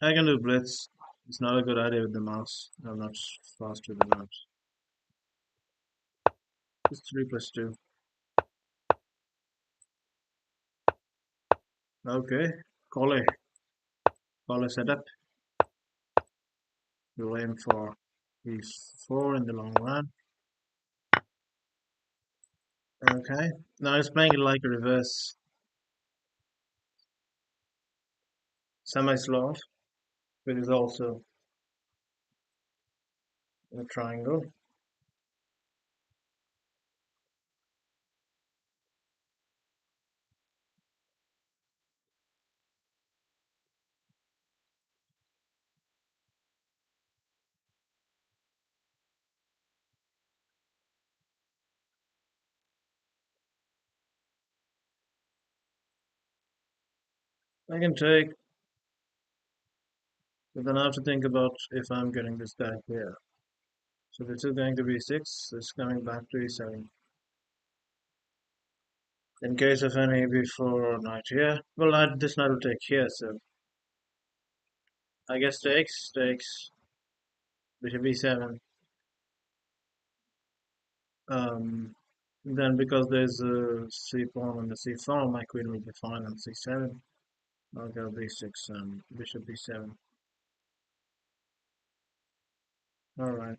I can do blitz. It's not a good idea with the mouse. I'm not fast with the mouse. It's 3 plus 2. Okay. Call it. Call a setup. We'll aim for e4 in the long run. Okay. Now it's playing it like a reverse semi-slot, which is also a triangle. I can take, but then I have to think about if I'm getting this guy here. So this is going to be 6. It's coming back to e7. In case of any before knight here, well, this knight will take here, so I guess takes, bishop e7. Then because there's a c pawn and a c4, my queen will be fine on c7. I'll go b6 and bishop b7. All right.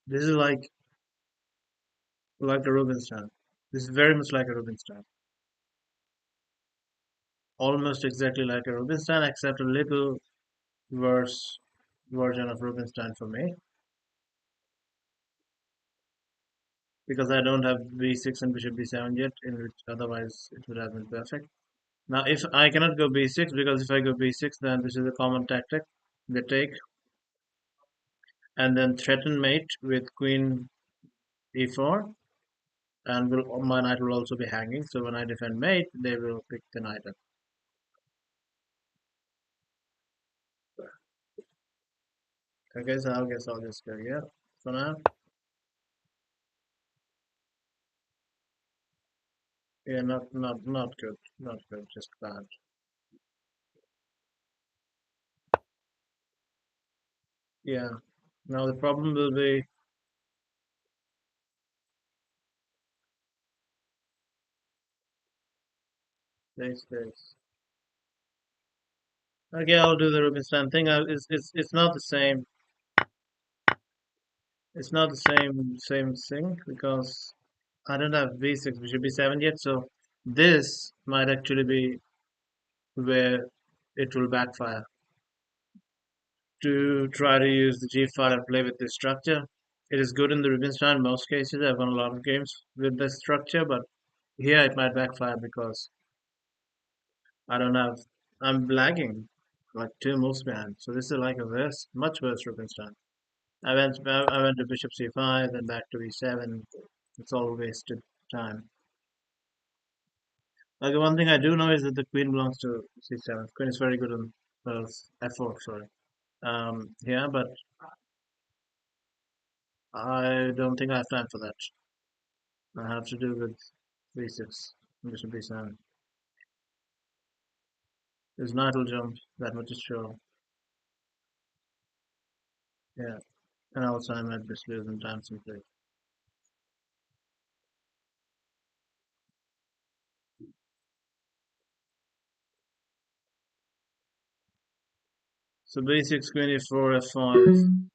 This is like a Rubinstein. This is very much like a Rubinstein. Almost exactly like a Rubinstein, except a little worse version of Rubinstein for me because I don't have b6 and bishop b7 yet, in which otherwise it would have been perfect. Now, if I cannot go b6 because if I go b6, then this is a common tactic. They take and then threaten mate with queen e4, and my knight will also be hanging. So when I defend mate, they will pick the knight up. Okay, so I guess I'll just go here for now. Yeah, not good, not good, just bad. Yeah. Now the problem will be this. Okay, I'll do the Rubinstein thing. It's not the same. It's not the same thing because I don't have b6, bishop b7 yet. So this might actually be where it will backfire. To try to use the g file and play with this structure. It is good in the Rubinstein most cases. I've won a lot of games with this structure, but here it might backfire because I don't have. I'm lagging like 2 moves behind. So this is like a much worse Rubinstein. I went to bishop c5, then back to e7. It's all wasted time. Like one thing I do know is that the queen belongs to c7. Queen is very good on f4. Sorry. Yeah, but I don't think I have time for that. I have to do with b6, bishop b7. His knight will jump. That much is sure. Yeah, and also I might just lose in time simply. So b6, queen e4, f5.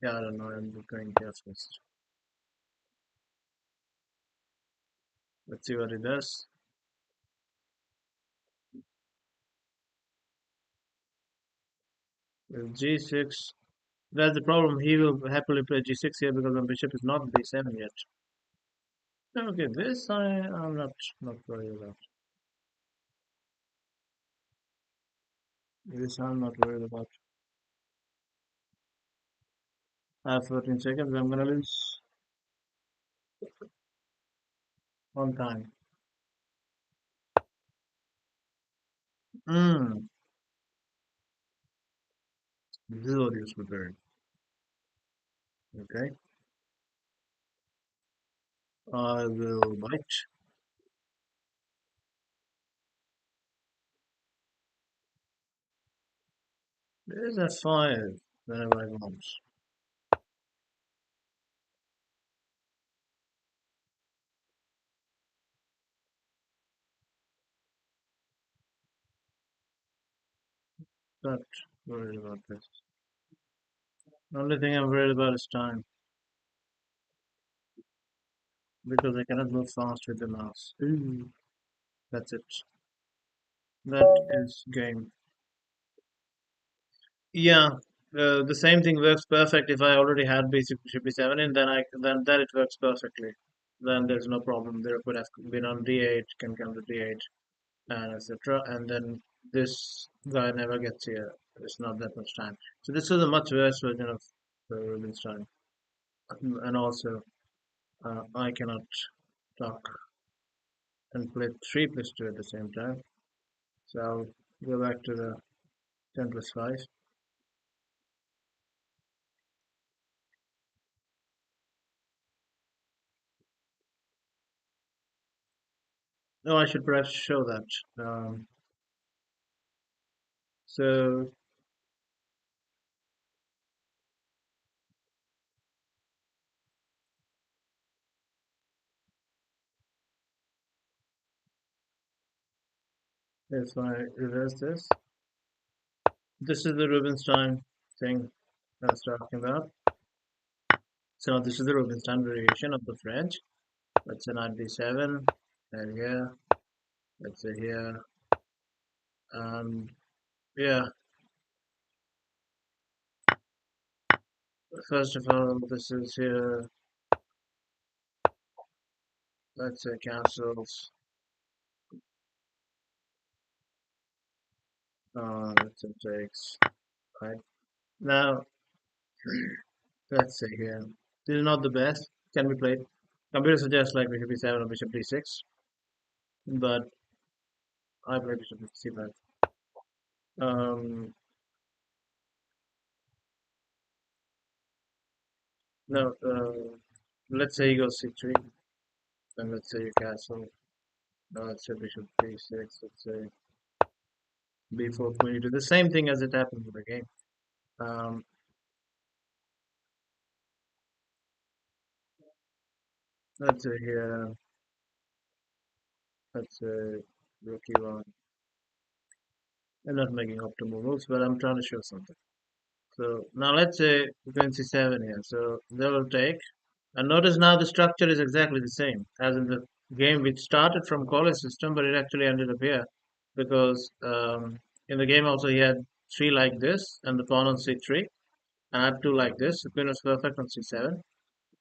Yeah, I don't know. I'm going here first. Let's see what he does. With g6. That's the problem. He will happily play g6 here because my bishop is not b7 yet. Okay, this I'm not worried about. This I'm not worried about. I have 14 seconds. I'm gonna lose on time. Hmm. This is what he was preparing. Okay. I will bite. There's a five whenever I want. Not worried about this. The only thing I'm worried about is time because I cannot move fast with the mouse. Ooh, that's it. That is game. Yeah, the same thing works perfect if I already had basic bishop b7 and then that it works perfectly. Then there's no problem. There could have been on d8, can come to d8, and etc. And then this guy never gets here. It's not that much time. So this is a much worse version of Rubinstein. And also, I cannot talk and play 3 plus 2 at the same time. So I'll go back to the 10 plus 5. No, I should perhaps show that. So if I reverse this, this is the Rubinstein thing I was talking about. So this is the Rubinstein variation of the French. Let's say knight d7, and here, let's say here, and yeah. First of all, this is here. Let's say castles. Let's say takes. Right now, let's say here. This is not the best. Can be played. Computer suggests like bishop b7 or bishop d6, but I play bishop c5. Um, no, let's say you go c3, and let's say you castle. Let's say bishop b6. Let's say b4 queen. You do the same thing as it happened in the game. Um, let's say here. Let's say rook e1. I'm not making optimal moves, but I'm trying to show something. So now let's say queen c7 here. So they will take. And notice now the structure is exactly the same as in the game which started from college system, but it actually ended up here because in the game also he had three like this and the pawn on c3 and I had two like this. The queen was perfect on c7,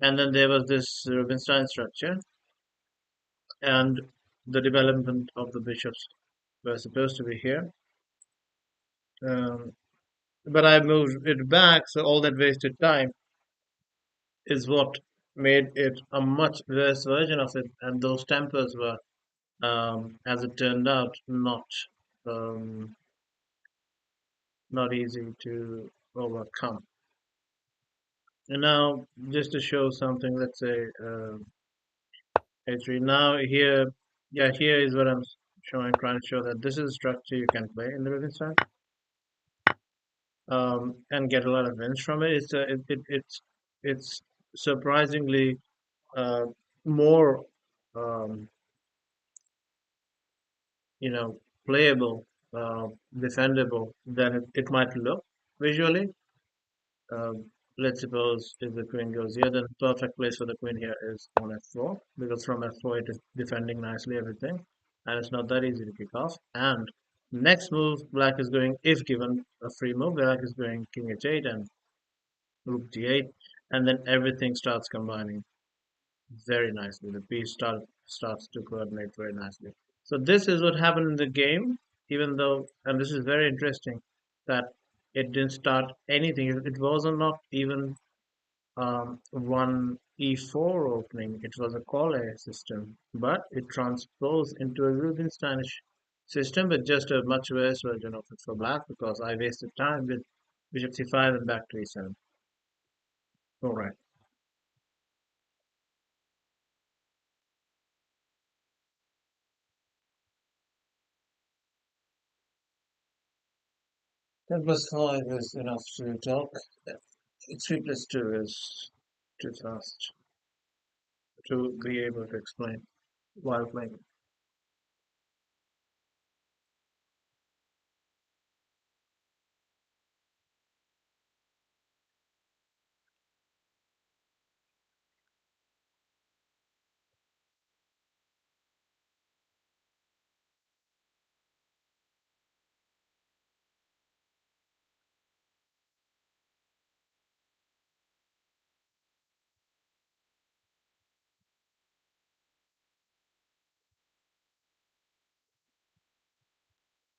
and then there was this Rubinstein structure and the development of the bishops were supposed to be here. Um, but I moved it back, so all that wasted time is what made it a much worse version of it, and those tempers were as it turned out, um, not easy to overcome. And now, just to show something, let's say H3. Now here, yeah, here is what I'm showing, trying to show that this is a structure you can play in the Rubinstein and get a lot of wins from it. It's surprisingly uh, more um, you know playable, defendable than it might look visually. Let's suppose if the queen goes here, then the perfect place for the queen here is on f4 because from f4 it is defending nicely everything, and it's not that easy to kick off. And next move, black is going, if given a free move, black is going king h8 and rook d8, and then everything starts combining very nicely. The piece starts to coordinate very nicely. So this is what happened in the game, even though, and this is very interesting, that it didn't start anything. It wasn't not even one e4 opening. It was a call A system, but it transposed into a Rubinsteinish system, but just a much worse version of it for black because I wasted time with bishop c5 and back to e7. All right. Ten plus five is enough to talk. Three plus two is too fast to be able to explain while playing.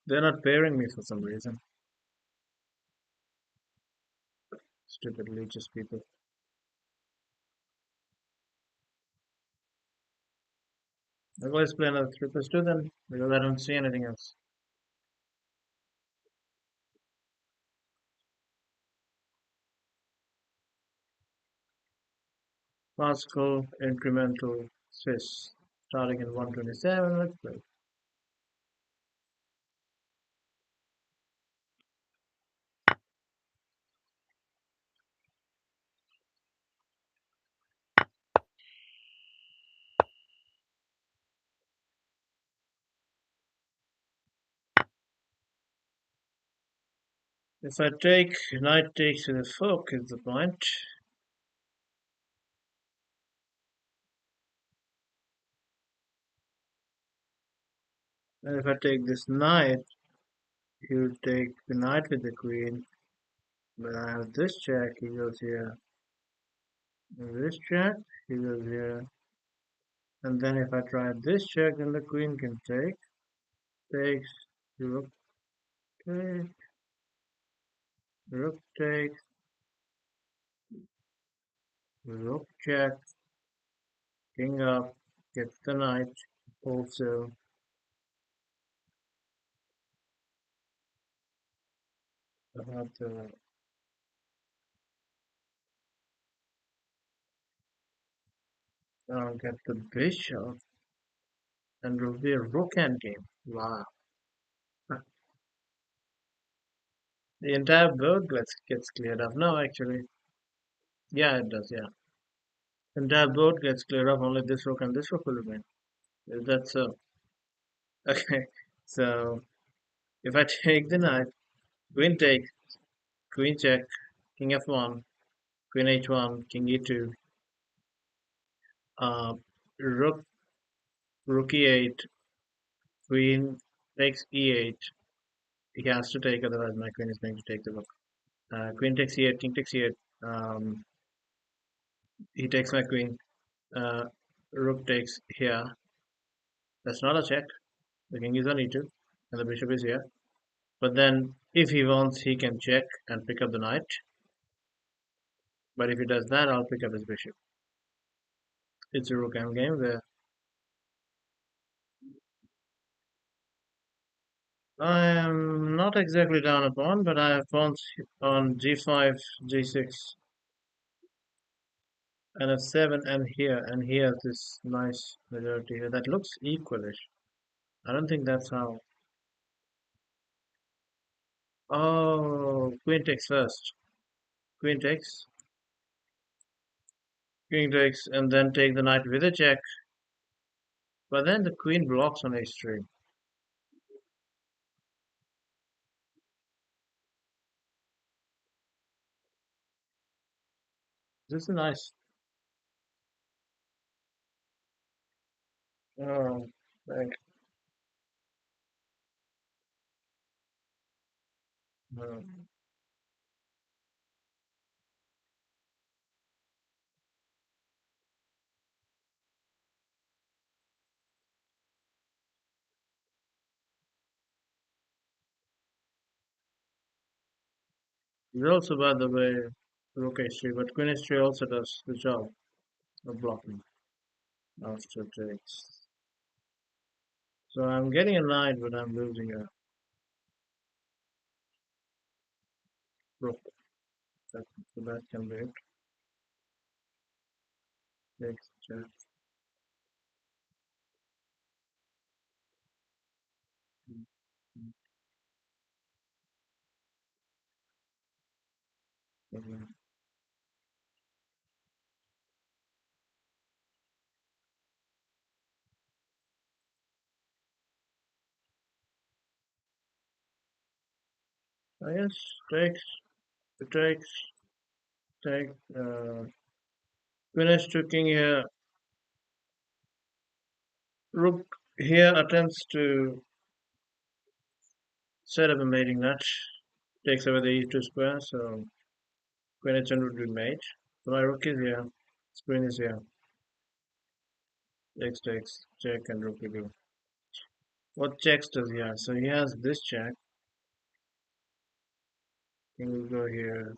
They're not pairing me for some reason. Stupid leeches people. I'll let's play another three plus two then, because I don't see anything else. Pascal incremental Swiss starting in 127. Let's play. If I take knight takes to the fork is the point. And if I take this knight, he will take the knight with the queen. But I have this check, he goes here. And this check, he goes here. And then if I try this check, then the queen can take. Takes, rook take, rook takes, rook check, king up, gets the knight. Also, I have to get the bishop, and it will be a rook endgame. Wow. The entire board gets cleared up. No, actually, yeah, it does, yeah. The entire board gets cleared up, only this rook and this rook will remain. Is that so? Okay, so if I take the knight, queen take, queen check, king f1, queen h1, king e2, uh, rook, rook e8, queen takes e8. He has to take, otherwise my queen is going to take the rook. Queen takes e8, king takes e8. He takes my queen. Uh, Rook takes here. That's not a check. The king is on e2, and the bishop is here. But then, if he wants, he can check and pick up the knight. But if he does that, I'll pick up his bishop. It's a rook m game where I am not exactly down a pawn, but I have pawns on g5, g6, and f7, and here this nice majority here. That looks equalish. I don't think that's how. Oh, queen takes first. Queen takes, king takes, and then take the knight with a check. But then the queen blocks on h3. This is nice. Oh, thank. He's also, by the way, rook h3, but queen h3 also does the job of blocking after takes. So I'm getting a knight, but I'm losing a rook. That, so that can be it. Takes check. Mhm. I guess takes, takes, take, finish to king here. Rook here attempts to set up a mating match. Takes away the e2 square, so queen h1 would be mate. So my rook is here. Queen is here. Takes, check, and rook e2. What checks does he have? So he has this check. King will go here.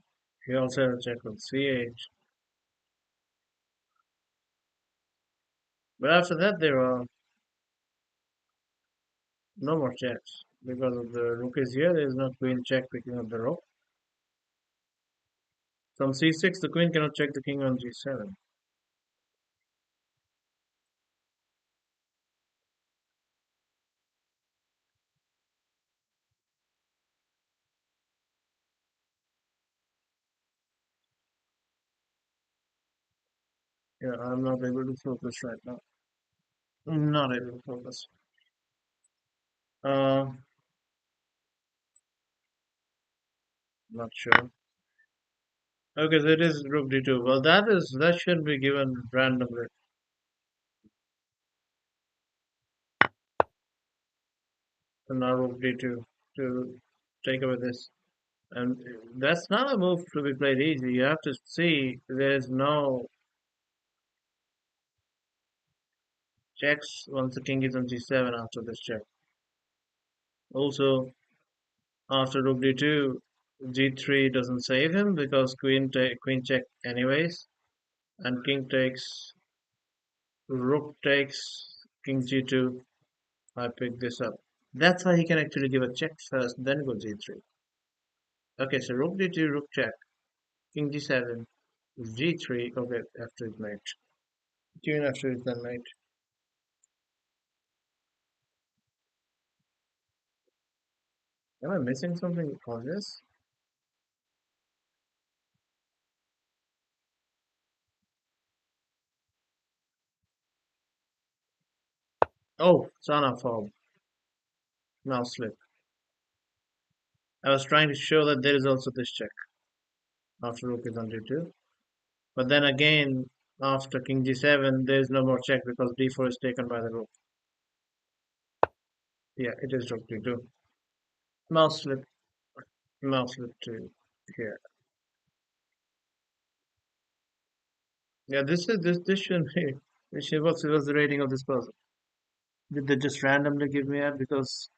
He also has a check with c8. But after that, there are no more checks. Because of the rook is here, there is no queen check picking up the rook. From c6, the queen cannot check the king on g7. Yeah, I'm not able to focus right now. I'm not able to focus. Uh, not sure. Okay, so it is rook d2. Well, that should be given randomly. And now rook d2 to take away this. And that's not a move to be played easy. You have to see there's no checks once the king is on g7 after this check. Also, after rook d2, g3 doesn't save him because queen check anyways, and king takes, rook takes, king g2. I pick this up. That's why he can actually give a check first, then go g3. Okay, so rook d2, rook check, king g7, g3. Okay, after his mate. Queen after his then mate. Am I missing something obvious? Oh, Sana form. Now slip. I was trying to show that there is also this check after rook is on d2. But then again, after king g7, there is no more check because d4 is taken by the rook. Yeah, it is rook d2. Mouse slip, mouse slip to here. Yeah, this should be. What's the rating of this puzzle? Did they just randomly give me that? Because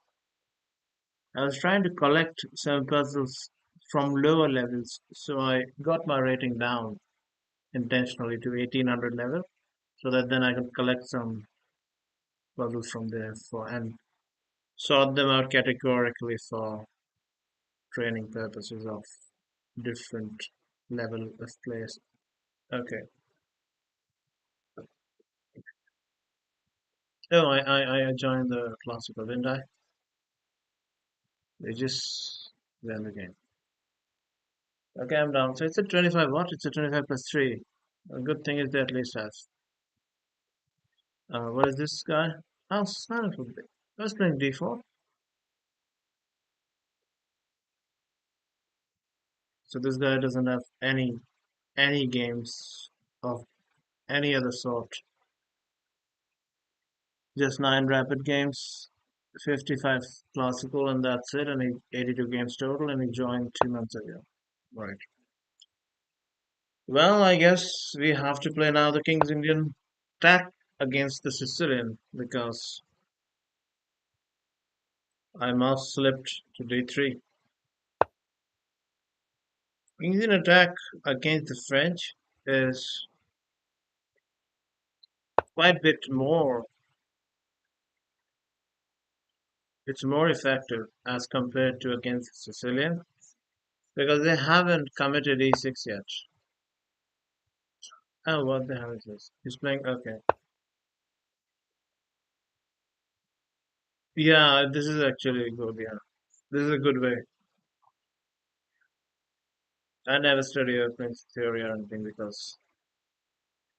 I was trying to collect some puzzles from lower levels, so I got my rating down intentionally to 1800 level, so that then I could collect some puzzles from there for and sort them out categorically for training purposes of different level of players. Okay. Oh, I joined the classical, didn't I? They just then again. Okay, I'm down. So it's a 25 what? It's a 25 plus 3. A good thing is they at least has. What is this guy? Oh, son of a bitch. I was playing d4. So this guy doesn't have any games of any other sort. Just 9 rapid games, 55 classical, and that's it. And he 82 games total, and he joined 2 months ago. Right. Well, I guess we have to play now the King's Indian attack against the Sicilian because I mouse slipped to d3. Indian attack against the French is quite a bit more. It's more effective as compared to against the Sicilian because they haven't committed e6 yet. Oh, what the hell is this? He's playing. Okay. Yeah, this is actually good. Yeah, this is a good way. I never study Earthquake theory or anything because,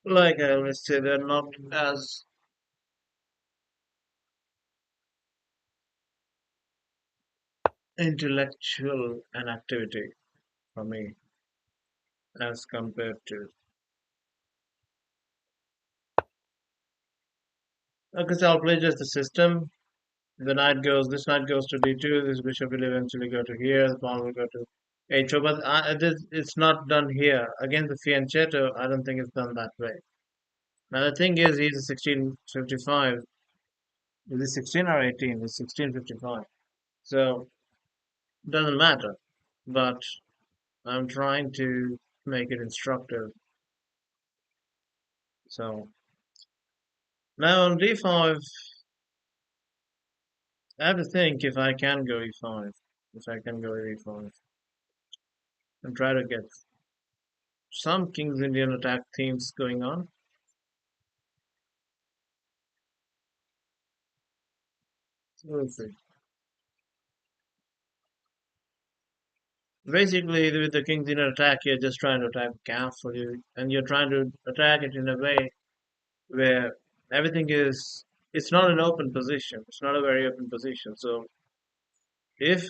like I always say, they're not as intellectual an activity for me as compared to. Because I'll play just the system. The knight goes. This knight goes to d2. This bishop will eventually go to here. The pawn will go to h4. But it's not done here against the fianchetto. I don't think it's done that way. Now the thing is, he's a 1655. Is it 16 or 18? It's 1655. So doesn't matter. But I'm trying to make it instructive. So now on d5, I have to think if I can go e5. If I can go e5 and try to get some King's Indian attack themes going on. We'll see. Basically, with the King's Indian attack, you're just trying to attack carefully, and you're trying to attack it in a way where everything is. It's not an open position. It's not a very open position. So if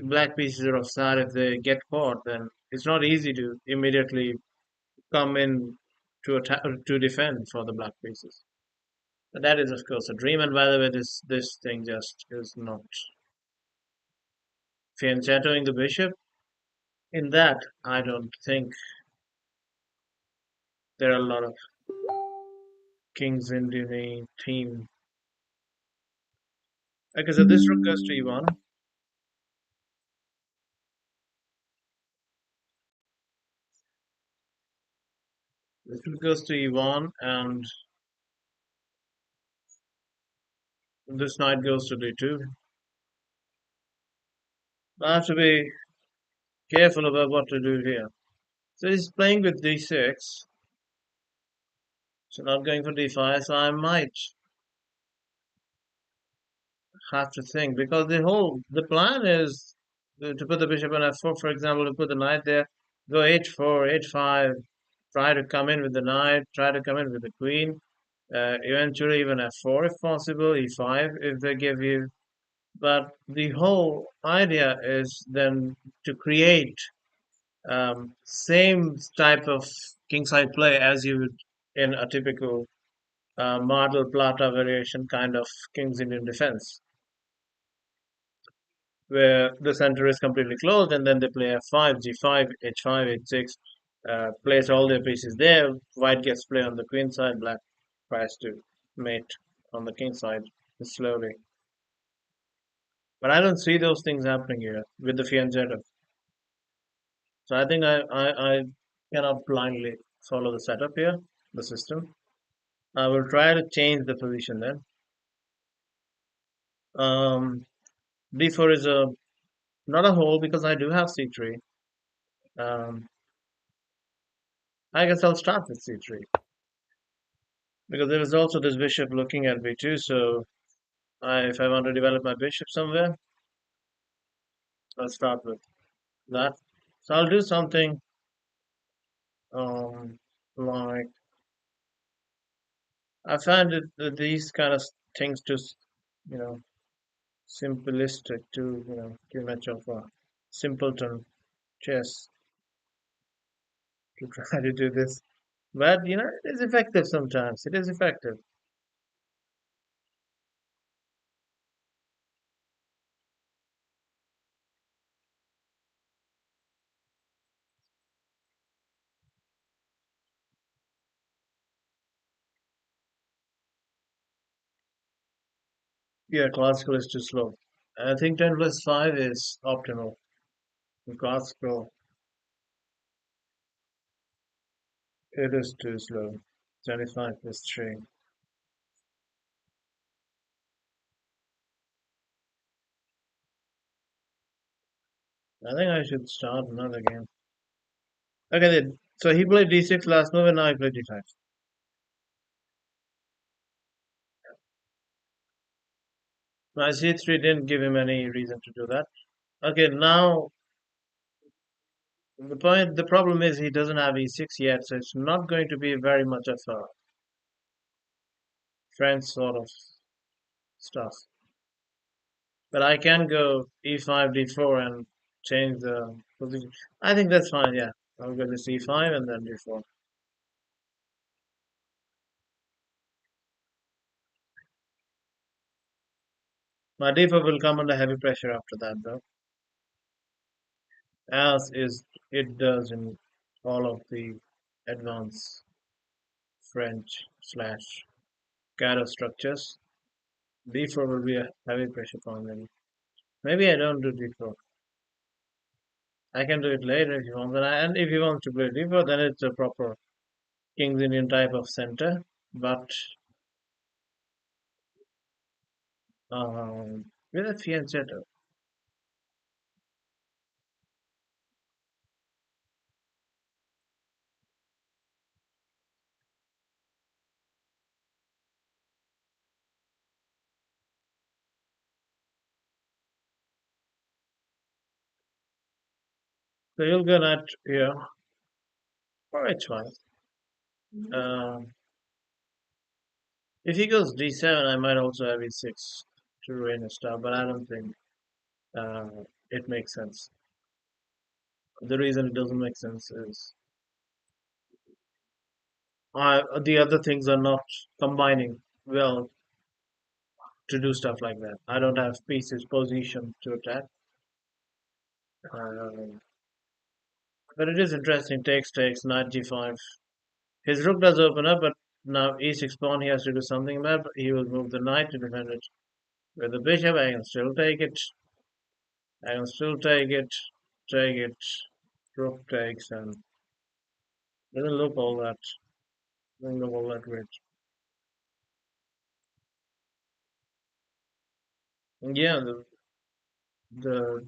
black pieces are offside, if they get caught, then it's not easy to immediately come in to attack to defend for the black pieces. But that is, of course, a dream. And by the way, this thing just is not fianchettoing the bishop. In that, I don't think there are a lot of kings in the team. Okay, so this rook goes to e1. This rook goes to e1, and this knight goes to d2. I have to be careful about what to do here. So he's playing with d6, so not going for d5. So I might have to think because the plan is to put the bishop on f4, for example, to put the knight there, go h4, h5, try to come in with the knight, try to come in with the queen, eventually even f4 if possible, e5 if they give you. But the whole idea is then to create same type of kingside play as you would in a typical model plata variation kind of King's Indian defense, where the center is completely closed and then they play f5, g5, h5, h6, place all their pieces there. White gets play on the queen side, black tries to mate on the king side slowly. But I don't see those things happening here with the fianchetto. So I think I cannot blindly follow the setup here, the system. I will try to change the position then. Um, d4 is a not a hole because I do have c3. Um, I guess I'll start with c3 because there is also this bishop looking at b2. So if I want to develop my bishop somewhere, I'll start with that. So I'll do something um, like I find it that these kind of things just you know simplistic to too much of a simpleton chess to try to do this. But it is effective sometimes. It is effective. Yeah, classical is too slow. I think 10 plus 5 is optimal. In classical, it is too slow. 25 plus 3. I think I should start another game. Okay, then So he played d6 last move, and now he played d5. Now c3 didn't give him any reason to do that. Okay, now the problem is he doesn't have e6 yet, so it's not going to be very much of a French sort of stuff. But I can go e5, d4 and change the position. I think that's fine, yeah. I'll go to c5 and then d4. My d4 will come under heavy pressure after that, though, as is it does in all of the advanced French slash Garo structures. D4 will be a heavy pressure point, maybe. Maybe I don't do D4. I can do it later if you want. And if you want to play D4, then it's a proper King's Indian type of center. But with a fianchetto, so you'll go knight here or H5. Um, if he goes D7, I might also have E6 to ruin his star, but I don't think uh, it makes sense. The reason it doesn't make sense is the other things are not combining well to do stuff like that. I don't have pieces positioned to attack. Um, but it is interesting. Takes knight g5. His rook does open up, but now e6 pawn he has to do something about. But he will move the knight to defend it. With the bishop, I can still take it. I can still take it. Take it. Rook takes and doesn't look all that. Doesn't look all that great. Yeah, the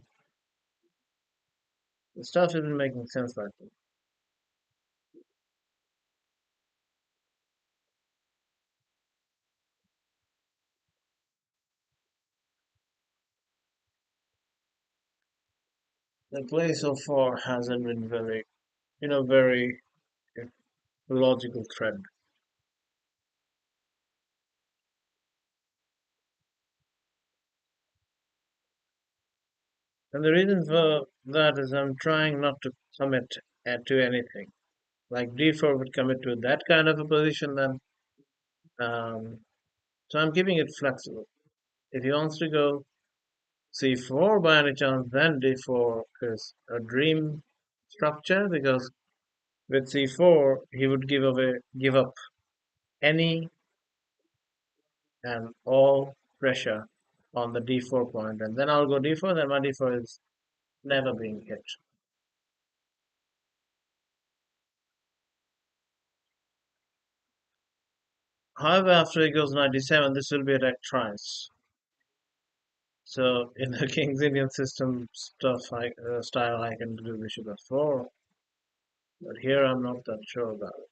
the stuff isn't making sense like that. The play so far hasn't been very, very logical thread. And the reason for that is I'm trying not to commit to anything. Like d4 would commit to that kind of a position then. Um, so I'm keeping it flexible. If he wants to go c4 by any chance, then d4 is a dream structure because with c4 he would give up any and all pressure on the d4 point, and then I'll go d4. Then my d4 is never being hit. However, after he goes knight d7, this will be a direct tries. So in the King's Indian system style, I can do bishop f4, but here I'm not that sure about it.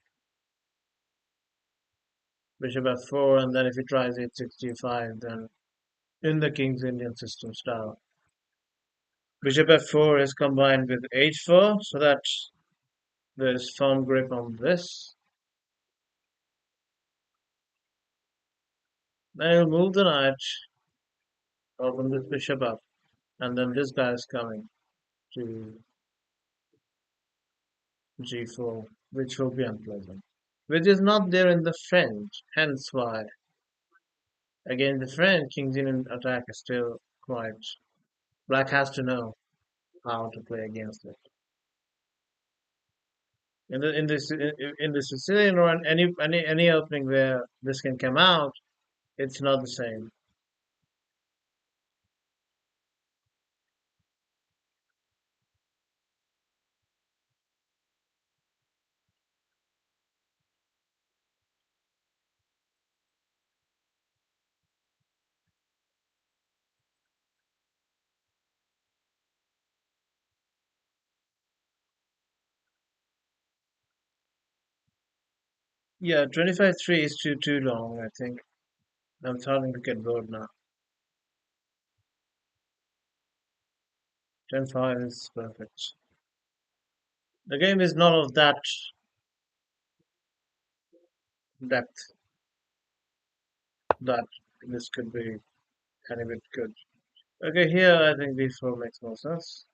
Bishop f4, and then if he tries h6 then in the King's Indian system style, bishop f4 is combined with h4, so that there's firm grip on this. Then he'll move the knight, open this bishop up, and then this guy is coming to g4, which will be unpleasant. Which is not there in the French, hence why. Again, the French King's Indian attack is still quite. Black has to know how to play against it. In the Sicilian or any opening where this can come out, it's not the same. Yeah, 25-3 is too long, I think. I'm starting to get bored now. 10-5 is perfect. The game is not of that depth that this could be any bit good. Okay, here I think d4 makes more sense.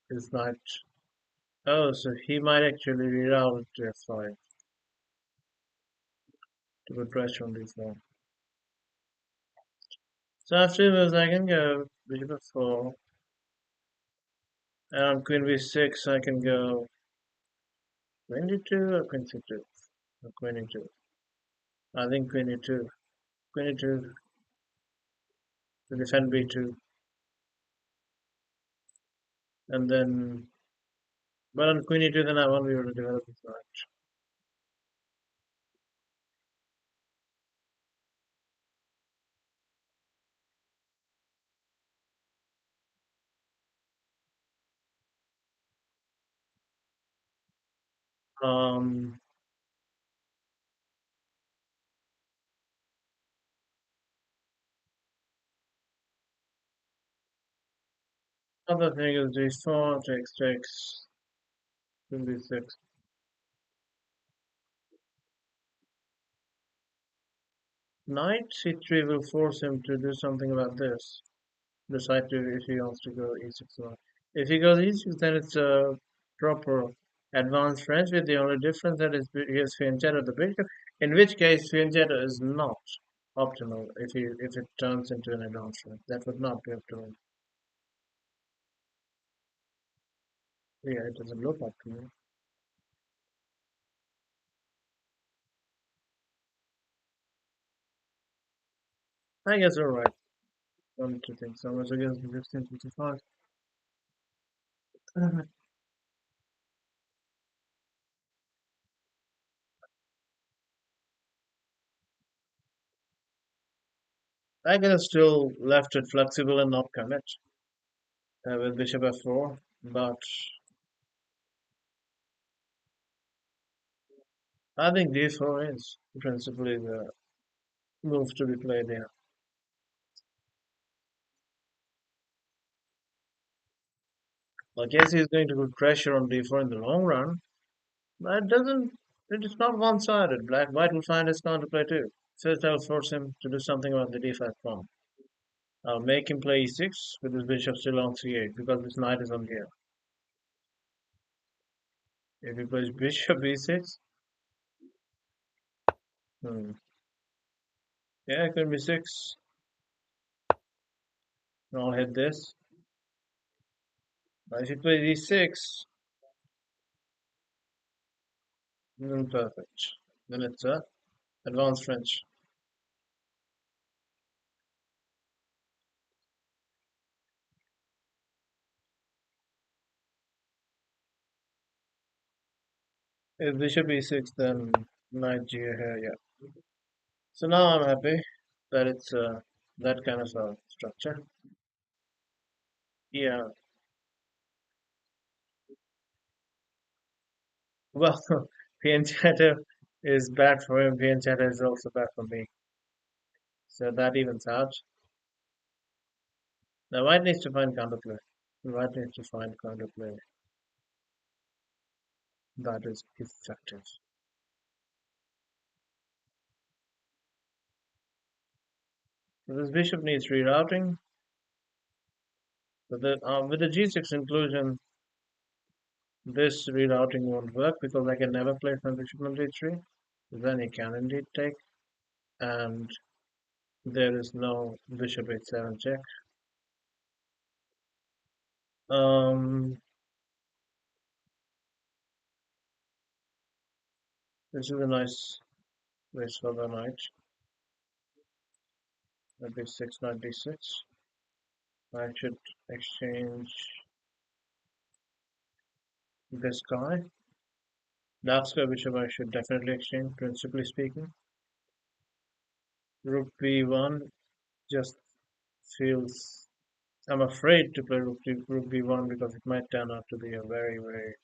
His knight. Oh, so he might actually reroute to f5 to put pressure on d4. So after this, I can go bishop f4, and on queen b6, I can go queen d2 or queen c2 or queen e2. I think queen e2, queen e2 to defend b2, and then but on queen e2, then I won't be able to develop this much. Um, Other thing is d4 takes queen b6. Knight c3 will force him to do something about this. Decide to if he wants to go e6 or not. If he goes e6, then it's a proper advanced French with the only difference that is he has fianchetto the bishop, in which case fianchetto is not optimal if it turns into an advanced French. That would not be optimal. Yeah, it doesn't look optimal. I guess you're right. One, two things. So much against the 1555. I could have still left it flexible and not commit with bishop f4, but I think d4 is principally the move to be played here. I guess he's going to put pressure on d4 in the long run, but it is not one-sided. White will find his counterplay too. First, I'll force him to do something about the d5 pawn. I'll make him play e6 with his bishop still on c8 because his knight is on here. If he plays bishop e6, hmm. Yeah, it could be 6. I'll hit this. But if he plays e6, then perfect. Then it's a advanced French. If bishop e6, then knight g here, yeah. So now I'm happy that it's that kind of a structure. Yeah, well, Piancetta is bad for him. Piancetta is also bad for me. So that evens out. Now White needs to find counterplay. White needs to find counterplay that is effective. So this bishop needs rerouting. But with the g6 inclusion, this rerouting won't work because I can never play from bishop on d3. Then he can indeed take, and there is no bishop h7 check. Um, this is a nice place for the knight. Knight b6, knight d6. I should exchange this guy. That's the bishop I should definitely exchange, principally speaking. Rook b1 just feels. I'm afraid to play rook b1 because it might turn out to be a very, very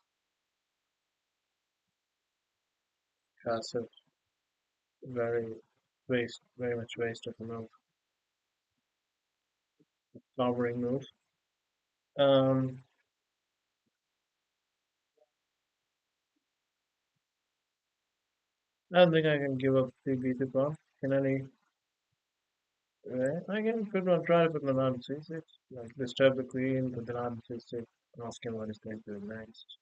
passive, very very much waste of a move, covering move. Um, I don't think I can give up the b2 pawn in any way. I can could not try to put my knight on c6, like disturb the queen, put the knight on c6, ask him what he's going to do next.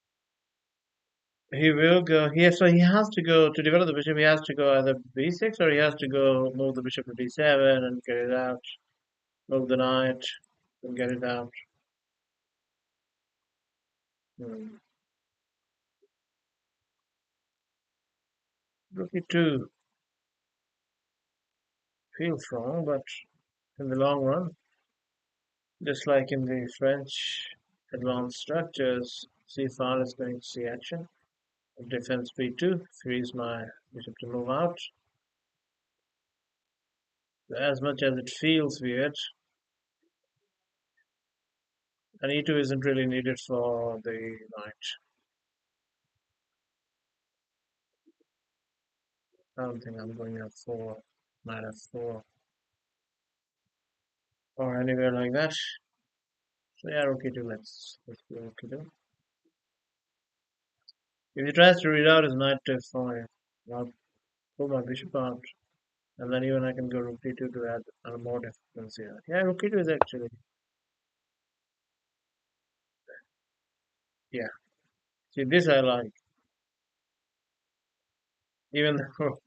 He will go. He has to go to develop the bishop. He has to go either b6 or he has to go move the bishop to d7 and get it out. Move the knight and get it out. Hmm. Rook e2 feels wrong, but in the long run, just like in the French advanced structures, c5 is going to see action. Defense b2 frees my bishop to move out. As much as it feels weird, and e2 isn't really needed for the knight. I don't think I'm going f4, knight f4, or anywhere like that. So yeah, rook e2, let's do rook e2. If he tries to read out his knight to f5, I'll pull my bishop out, and then even I can go rook d2 to add more defense here. Yeah, rook e2 is actually, yeah. See, this I like, even though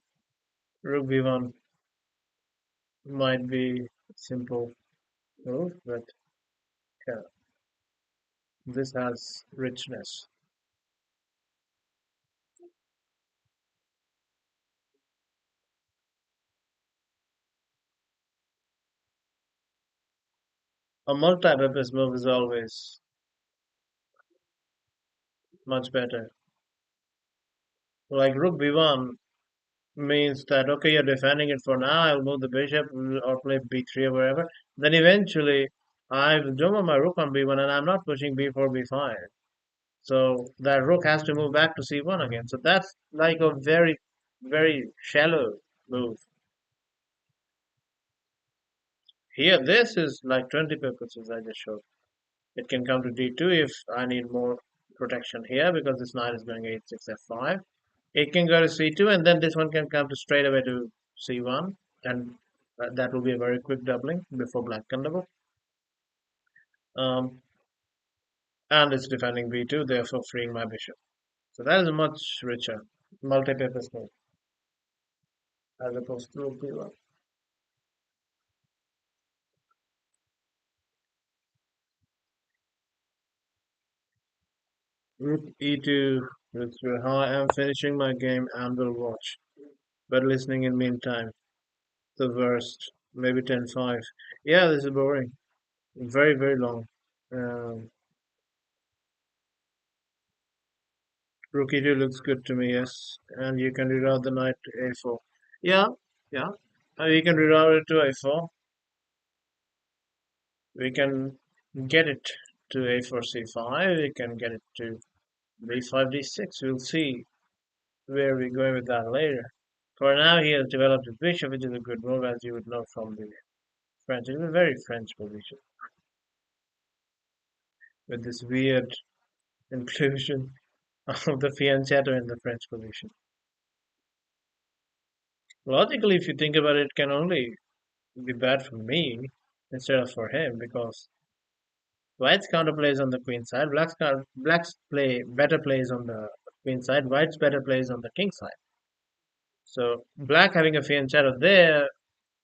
rook b1 might be simple move, but yeah, this has richness. A multi-purpose move is always much better. Like rook b1 means that okay, you're defending it for now. I'll move the bishop or play b3 or wherever. Then eventually, I don't want my rook on b1, and I'm not pushing b4, b5. So that rook has to move back to c1 again. So that's like a very shallow move. Here, this is like 20 purposes I just showed. It can come to d2 if I need more protection here because this knight is going h6, f5. It can go to c2 and then this one can come to straight away to c1 and that will be a very quick doubling before black can double. Um, and it's defending b2, therefore freeing my bishop. So that is a much richer multi-purpose move as opposed to b1. Rook e2, that's how I am finishing my game and will watch, but listening in meantime. The worst, maybe 10-5. Yeah, this is boring. Very long. Um, Rook e2 looks good to me, yes. And you can reroute the knight to a4. Yeah, yeah. You can reroute it to a4. We can get it to a4 c5. We can get it to b5 d6. We'll see where we're going with that later. For now, he has developed his bishop, which is a good move, as you would know from the French. It's a very French position with this weird inclusion of the fianchetto in the French position. Logically, if you think about it, it can only be bad for me instead of for him because White's counter plays on the queen side, Black's play better plays on the queen side, White's better plays on the king side. So Black having a fianchetto there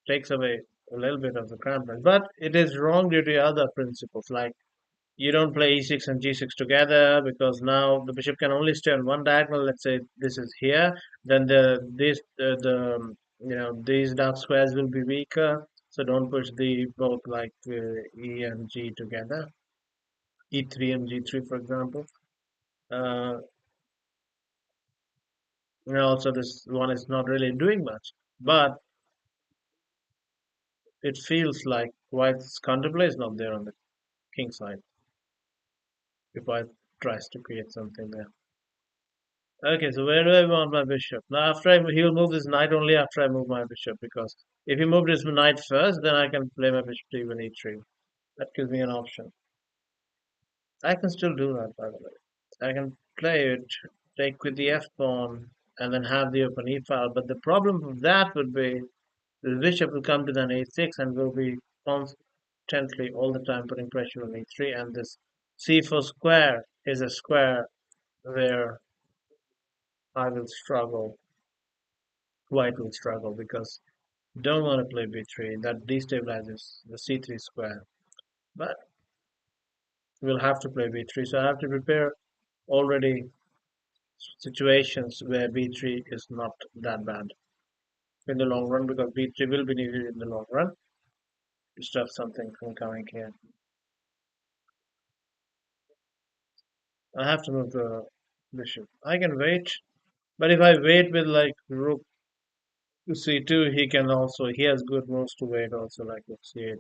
takes away a little bit of the crown point, but it is wrong due to other principles like you don't play e6 and g6 together because now the bishop can only stay on one diagonal. Let's say this is here, then these dark squares will be weaker. So don't push the both like e and g together, e3 and g3 for example. Uh, also this one is not really doing much, but it feels like White's counterplay is not there on the king side if White tries to create something there. Okay, so where do I want my bishop? Now, he'll move his knight only after I move my bishop, because if he moved his knight first, then I can play my bishop to even e3. That gives me an option. I can still do that, by the way. I can play it, take with the f pawn, and then have the open e file. But the problem with that would be the bishop will come to then a6 and will be constantly all the time putting pressure on e3. And this c4 square is a square where I will struggle, white will struggle, because don't want to play b3. That destabilizes the c3 square. But we'll have to play b3. So I have to prepare already situations where b3 is not that bad in the long run, because b3 will be needed in the long run to stop something from coming here. I have to move the bishop. I can wait, but if I wait with like rook to c2, he has good moves to wait also, like rook c8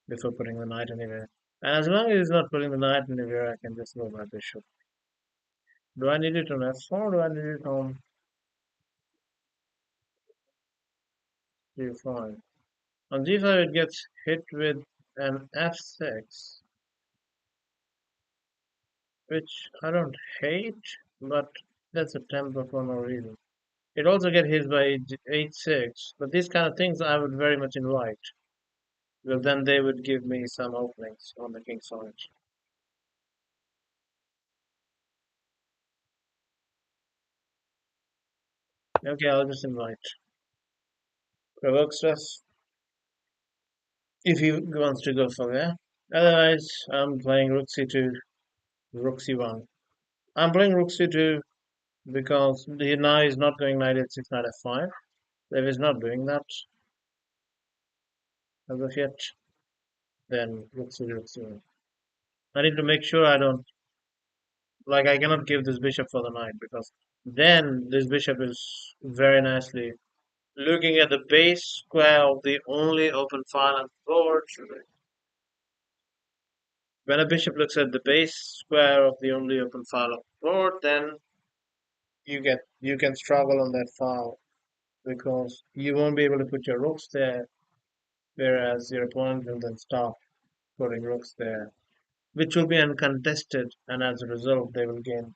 before putting the knight anywhere. And as long as he's not putting the knight anywhere, I can just move my bishop. Do I need it on f4 or do I need it on g5? On g5 it gets hit with an f6, which I don't hate, but that's a temper for no reason. It also get hit by h6, but these kind of things I would very much invite. Well, then they would give me some openings on the king side. Okay, I'll just invite. Provoke stress if he wants to go for there. Otherwise, I'm playing rook c2, rook c1. I'm playing rook c2 because the now is not going knight h6, knight f5. If he's not doing that as of yet, then rook c2, rook c1. I need to make sure I don't, like, I cannot give this bishop for the knight, because then this bishop is very nicely looking at the base square of the only open file on the board. When a bishop looks at the base square of the only open file on the board, then you can struggle on that file, because you won't be able to put your rooks there, whereas your opponent will then stop putting rooks there, which will be uncontested, and as a result, they will gain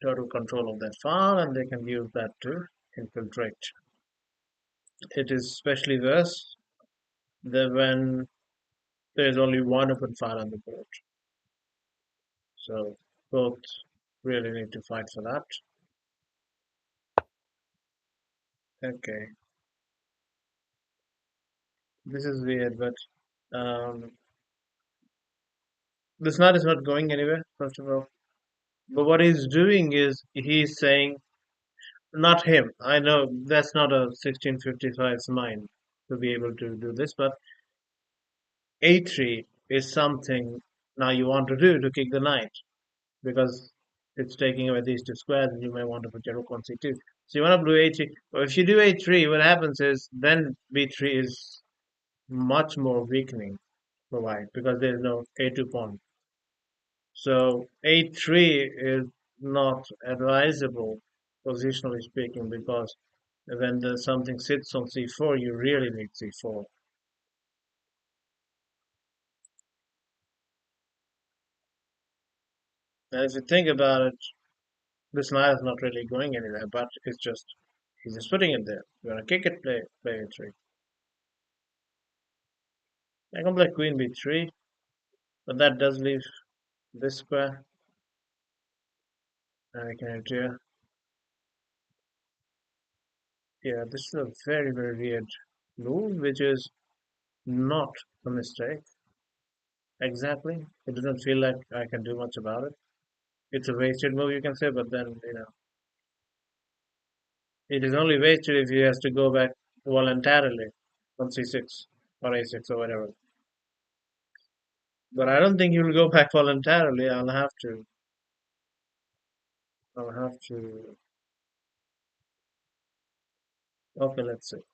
total control of that file, and they can use that to infiltrate. It is especially worse when there is only one open file on the board. So both really need to fight for that. Okay, this is weird, but um, this knight is not going anywhere, first of all. But what he's doing is he's saying, not him. I know that's not a 1655's mind to be able to do this, but a3 is something now you want to do to kick the knight, because it's taking away these two squares, and you may want to put your rook on c2. So you want to do a3. But if you do a3, what happens is then b3 is much more weakening for white, because there is no a2 pawn. So a3 is not advisable, positionally speaking, because when something sits on c4, you really need c4. And if you think about it, this knight is not really going anywhere, but he's just putting it there. You want to kick it, play a3. I can play queen b3, but that does leave this square, and I can do, yeah, this is a very, very weird move, which is not a mistake. Exactly. It doesn't feel like I can do much about it. It's a wasted move, you can say, but then, it is only wasted if he has to go back voluntarily on c6 or a6 or whatever. But I don't think he will go back voluntarily. I'll have to, okay, let's see.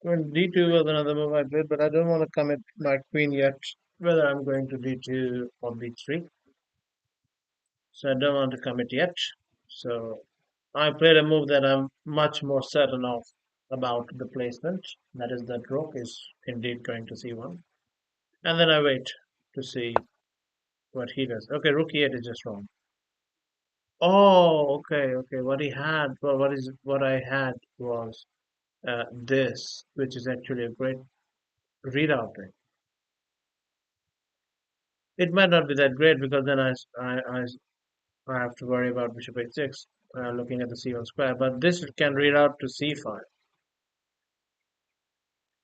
Queen d2 was another move I did, but I don't want to commit my queen yet. whether I'm going to d2 or b3. So I don't want to commit yet. So I played a move that I'm much more certain of about the placement. That is that rook is indeed going to c1. And then I wait to see what he does. Okay, rook e8 is just wrong. Oh, okay, okay. What I had was this, which is actually a great rerouting. It might not be that great because then I have to worry about bishop h6, looking at the c1 square. But this can reroute to c5.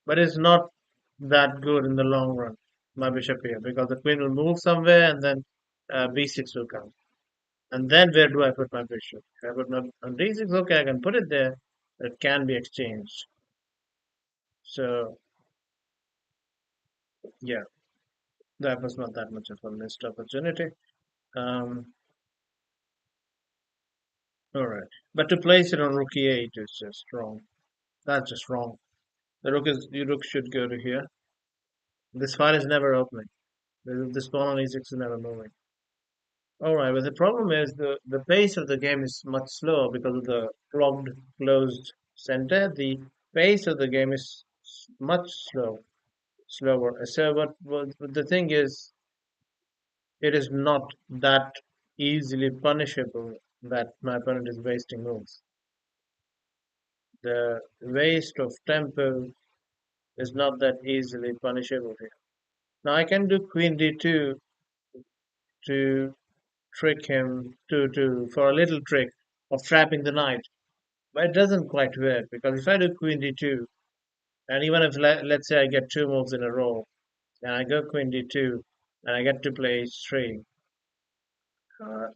But it's not that good in the long run, my bishop here, because the queen will move somewhere and then b6 will come. And then where do I put my bishop? If I put my on d6, okay, I can put it there. It can be exchanged. So yeah, that was not that much of a missed opportunity. Um, all right, but to place it on rook e8 is just wrong. That's just wrong. The rook should go to here. This file is never opening. This pawn on e6 is never moving. All right, but the problem is the pace of the game is much slower because of the clogged, closed center. The pace of the game is much slower. So what the thing is, it is not that easily punishable that my opponent is wasting moves. The waste of tempo is not that easily punishable here. Now I can do queen d2 to trick him to for a little trick of trapping the knight. But it doesn't quite work because if I do queen d2, and even if let's say I get two moves in a row, and I go queen d2, and I get to play h3.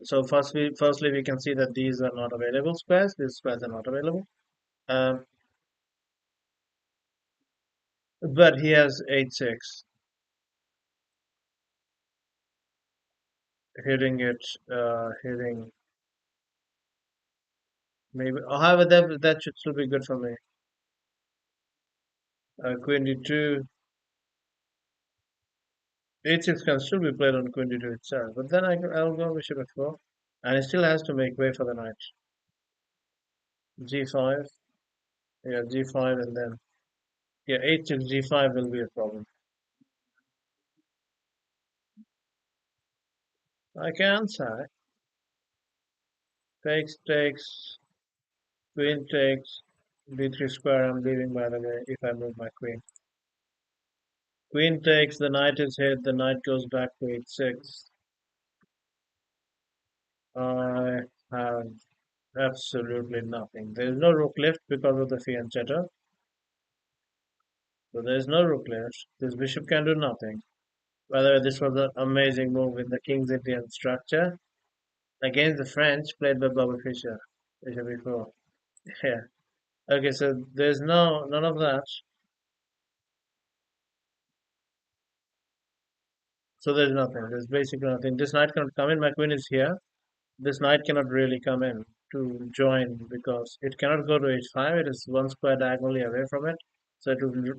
So firstly, we can see that these are not available squares. These squares are not available. Um, but he has h6, hitting it, hitting maybe. However, that should still be good for me. Queen d2, h6 can still be played on queen d2 itself, but then I'll go bishop f4, and he still has to make way for the knight. g5, yeah, g5, and then yeah, h6 g5 will be a problem. I can sack, takes, queen takes, d3 square. I'm leaving by the way if I move my queen. Queen takes, the knight is hit, the knight goes back to h6. I have absolutely nothing. There is no rook left because of the fianchetto. So there is no rook left. This bishop can do nothing. Whether this was an amazing move in the King's Indian structure against the French played by Bobby Fischer, Fischer before. Yeah. Okay, so there's none of that. So there's nothing. There's basically nothing. This knight cannot come in. My queen is here. This knight cannot really come in to join because it cannot go to h5. It is one square diagonally away from it. So it will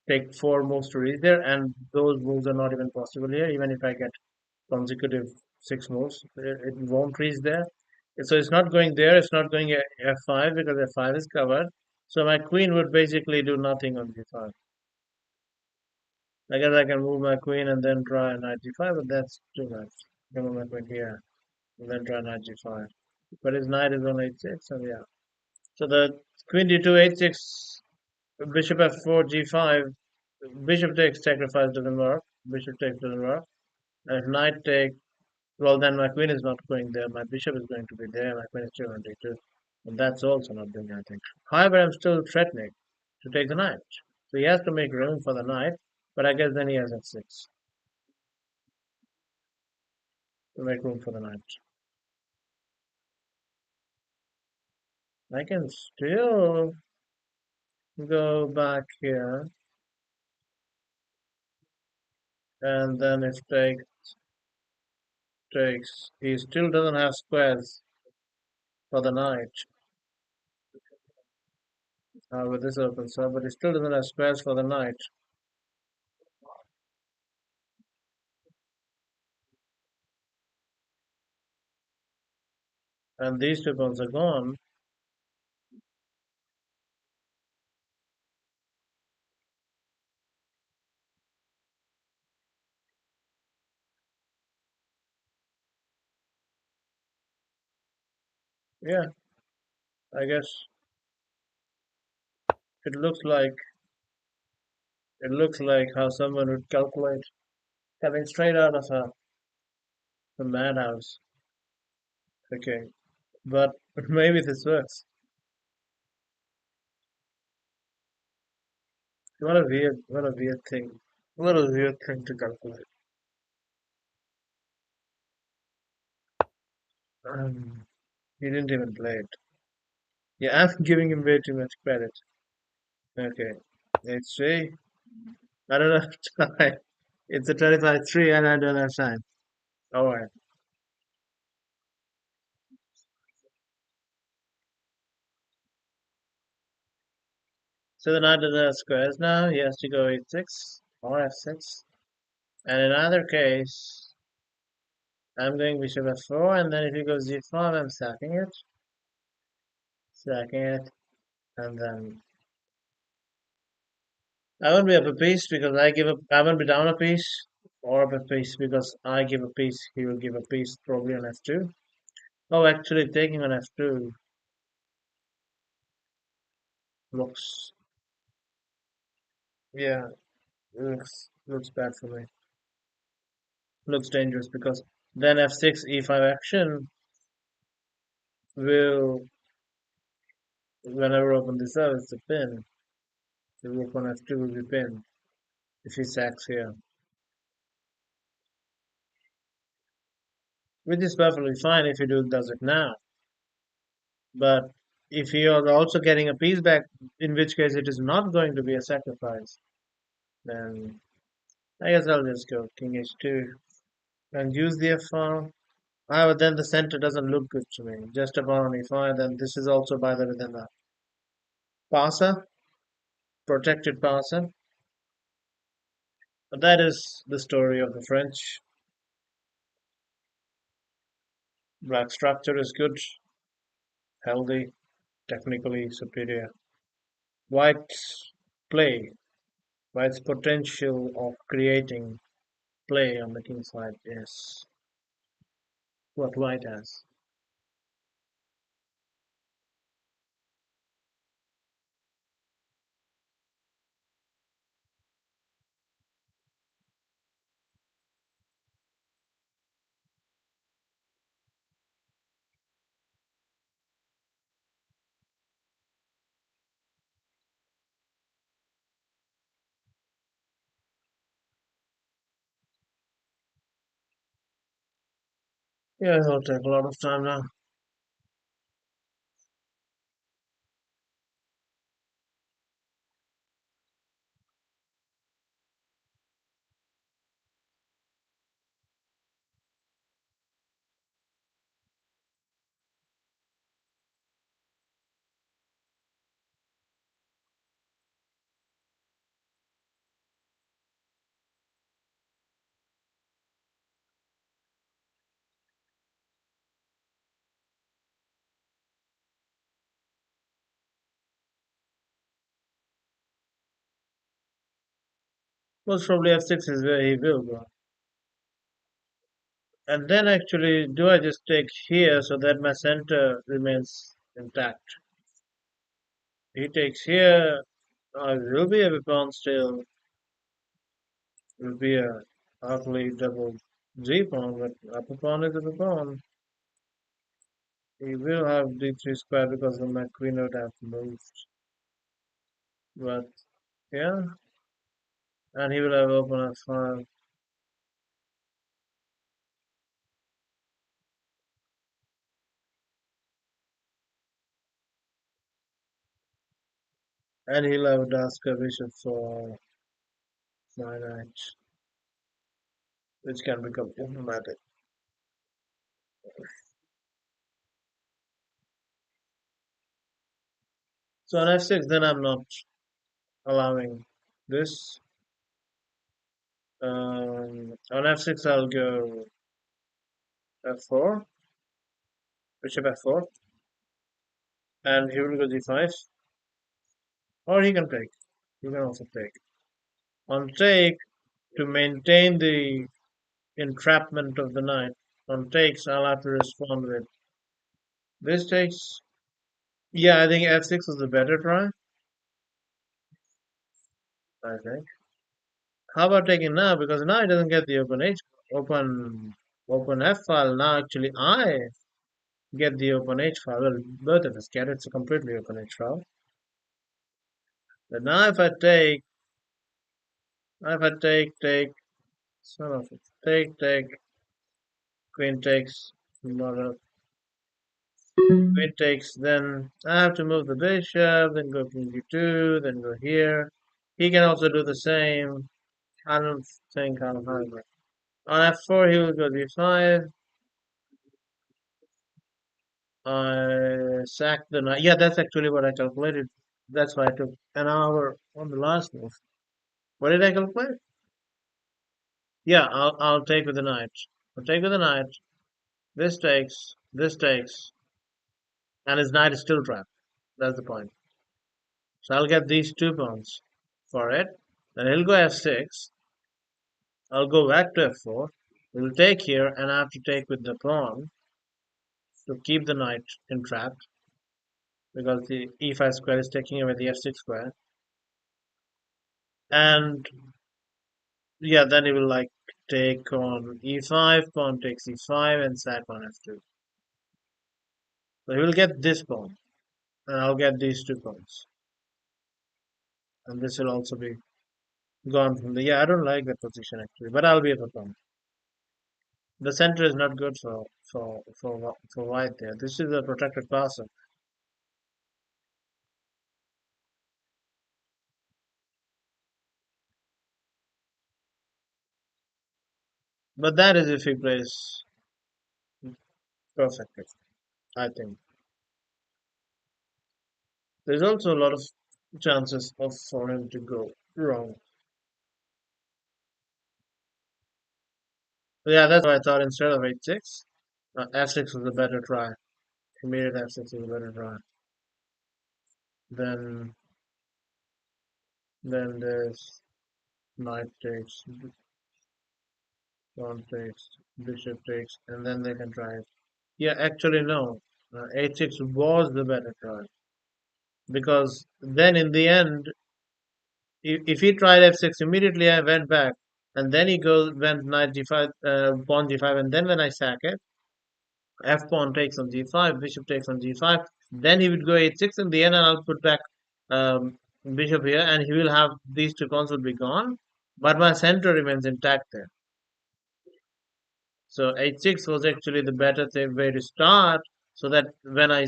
take four moves to reach there, and those moves are not even possible here. Even if I get consecutive six moves, it won't reach there. So it's not going there. It's not going f5 because f5 is covered. So my queen would basically do nothing on g5. I guess I can move my queen and then try knight g5, but that's too much. I can move my queen here and then try knight g5. But his knight is on h6, so yeah. So the queen d2, h6, bishop f4, g5, bishop takes sacrifice doesn't work. Bishop takes doesn't work. And if knight take, well then my queen is not going there. My bishop is going to be there. My queen is still on d2. And that's also not doing anything. However, I'm still threatening to take the knight. So he has to make room for the knight, but I guess then he has f6 to make room for the knight. I can still go back here, and then if takes, he still doesn't have squares for the knight. With this opens up, but he still doesn't have squares for the knight. and these two pawns are gone. Yeah, I guess it looks like it looks like how someone would calculate coming straight out of a madhouse. Okay, but maybe this works. What a weird thing. What a weird thing to calculate. He didn't even play it. Yeah, I'm giving him way too much credit. Okay, let's see. I don't have time. It's a 25-3 and I don't have time. Alright. So the knight doesn't have squares now. He has to go h6 or f6. And in either case, I'm going bishop f4, and then if he goes g5, I'm sacking it, and then I won't be up a piece because I won't be down a piece, or up a piece because I give a piece, he will give a piece probably on f2. Oh, actually taking on f2 looks, yeah, looks bad for me. Looks dangerous because then f6 e5 action will, whenever open this up, it's a pin. The rook on f2 will be pinned if he sacks here, which is perfectly fine if he does it now. But if he is also getting a piece back, in which case it is not going to be a sacrifice, then I guess I'll just go king h2 and use the f-file. Ah, but then the center doesn't look good to me. Just a pawn on e5, then this is also by the way then a passer, protected passer. But that is the story of the French. Black structure is good, healthy, technically superior. White's play, White's potential of creating play on the king side is what White has. Yeah, it'll take a lot of time now. Most probably f6 is where he will go. And then actually, do I just take here so that my center remains intact? He takes here, I will be a pawn still, will be a ugly double G pawn, but upper pawn is upper pawn. He will have d3 square because of my queen would have moved. But yeah, and he will have open f5. And he'll have Daska bishop for my knight, which can become problematic. So on f6, then I'm not allowing this. On f6, I'll go f4, bishop f4, and he will go g5, or he can take. He can also take. On take, to maintain the entrapment of the knight, on takes, I'll have to respond with this takes. Yeah, I think f6 is the better try. I think. How about taking now? Because now it doesn't get the open open f file. Now actually I get the open h file. Well, both of us get it. It's a completely open h file. But now if I take, son of it, take, queen takes, mother, queen takes, then I have to move the bishop, then go king g2, then go here. He can also do the same. I don't think I'll have it. On f4, he will go d5. I sacked the knight. Yeah, that's actually what I calculated. That's why I took an hour on the last move. What did I calculate? Yeah, I'll take with the knight. I'll take with the knight. This takes, and his knight is still trapped. That's the point. So I'll get these 2 pawns for it. Then he'll go f6. I'll go back to f4. We'll take here, and I have to take with the pawn to keep the knight entrapped because the e5 square is taking away the f6 square. And yeah, then he will like take on e5, pawn takes e5, and sack on f2. So he will get this pawn, and I'll get these 2 pawns. And this will also be gone from the. Yeah, I don't like that position actually, but I'll be at the pawn. The center is not good for white there. This is a protected castle. But that is if he plays perfectly, I think. There's also a lot of chances of for him to go wrong. So yeah, that's why I thought instead of h6, f6 was a better try. Immediate f6 is a better try. Then there's knight takes, pawn takes, bishop takes, and then they can try it. Yeah, actually no. H6 was the better try because then in the end, if he tried f6 immediately, I went back, and then he went knight g5, pawn g5, and then when I sack it, f pawn takes on g5, bishop takes on g5, then he would go h6 in the end, and I'll put back um, bishop here, and he will have these 2 pawns will be gone, but my center remains intact there. So h6 was actually the better way to start, so that when I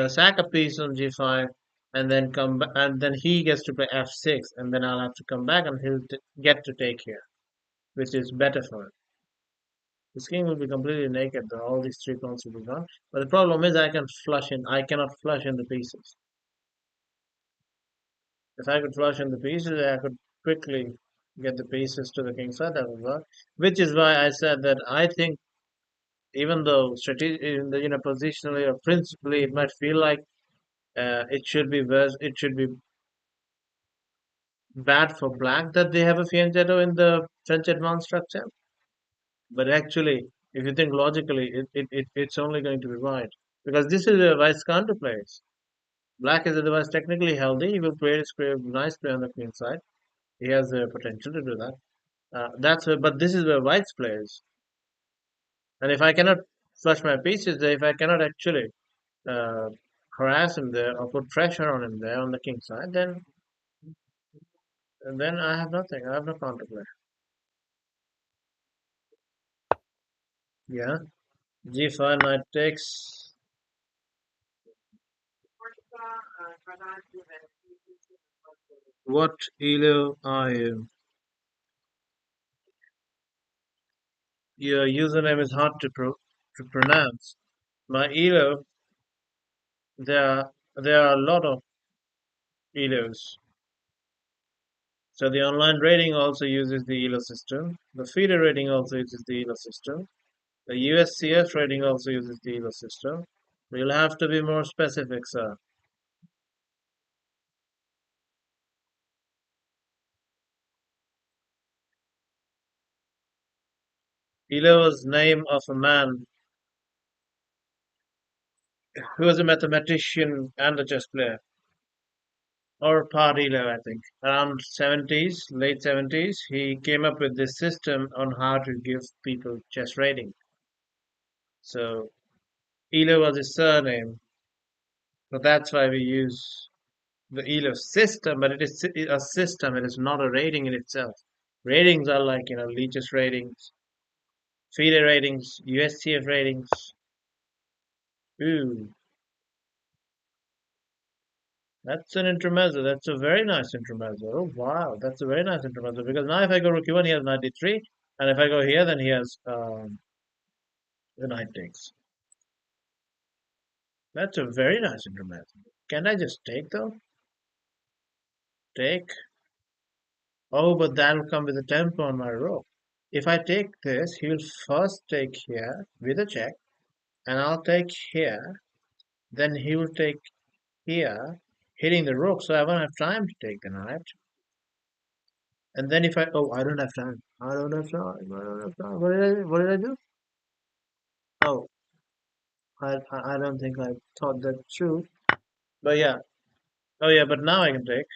sack a piece on g5 and then and then he gets to play f6, and then I'll have to come back and he'll get to take here, which is better for him. His king will be completely naked, though all these 3 pawns will be gone. But the problem is I cannot flush in the pieces. If I could flush in the pieces, I could quickly get the pieces to the king's side. That would work. Which is why I said that I think even though positionally or principally it might feel like it should be worse, it should be bad for black that they have a fianchetto in the French advanced structure. But actually, if you think logically, it's only going to be white because this is a white's counter plays. Black is otherwise technically healthy. He will play his nice play on the queen side. He has the potential to do that. But this is where white's plays. And if I cannot flush my pieces, if I cannot actually uh, harass him there or put pressure on him there on the king side, then I have nothing. I have no counterplay. Yeah. G5 knight takes. What elo are you? Your username is hard to pronounce. My elo, there are a lot of elos. So the online rating also uses the elo system. The feeder rating also uses the elo system. The USCS rating also uses the elo system. You'll have to be more specific, sir. Elo was name of a man who was a mathematician and a chess player. Or part Elo, I think. Around 70s, late 70s, he came up with this system on how to give people chess rating. So Elo was his surname, so that's why we use the Elo system, but it is a system, it is not a rating in itself. Ratings are like, Leach's ratings, FIDE ratings, USCF ratings. Ooh, that's an intermezzo. That's a very nice intermezzo. Oh, wow, that's a very nice intermezzo. Because now if I go rook e1, he has 93, and if I go here, then he has the knight takes. That's a very nice intermezzo. Can I just take though? Take. Oh, but that'll come with a tempo on my rook. If I take this, he will first take here with a check, and I'll take here. Then he will take here, hitting the rook, so I won't have time to take the knight. And then if I don't have time. I don't have time. I don't have time. What did I do? Oh, I don't think I thought that through. But yeah. Oh yeah, but now I can take.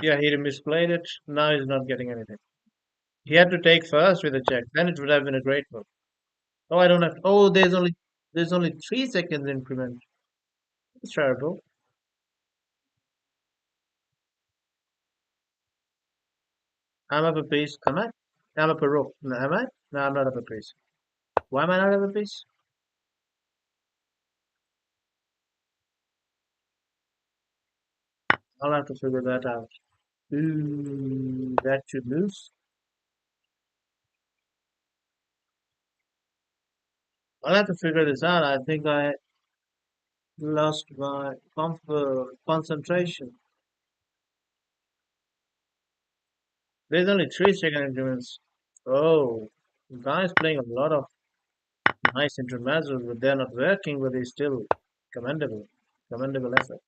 Yeah, he misplayed it. Now he's not getting anything. He had to take first with a check. Then it would have been a great move. Oh, I don't have. Oh, there's only 3 seconds increment. It's terrible. I'm up a piece. Am I? I'm up a rook. No, am I? No, I'm not up a piece. Why am I not up a piece? I'll have to figure that out. Ooh, that should lose. I'll have to figure this out. I think I lost my concentration. There's only 3 second increments. Oh, the guy's playing a lot of nice intermezzos, but they're not working, but he's still commendable. Commendable effort.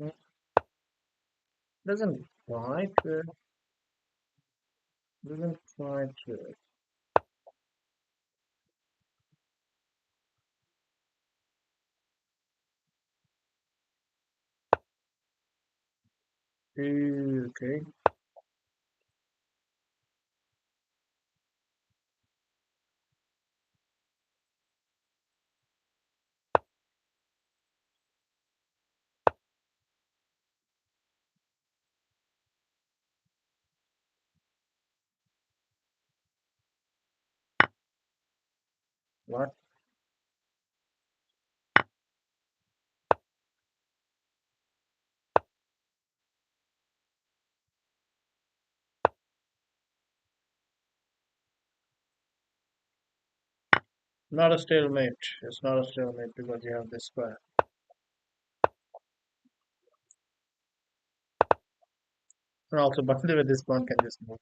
Mm, Doesn't quite, doesn't quite. Okay. What? Not a stalemate. It's not a stalemate because you have this square. And also, by the way, this pawn can just move.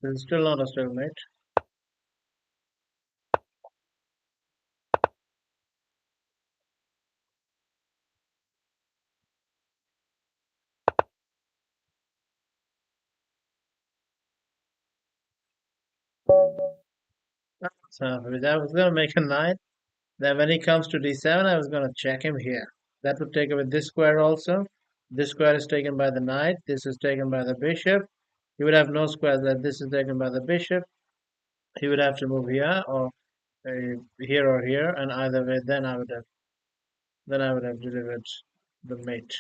It's still not a stalemate. So I was going to make a knight. Then when he comes to d7, I was going to check him here. That would take away this square also. This square is taken by the knight. This is taken by the bishop. He would have no squares that this is taken by the bishop. He would have to move here here or here, and either way, then I would have delivered the mate.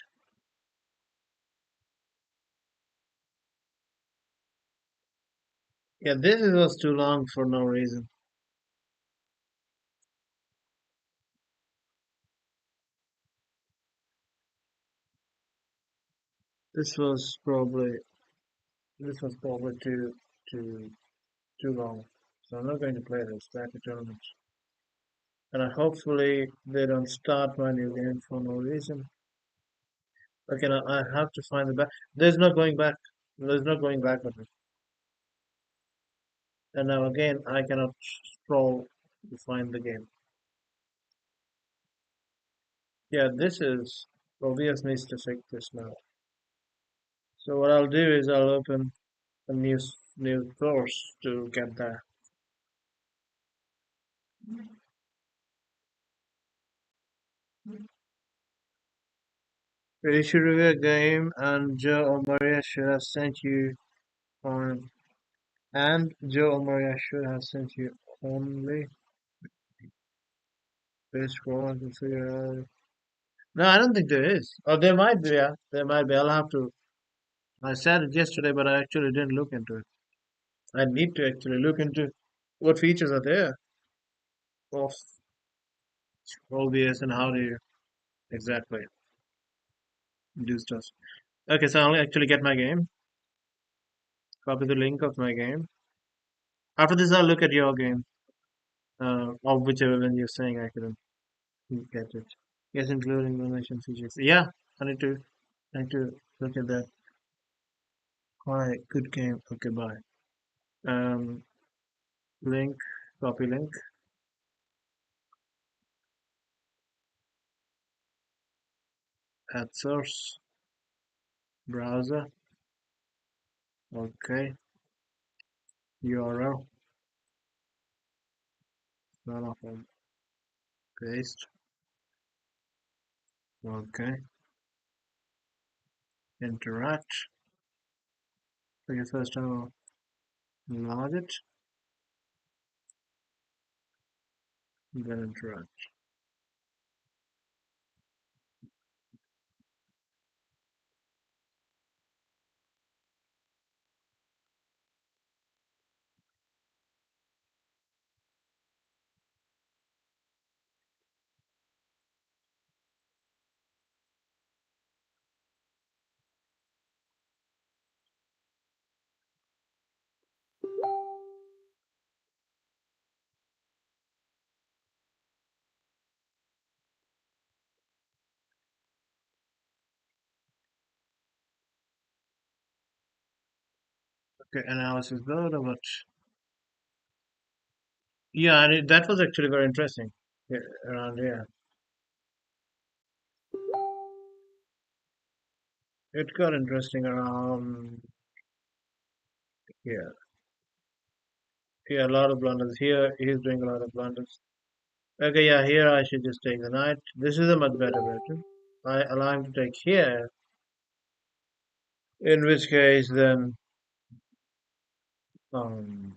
Yeah, was too long for no reason. This was probably this was probably too long. So I'm not going to play this back to tournament. And hopefully they don't start my new game for no reason. Okay, now I have to find the back. There's no going back. There's no going back with it. And now again, I cannot scroll to find the game. Yeah, this is obvious needs to fix this now. So what I'll do is I'll open a new source to get there. You should review a game, and Joe or Maria should have sent you on. And Joe or Maria should have sent you only this one to figure out. No, I don't think there is. Or there might be. Yeah, there might be. I'll have to. I said it yesterday, but I actually didn't look into it. I need to actually look into what features are there of OBS and how do you exactly do stuff. Okay, so I'll actually get my game. Copy the link of my game. After this, I'll look at your game. Or whichever one you're saying I couldn't get it. Yes, including donation features. Yeah, I need to look at that. Alright, good game. Okay, bye. Um, link, copy link, add source, browser. Okay, URL, none of them. Paste. Okay, interact. Okay, first I'll log it, then interact. Okay, analysis load of it. Yeah, and that was actually very interesting. Yeah, around here. It got interesting around here. Yeah, a lot of blunders. Here, he's doing a lot of blunders. Okay, yeah, here I should just take the knight. This is a much better version. I allow him to take here, in which case then um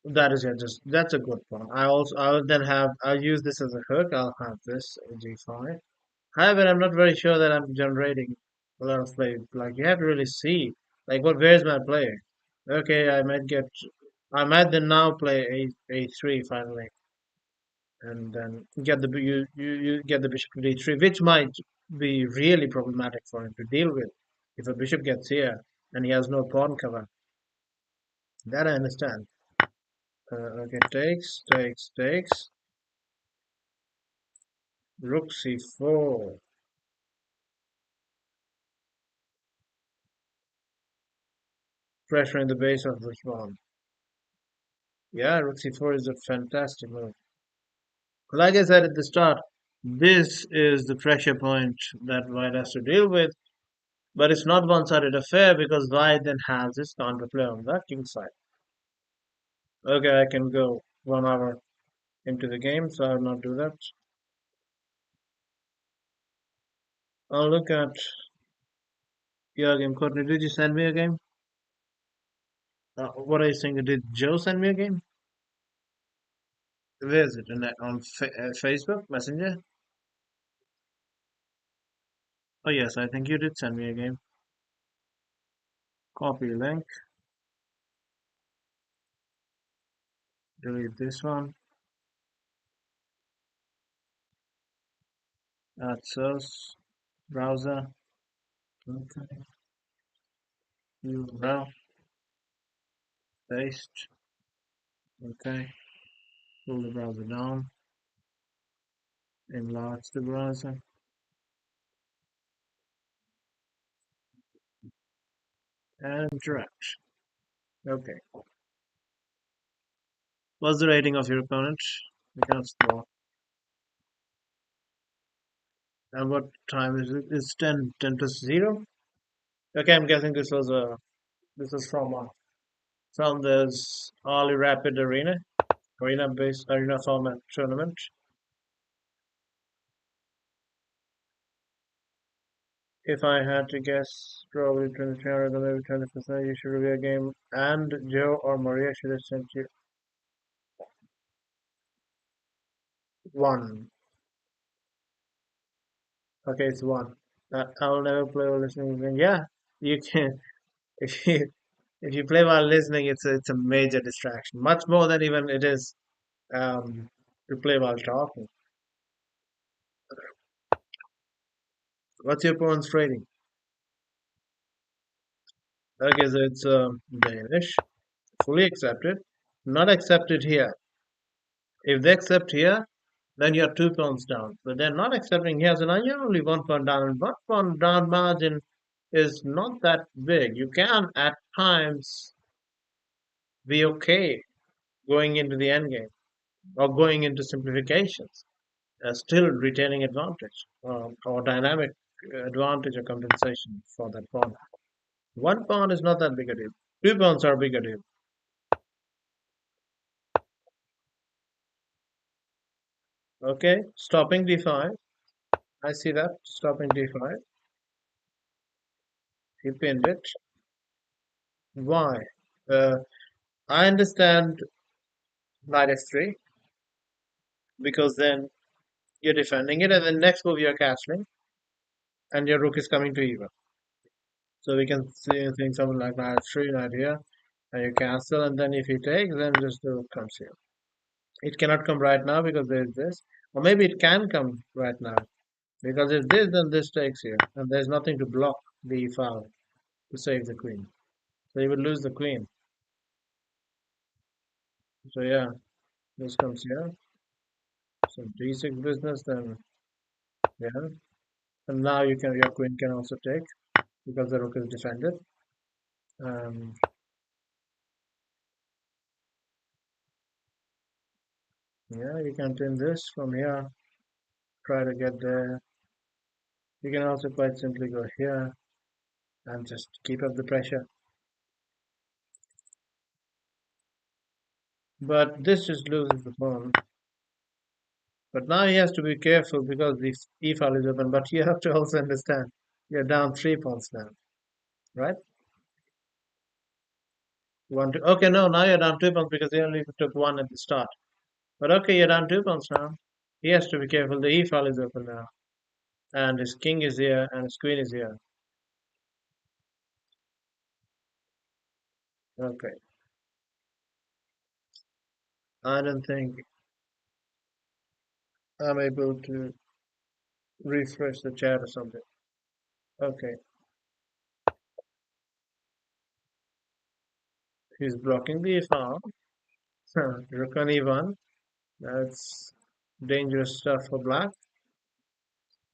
that is yeah, just that's a good one. I'll then have I'll use this as a hook. I'll have this g5. However, I'm not very sure that I'm generating a lot of play. Like you have to really see like where's my play? Okay, I might then now play a3 finally, and then get you get the bishop to d3, which might be really problematic for him to deal with if a bishop gets here and he has no pawn cover. That I understand. Okay, takes. Rook c4. Pressuring the base of the pawn. Yeah, rook c4 is a fantastic move. Like I said at the start, this is the pressure point that White has to deal with, but it's not one-sided affair because White then has his counterplay on the king side. Okay, I can go 1 hour into the game, so I'll not do that. I'll look at your game. Courtney, did you send me a game? What are you saying? Did Joe send me a game? Where is it? On Facebook Messenger? Oh yes, I think you did send me a game. Copy link. Delete this one. Add source. Browser. Okay. URL. Paste. Okay. Pull the browser down. Enlarge the browser. And interact. Okay. What's the rating of your opponent? We can explore. And what time is it? It's 10 plus 0. Okay, I'm guessing this was from this Ollie Rapid arena format tournament. If I had to guess, probably 2300 or maybe 20%. You should review a game, and Joe or Maria should have sent you one. Okay, it's one. I'll never play while listening again. Yeah, you can. If you if you play while listening, it's a major distraction, much more than even it is to play while talking. What's your opponent's rating? Okay, so it's Danish, fully accepted, not accepted here. If they accept here, then you're 2 points down. But they're not accepting here, so now you're only 1 point down. And 1 point down margin is not that big. You can at times be okay going into the end game or going into simplifications, still retaining advantage or dynamic advantage or compensation for that pawn. 1 pawn is not that big a deal. 2 pawns are a bigger deal. Okay, stopping d5. I see that. Stopping d5. He pinned it. Why? Uh, I understand knight f3 because then you're defending it, and then next move you're castling, and your rook is coming to e1. So we can see things something like knight f3, knight here, and you castle, and then if he takes, then just the rook comes here. It cannot come right now because there is this, or maybe it can come right now because if this, then this takes here, and there's nothing to block the e-file to save the queen. So you would lose the queen. So yeah, this comes here. Some d6 business, then yeah. And now your queen can also take because the rook is defended. Um, yeah, you can pin this from here, try to get there. You can also quite simply go here and just keep up the pressure. But this just loses the pawn. But now he has to be careful because the e-file is open. But you have to also understand you're down 3 pawns now, right? One, two. Okay, no, now you're down 2 pawns because he only took one at the start. But okay, you're down 2 pawns now. He has to be careful. The e-file is open now. And his king is here and his queen is here. Okay. I don't think I'm able to refresh the chat or something. Okay. He's blocking the e-file. Rook on e1. That's dangerous stuff for black.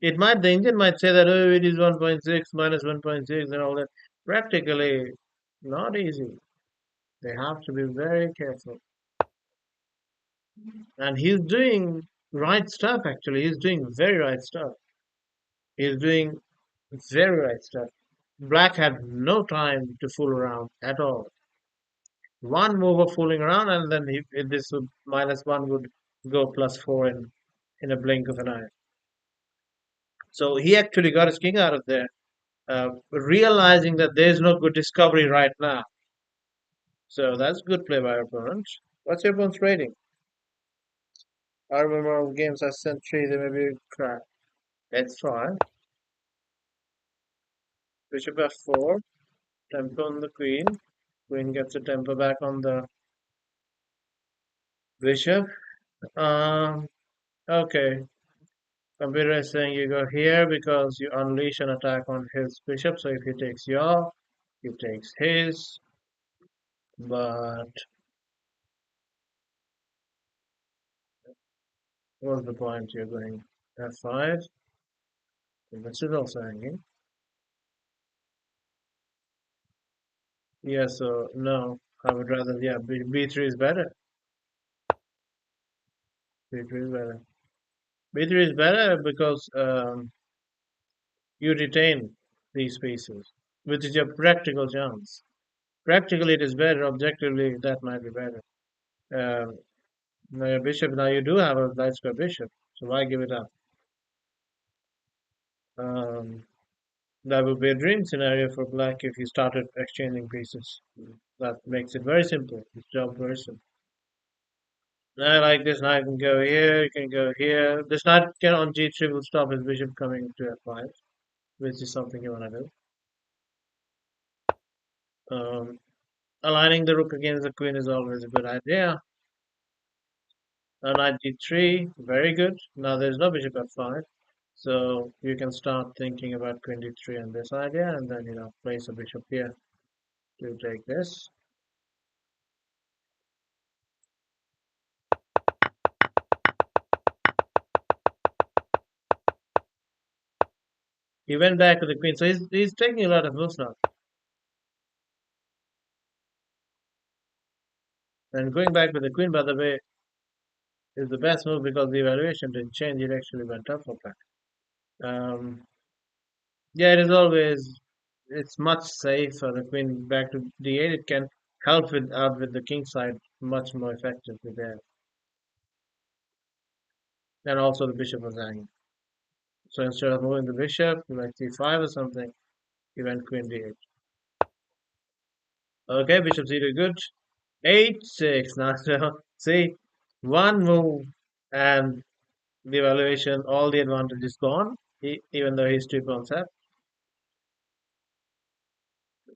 The engine might say that, oh, it is 1.6 minus 1.6 and all that. Practically not easy. They have to be very careful. And he's doing right stuff, actually. He's doing very right stuff. He's doing very right stuff. Black had no time to fool around at all. one move of fooling around, and then this would -1 would go +4 in a blink of an eye. So he actually got his king out of there, realizing that there's no good discovery right now. So that's good play by our opponent. What's your opponent's rating? I remember games I sent three, they may be crap. It's fine. Bishop f4, tempo on the queen. Queen gets a tempo back on the bishop. Um, okay. Computer is saying you go here because you unleash an attack on his bishop. So if he takes your, he takes his. But what's the point? You're going f5. This is also hanging. Yeah, so no, I would rather, yeah, b3 is better. B3 is better. B3 is better because you retain these pieces, which is your practical chance. Practically, it is better. Objectively, that might be better. Um, now your bishop. Now you do have a light square bishop, so why give it up? Um, that would be a dream scenario for black if you started exchanging pieces. That makes it very simple. It's job very simple. Now like this knight can go here, you can go here. This knight can on g3 will stop his bishop coming to f5, which is something you want to do. Aligning the rook against the queen is always a good idea. Now knight d3, very good. Now there's no bishop f5, so you can start thinking about queen d3 and this idea, and then place a bishop here to take this. He went back to the queen, so he's taking a lot of moves now. And going back with the queen, by the way, is the best move because the evaluation didn't change. It actually went up for black. Yeah, it is always. It's much safer. The queen back to d8. It can help with out with the king side much more effectively there. And also the bishop was hanging. So instead of moving the bishop, like c5 or something, he went queen d8. Okay, bishop c2 good. 8-6. Now, so see, one move and the evaluation, all the advantage is gone, even though he's 2 pawns up.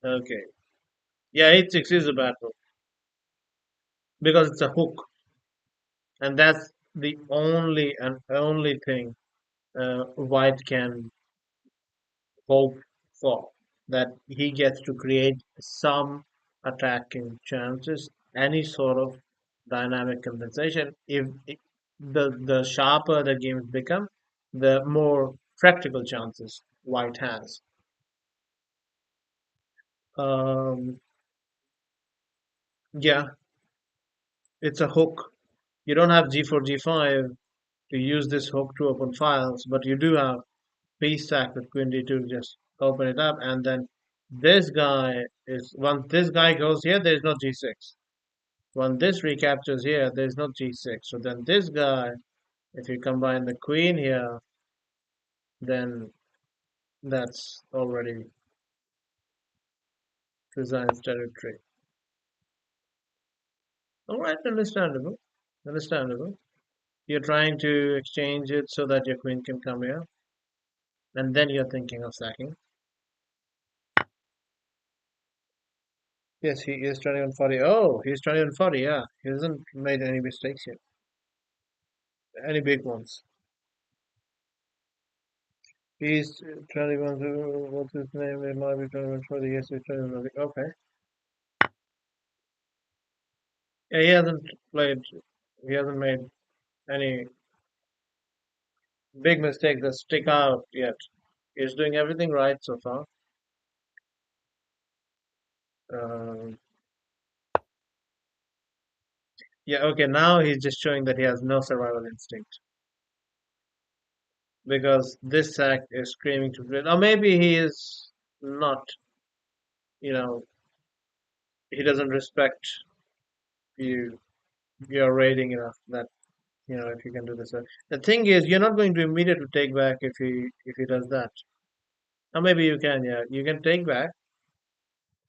Okay. Yeah, 8-6 is a bad move because it's a hook, and that's the only thing White can hope for, that he gets to create some attacking chances, any sort of dynamic compensation. If the sharper the games become, the more practical chances White has. Um, yeah, it's a hook. You don't have g4, g5 to use this hook to open files, but you do have piece sack with queen d2 to just open it up, and then this guy is once this guy goes here, there's no g6. When this recaptures here, there's no g6. So then this guy, if you combine the queen here, then that's already Design's territory. All right, understandable. Understandable. You're trying to exchange it so that your queen can come here, and then you're thinking of sacking. Yes, he is 2140. Oh, he's 2140. Yeah, he hasn't made any mistakes yet. Any big ones. He's 21. What's his name? It might be 2140. Yes, he's 2140. Okay. Yeah, he hasn't played. He hasn't made any big mistakes that stick out yet. He's doing everything right so far. Um, yeah, okay, now he's just showing that he has no survival instinct because this sack is screaming to play. Or maybe he is not, you know, he doesn't respect. you you're rating enough that if you can do this. The thing is, you're not going to immediately take back if he does that. Or maybe you can, yeah, you can take back,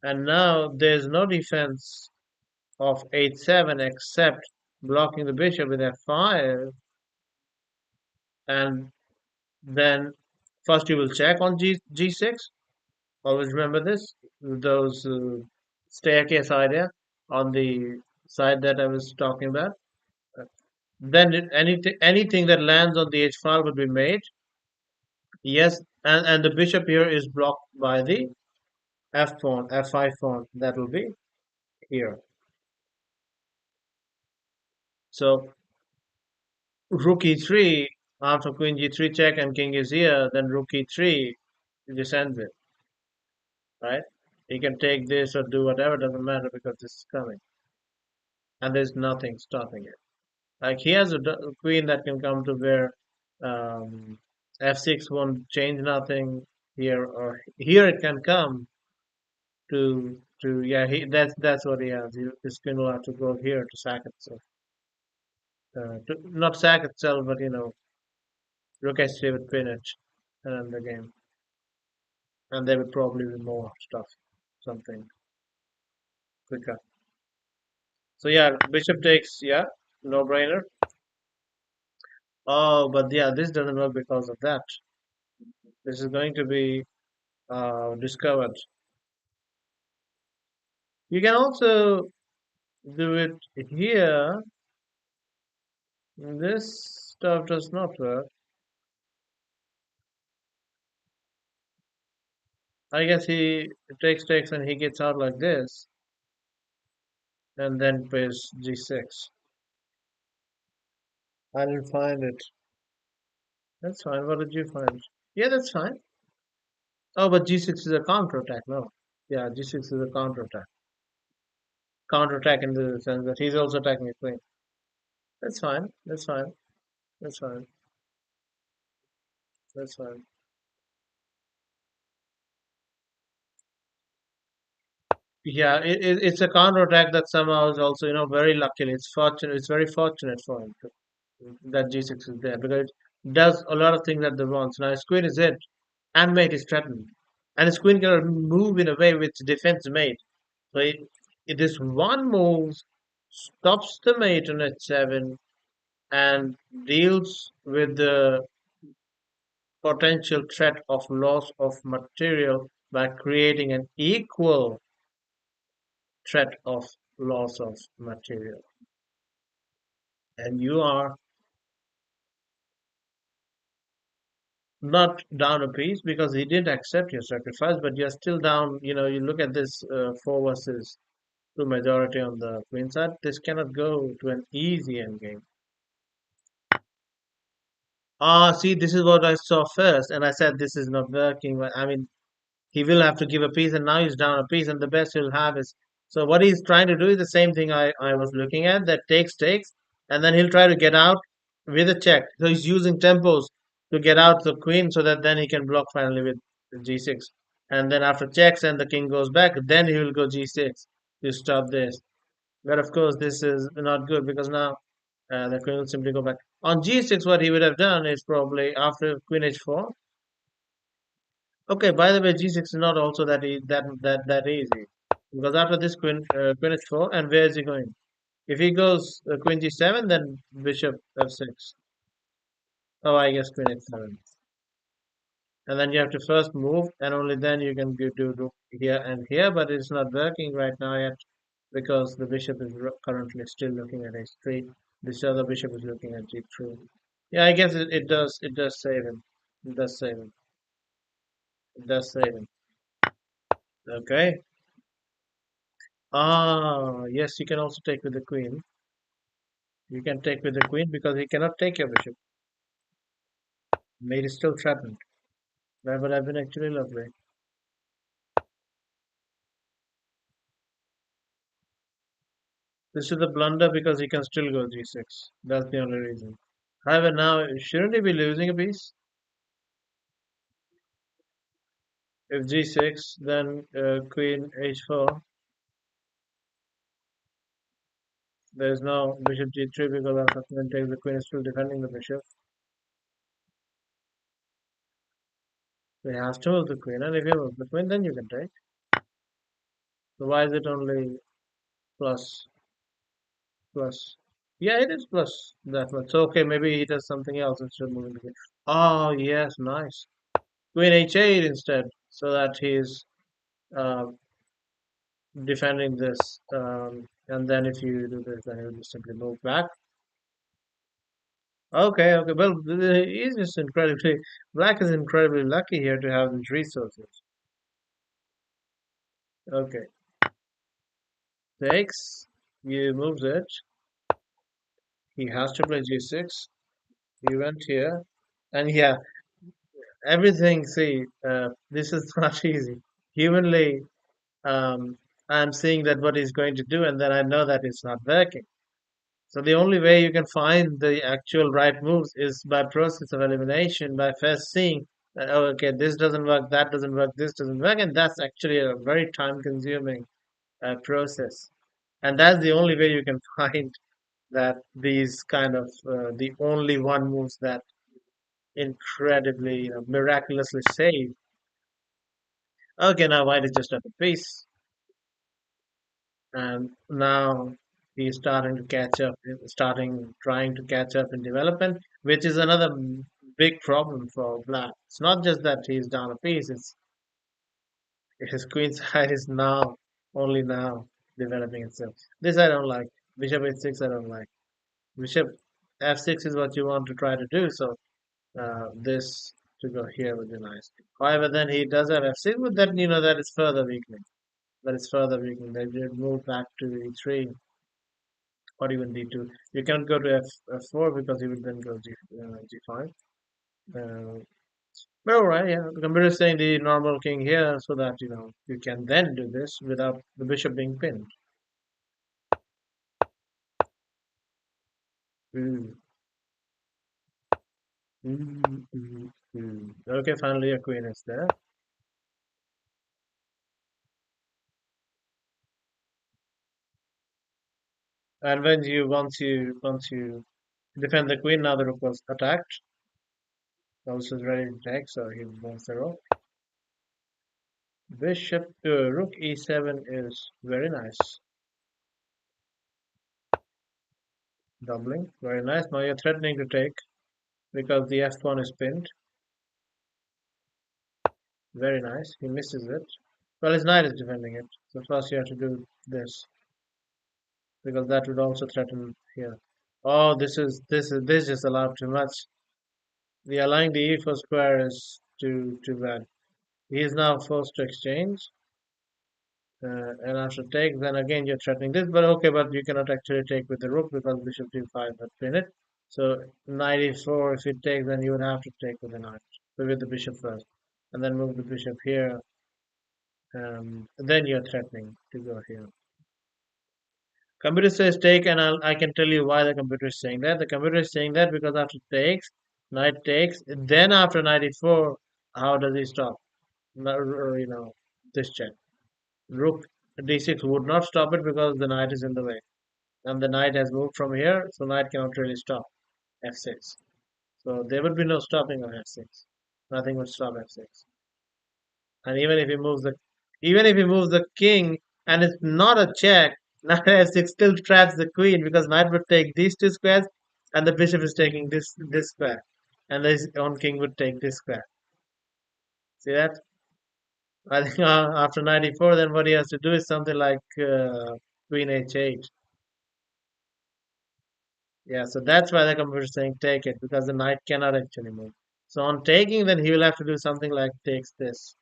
and now there's no defense of h7 except blocking the bishop with f5, and then first you will check on g6. Always remember this, those staircase idea on the side that I was talking about. Then anything that lands on the h file would be mate. Yes, and the bishop here is blocked by the f pawn, f5 pawn. That will be here. So rook e3 after queen g3 check and king is here. Then rook e3 just ends it, right? He can take this or do whatever, doesn't matter because this is coming, and there's nothing stopping it. Like he has a queen that can come to where f6 won't change nothing here, or here it can come to yeah. That's what he has. His queen will have to go here to sack itself, not sack itself, but look at with spinach and end the game, and there would probably be more stuff, something quicker. So yeah, bishop takes, yeah, no brainer. Oh, but yeah, this doesn't work because of that. This is going to be discovered. You can also do it here. This stuff does not work. I guess he takes and he gets out like this, and then plays g6. I didn't find it. That's fine. What did you find? Yeah, that's fine. Oh, but g6 is a counterattack. No. Yeah, g6 is a counterattack. Counterattack in the sense that he's also attacking a queen. That's fine. That's fine. That's fine. That's fine. Yeah, it's a counterattack that somehow is also, very luckily. It's fortunate. It's very fortunate for him that g6 is there because it does a lot of things at the once. Now his queen is it, and mate is threatened, and his queen cannot move in a way which defends mate. So it is one move stops the mate on h7 and deals with the potential threat of loss of material by creating an equal threat of loss of material. And you are not down a piece because he didn't accept your sacrifice, but you're still down. You look at this 4 versus 2 majority on the queen side. This cannot go to an easy endgame. Ah, see, this is what I saw first, and I said this is not working. But I mean, he will have to give a piece, and now he's down a piece, and the best he'll have is so what he's trying to do is the same thing I was looking at that takes, and then he'll try to get out with a check. So he's using tempos to get out the queen so that then he can block finally with g6, and then after checks and the king goes back, then he will go g6 to stop this. But of course, this is not good because now the queen will simply go back on g6. What he would have done is probably after queen h4. Okay, by the way, g6 is not also that easy because after this queen h4, and where is he going? If he goes queen g7, then bishop f6. Oh, I guess queen h7, and then you have to first move, and only then you can do here and here. But it's not working right now yet because the bishop is currently still looking at h3. This other bishop is looking at g3. Yeah, I guess it does save him. It does save him. It does save him. Okay. Ah, yes, you can also take with the queen. You can take with the queen because he cannot take your bishop. Mate is still threatened. That would have been actually lovely. This is a blunder because he can still go g6. That's the only reason. However, now shouldn't he be losing a piece? If g6, then queen h4. There's no bishop g3 because after queen takes the queen is still defending the bishop. So he has to move the queen, and if you move the queen, then you can take. So why is it only plus plus? Yeah, it is plus that much. So okay, maybe he does something else instead of moving the queen. Oh yes, nice. Queen h8 instead, so that he's uh, defending this. And then if you do this, then he'll just simply move back. Okay, okay. Well, he's just incredibly, Black is incredibly lucky here to have these resources. Okay, takes, you moves it. He has to play g6. He went here, and yeah, everything. See, this is not easy. Humanly, um, I'm seeing that what he's going to do, and then I know that it's not working. So the only way you can find the actual right moves is by process of elimination, by first seeing that, oh, okay, this doesn't work, that doesn't work, this doesn't work, and that's actually a very time-consuming process. And that's the only way you can find that these kind of the only one moves that incredibly, miraculously save. Okay, now white is just at the piece, and now he's starting to catch up, starting trying to catch up in development, which is another big problem for black. It's not just that he's down a piece; it's his queen side is now only now developing itself. This I don't like. Bishop h6 I don't like. Bishop f6 is what you want to try to do. So this to go here would be nice. However, then he does have f6, but then that is further weakening. That is further weakening. They did move back to e3 or even d2. You cannot go to f4 because he would then go g5. Uh, but alright, yeah. The computer is saying the normal king here so that you can then do this without the bishop being pinned. Mm. Okay, finally a queen is there. And when you once you defend the queen, now the rook was attacked. Also is ready to take, so he wants the rook. Bishop rook e7 is very nice. Doubling, very nice. Now you're threatening to take because the f pawn is pinned. Very nice. He misses it. Well, his knight is defending it. So first you have to do this because that would also threaten here. Oh, this just allowed too much. The allowing the e4 square is too bad. He is now forced to exchange. And after take, then again you're threatening this, but okay, but you cannot actually take with the rook because bishop d5 would pin it. So knight e4, if you take, then you would have to take with the knight, with the bishop first, and then move the bishop here. Then you're threatening to go here. Computer says take, and I can tell you why the computer is saying that. The computer is saying that because after takes, knight takes, then after knight e4, how does he stop? This check. Rook d6 would not stop it because the knight is in the way. And the knight has moved from here, so knight cannot really stop f6. So there would be no stopping of f6. Nothing would stop f6. And even if he moves the king and it's not a check, knight f6 still traps the queen because knight would take these two squares and the bishop is taking this square. And his own king would take this square. See that? I think after 94, then what he has to do is something like queen h8. Yeah, so that's why the computer is saying take it because the knight cannot actually move. So on taking, then he will have to do something like takes this.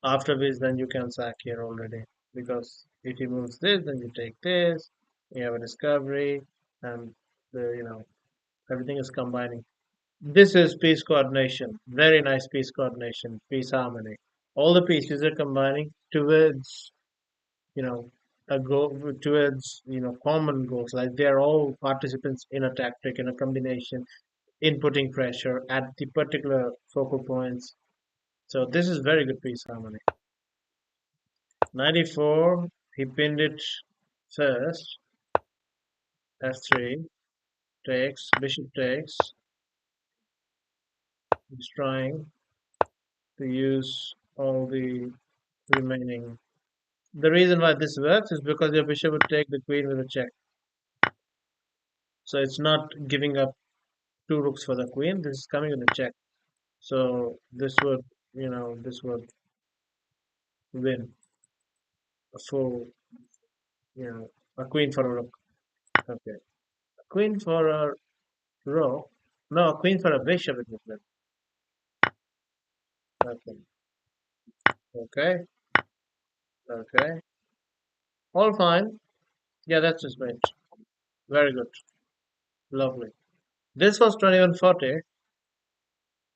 After which, then you can sack here already because if he moves this, then you take this. You have a discovery, and everything is combining. This is piece coordination. Very nice piece coordination, piece harmony. All the pieces are combining towards you know a goal towards common goals. Like they are all participants in a tactic, in a combination, inputting pressure at the particular focal points. So this is very good piece harmony. 94, he pinned it first. f3 takes, bishop takes. He's trying to use all the remaining. The reason why this works is because your bishop would take the queen with a check. So it's not giving up two rooks for the queen. This is coming with a check. So this would, this would win a full, a queen for a rook. Okay. A queen for a rook. No, a queen for a bishop it would win. Okay. Okay. Okay. All fine. Yeah, that's just mate. Very good. Lovely. This was 2140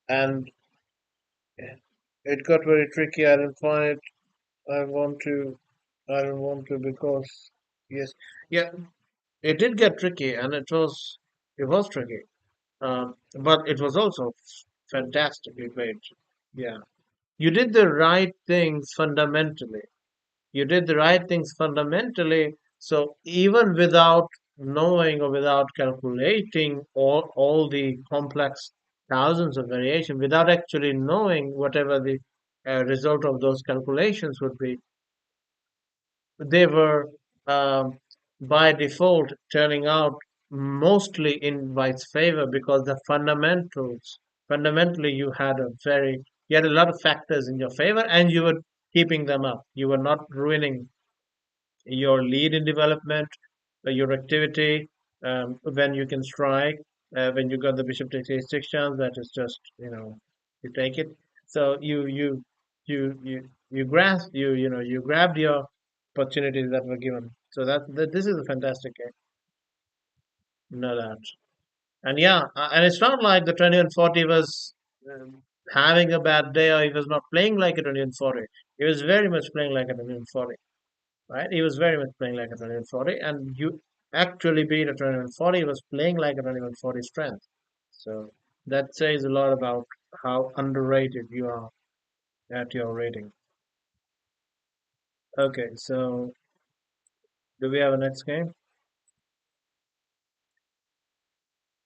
and it got very tricky. I didn't find it. I want to. I don't want to because yes, yeah, it did get tricky and it was tricky. But it was also fantastically played. Yeah, you did the right things fundamentally. You did the right things fundamentally. So even without knowing or without calculating all the complex thousands of variation, without actually knowing whatever the result of those calculations would be, they were um, by default turning out mostly in White's favor because the fundamentally you had a lot of factors in your favor and you were keeping them up. You were not ruining your lead in development, your activity, when you can strike, when you got the bishop takes a6 chance, that is just, you take it. So you grasp, you grabbed your opportunities that were given. So that this is a fantastic game, no doubt. And yeah, and it's not like the 2140 was having a bad day or he was not playing like a 2140. He was very much playing like a 2140. Right? He was very much playing like a 2140, and you actually beat a 2140. He was playing like a 2140 strength. So that says a lot about how underrated you are at your rating. Okay, so do we have a next game?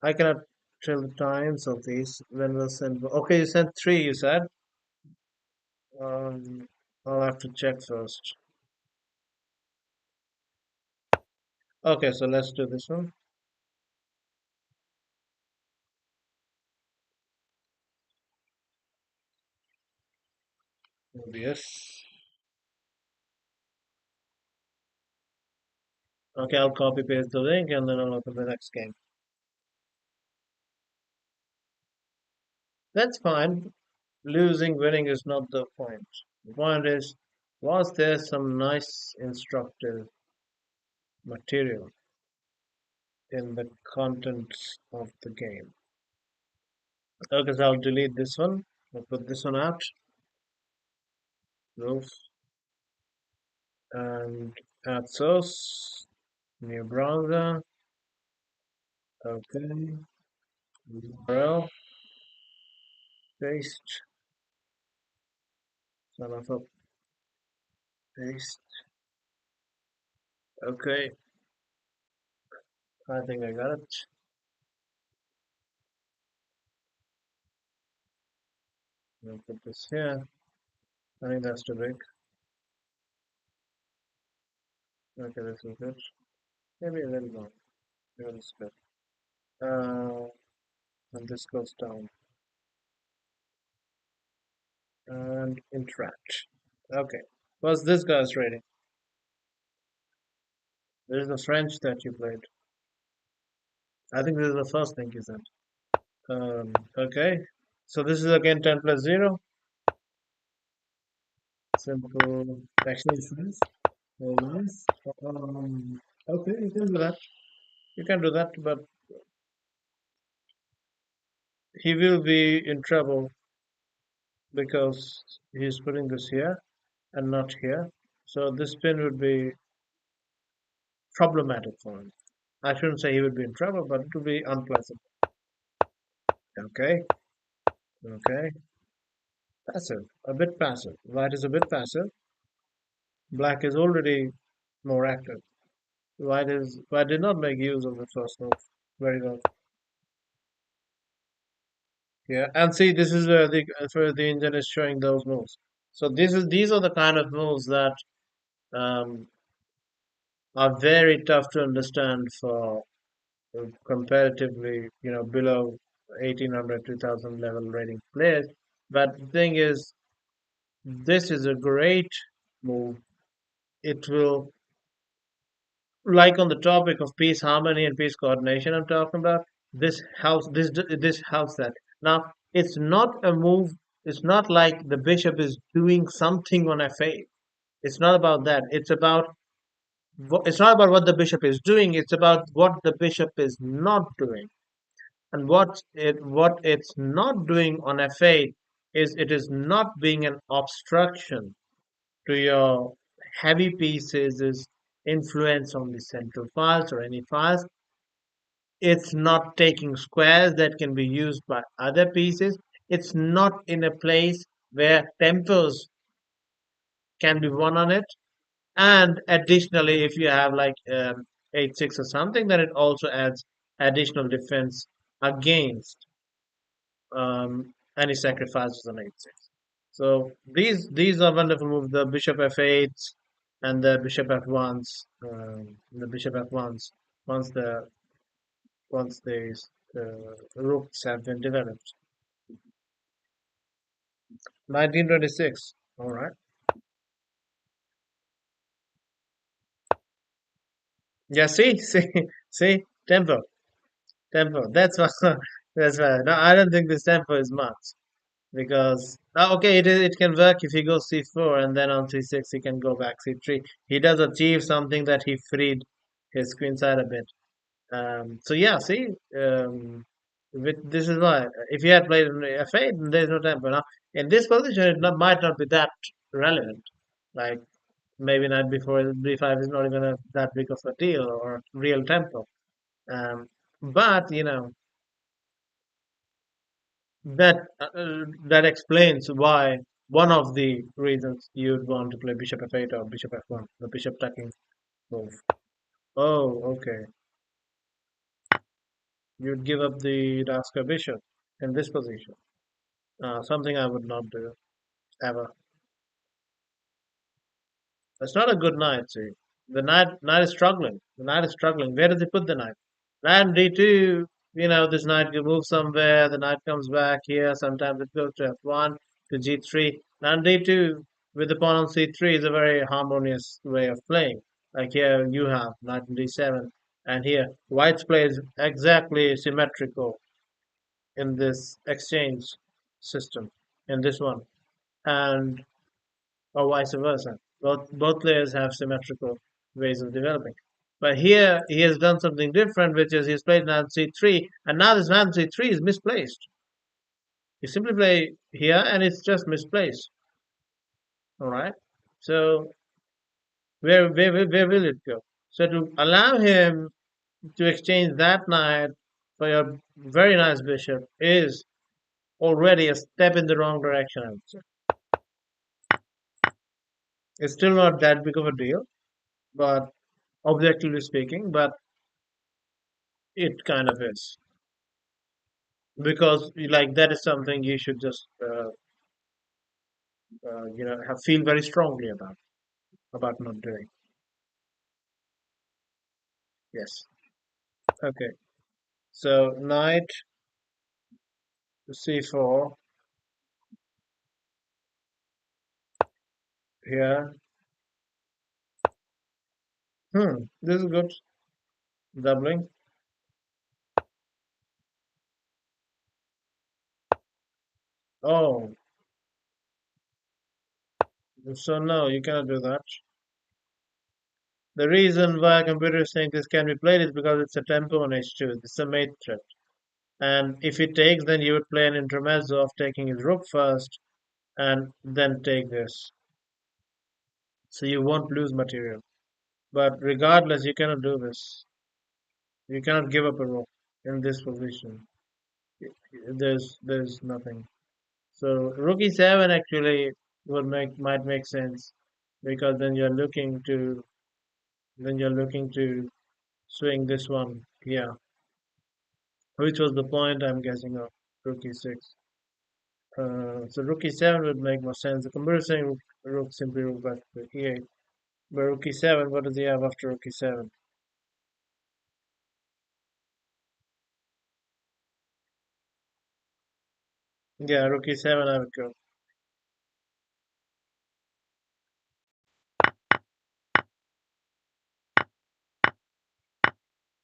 I cannot tell the times of these. When we'll send. Okay, you sent three. You said. Um, I'll have to check first. Okay, so let's do this one. Yes. Okay, I'll copy paste the link and then I'll open the next game. That's fine. Losing, winning is not the point. The point is, was there some nice instructive material in the contents of the game? Okay, so I'll delete this one. I'll put this one out. Roof and add source. New browser. Okay. URL. Paste. Son of a paste. Okay. I think I got it. I'll put this here. I think that's too big. Okay, this is good. Maybe a little more. Maybe this is good. And this goes down and interact. Okay, what's this guy's rating? There's the French that you played. I think this is the first thing you said. Okay, so this is again 10 plus 0. Simple exercise. Very nice. Okay, you can do that. You can do that, but he will be in trouble because he's putting this here and not here. So this pin would be problematic for him. I shouldn't say he would be in trouble, but it would be unpleasant. Okay, okay. Passive, a bit passive. White is a bit passive. Black is already more active. Why did not make use of the first move? Very well. Yeah, and see, this is where the engine is showing those moves. So these are the kind of moves that um, are very tough to understand for comparatively, below 1800, 2000 level rating players. But the thing is, this is a great move. It will, like on the topic of peace, harmony, and peace coordination, I'm talking about. This helps that. Now, it's not a move. It's not like the bishop is doing something on f8. It's not about that. It's not about what the bishop is doing. It's about what the bishop is not doing. And what it's not doing on f8 is it is not being an obstruction to your heavy pieces, is influence on the central files or any files. It's not taking squares that can be used by other pieces. It's not in a place where tempos can be won on it. And additionally, if you have like 8-6 or something, then it also adds additional defense against any sacrifices on 8-6. So these are wonderful moves. The bishop f8 and the bishop f1s. The bishop f1s once the rooks have been developed. 1926. All right. Yeah. See. Tempo. That's why. That's why. No, I don't think this tempo is much because okay, it can work if he goes c4 and then on c6 he can go back c3. He does achieve something that he freed his queen side a bit. So yeah, see, this is why if he had played in f8, then there's no tempo. Now in this position, might not be that relevant. Like maybe knight before b5 is not even that big of a deal or real tempo. But that explains why one of the reasons you'd want to play bishop f8 or bishop f1, the bishop tucking move. Oh, okay. You'd give up the Raska bishop in this position. Something I would not do ever. That's not a good knight. See, the knight is struggling. The knight is struggling. Where does he put the knight? Knight d2. This knight can move somewhere. The knight comes back here. Sometimes it goes to f1 to g3. Knight d2 with the pawn on c3 is a very harmonious way of playing. Like here you have knight on d7, and here white's play is exactly symmetrical in this exchange system in this one, and or vice versa. Both players have symmetrical ways of developing. But here he has done something different, which is he's played knight c3, and now this knight c3 is misplaced. You simply play here, and it's just misplaced. All right. So where will it go? So to allow him to exchange that knight for your very nice bishop is already a step in the wrong direction. I would say. It's still not that big of a deal, but objectively speaking, but it kind of is because like that is something you should just feel very strongly about not doing. Yes. Okay. So knight c4 here. This is good. Doubling. Oh, so no, you cannot do that. The reason why computers think this can be played is because it's a tempo on h2. It's a mate threat. And if he takes, then you would play an intermezzo of taking his rook first and then take this. So you won't lose material. But regardless, you cannot do this. You cannot give up a rook in this position. There's nothing. So rook e7 actually might make sense because then you're looking to Then you're looking to swing this one. Yeah. Which was the point I'm guessing of rook e6. So rook e7 would make more sense. The computer is saying rook simply rook back to e8. But rook e7, what does he have after rook e7? Yeah, rook e7 I would go.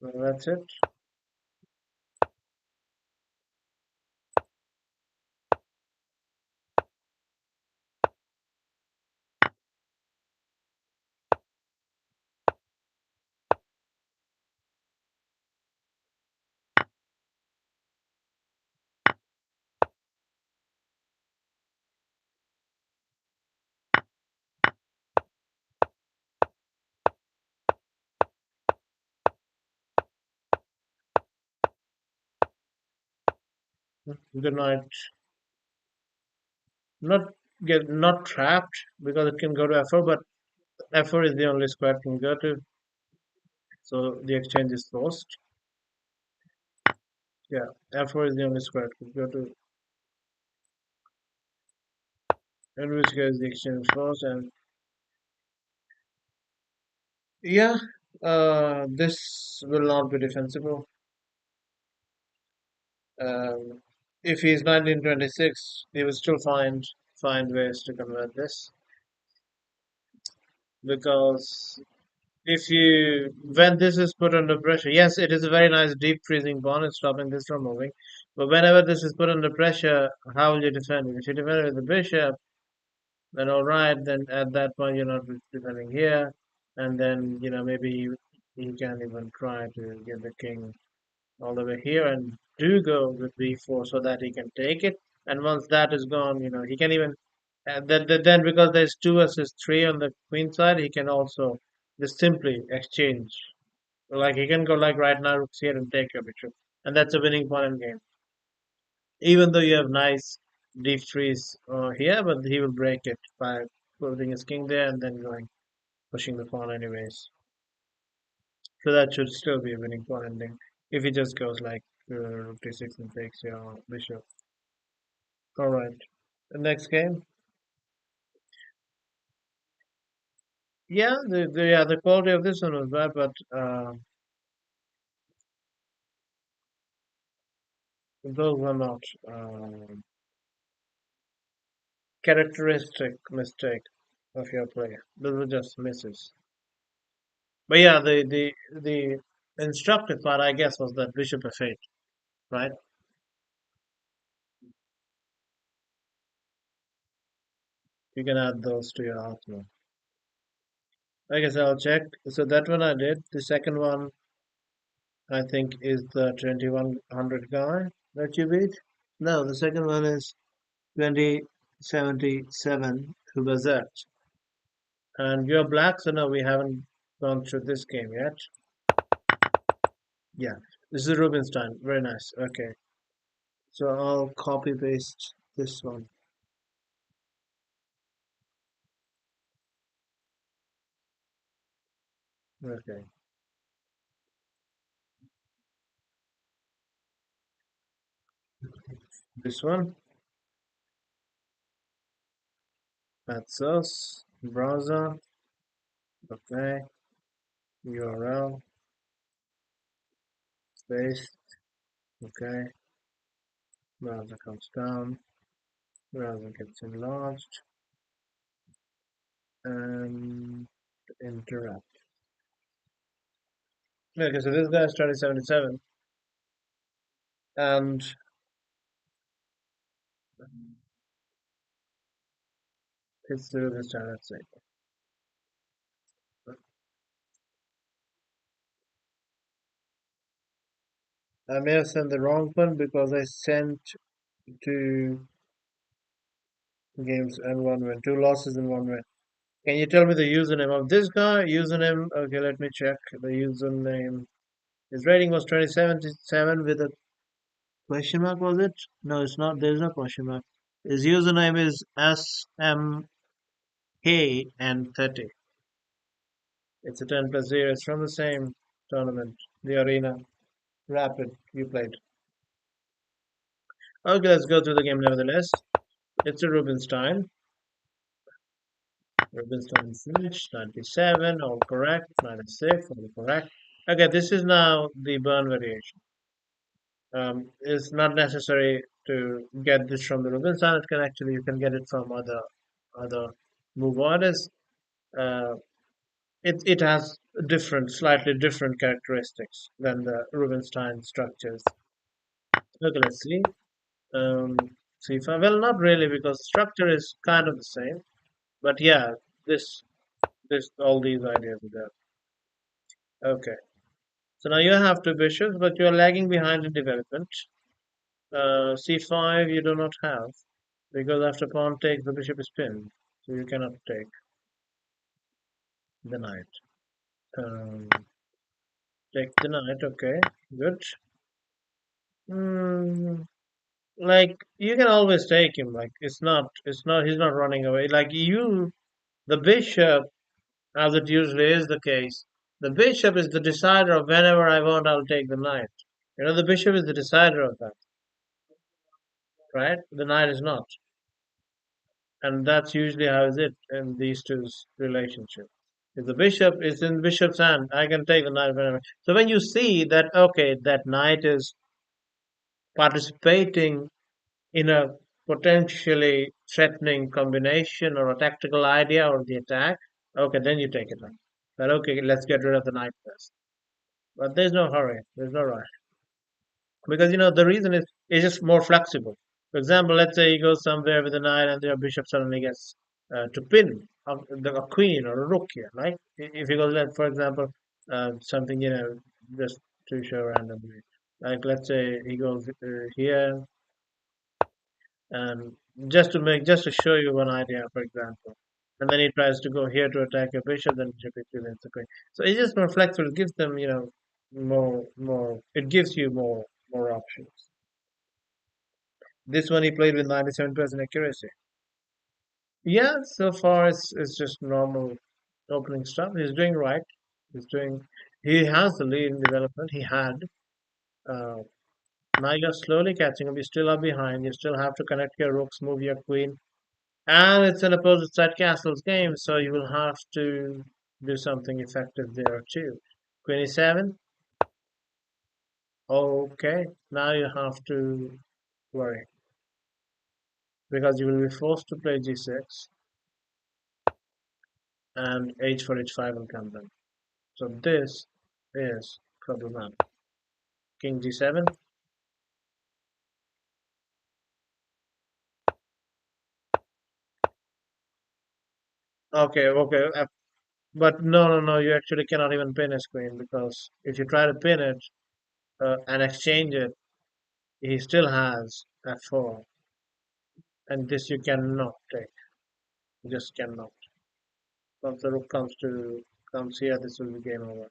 Well, that's it. Good night. Not trapped because it can go to f4, but f4 is the only square it can go to, so the exchange is forced. Yeah, f4 is the only square it can go to, in which case the exchange is forced. And yeah, this will not be defensible. Um, if he's 1926, he will still find ways to convert this because if you when this is put under pressure, yes, it is a very nice deep freezing pawn. It's stopping this from moving. But whenever this is put under pressure, how will you defend it? If you defend it with the bishop, then all right. Then at that point, you're not defending here, and then maybe you can even try to get the king all the way here and do go with b4 so that he can take it. And once that is gone, he can even then because there's 2 versus 3 on the queen side, he can also just simply exchange. Like he can go like right now, rooks here and take your bishop, and that's a winning pawn in game. Even though you have nice deep freeze here, but he will break it by putting his king there and then going pushing the pawn anyways. So that should still be a winning pawn ending if he just goes like rook d6 and takes your bishop. All right, the next game. Yeah, the quality of this one was bad, but those were not characteristic mistake of your play. Those were just misses. But yeah, the instructive part, I guess, was that bishop f8, right? You can add those to your arsenal. I guess I'll check. So that one I did. The second one, I think, is the 2100 guy that you beat. No, the second one is 2077 who was that? And you're black, so no, we haven't gone through this game yet. Yeah, this is Rubinstein. Very nice. Okay, so I'll copy paste this one. Okay, this one. That's us. Browser. Okay, URL. Space. Okay, browser comes down. Browser gets enlarged and interact. Okay, so this guy is 2077 and it's through this time, let's say. I may have sent the wrong one because I sent two games and one win, two losses and one win. Can you tell me the username of this guy? Username, okay, let me check the username. His rating was 2077 with a question mark, was it? No, it's not. There's no question mark. His username is SMK and 30. It's a 10 plus 0. It's from the same tournament, the Arena Rapid you played. Okay, let's go through the game nevertheless. It's a Rubinstein. Rubinstein Finch, 97, all correct. 96, all correct. Okay, this is now the burn variation. It's not necessary to get this from the Rubinstein. It can actually you can get it from other move orders. Uh, it has slightly different characteristics than the Rubinstein structures. Okay, let's see. See if I, well, not really because structure is kind of the same. But yeah, this this all these ideas are there. Okay. So now you have two bishops, but you are lagging behind in development. C5 you do not have because after pawn takes the bishop is pinned, so you cannot take the knight. Um, take the knight. Okay, good. Mm, like you can always take him. Like it's not. He's not running away. Like you, the bishop, as it usually is the case, the bishop is the decider of whenever I want, I'll take the knight. You know, the bishop is the decider of that, right? The knight is not. And that's usually how is it in these two's relationship. If the bishop is in the bishop's hand, I can take the knight whenever. So when you see that, okay, that knight is participating in a potentially threatening combination or a tactical idea or the attack, okay, then you take it on. But okay, let's get rid of the knight first. But there's no hurry. There's no rush. Because the reason is it's just more flexible. For example, let's say you go somewhere with a knight and your bishop suddenly gets to pin a queen or a rook here, right? If you go, for example, something just to show randomly, like let's say he goes here and just to show you one idea, for example, and then he tries to go here to attack your bishop, then typically wins the queen. So it's just more flexible. It gives them more. It gives you more options. This one he played with 97% accuracy. Yeah, so far it's just normal opening stuff. He's doing right. He's doing. He has the lead in development. He had. Uh, Now you're slowly catching up. You still are behind. You still have to connect your rooks, move your queen, and it's an opposite side castle's game, so you will have to do something effective there too. 27. Okay, now you have to worry because you will be forced to play g6 and h for h5 will come then. So this is problematic. King g7. Okay, okay. But no, no, no. You actually cannot even pin his queen because if you try to pin it and exchange it, he still has f4, and this you cannot take. You just cannot. Once the rook comes here, this will be game over.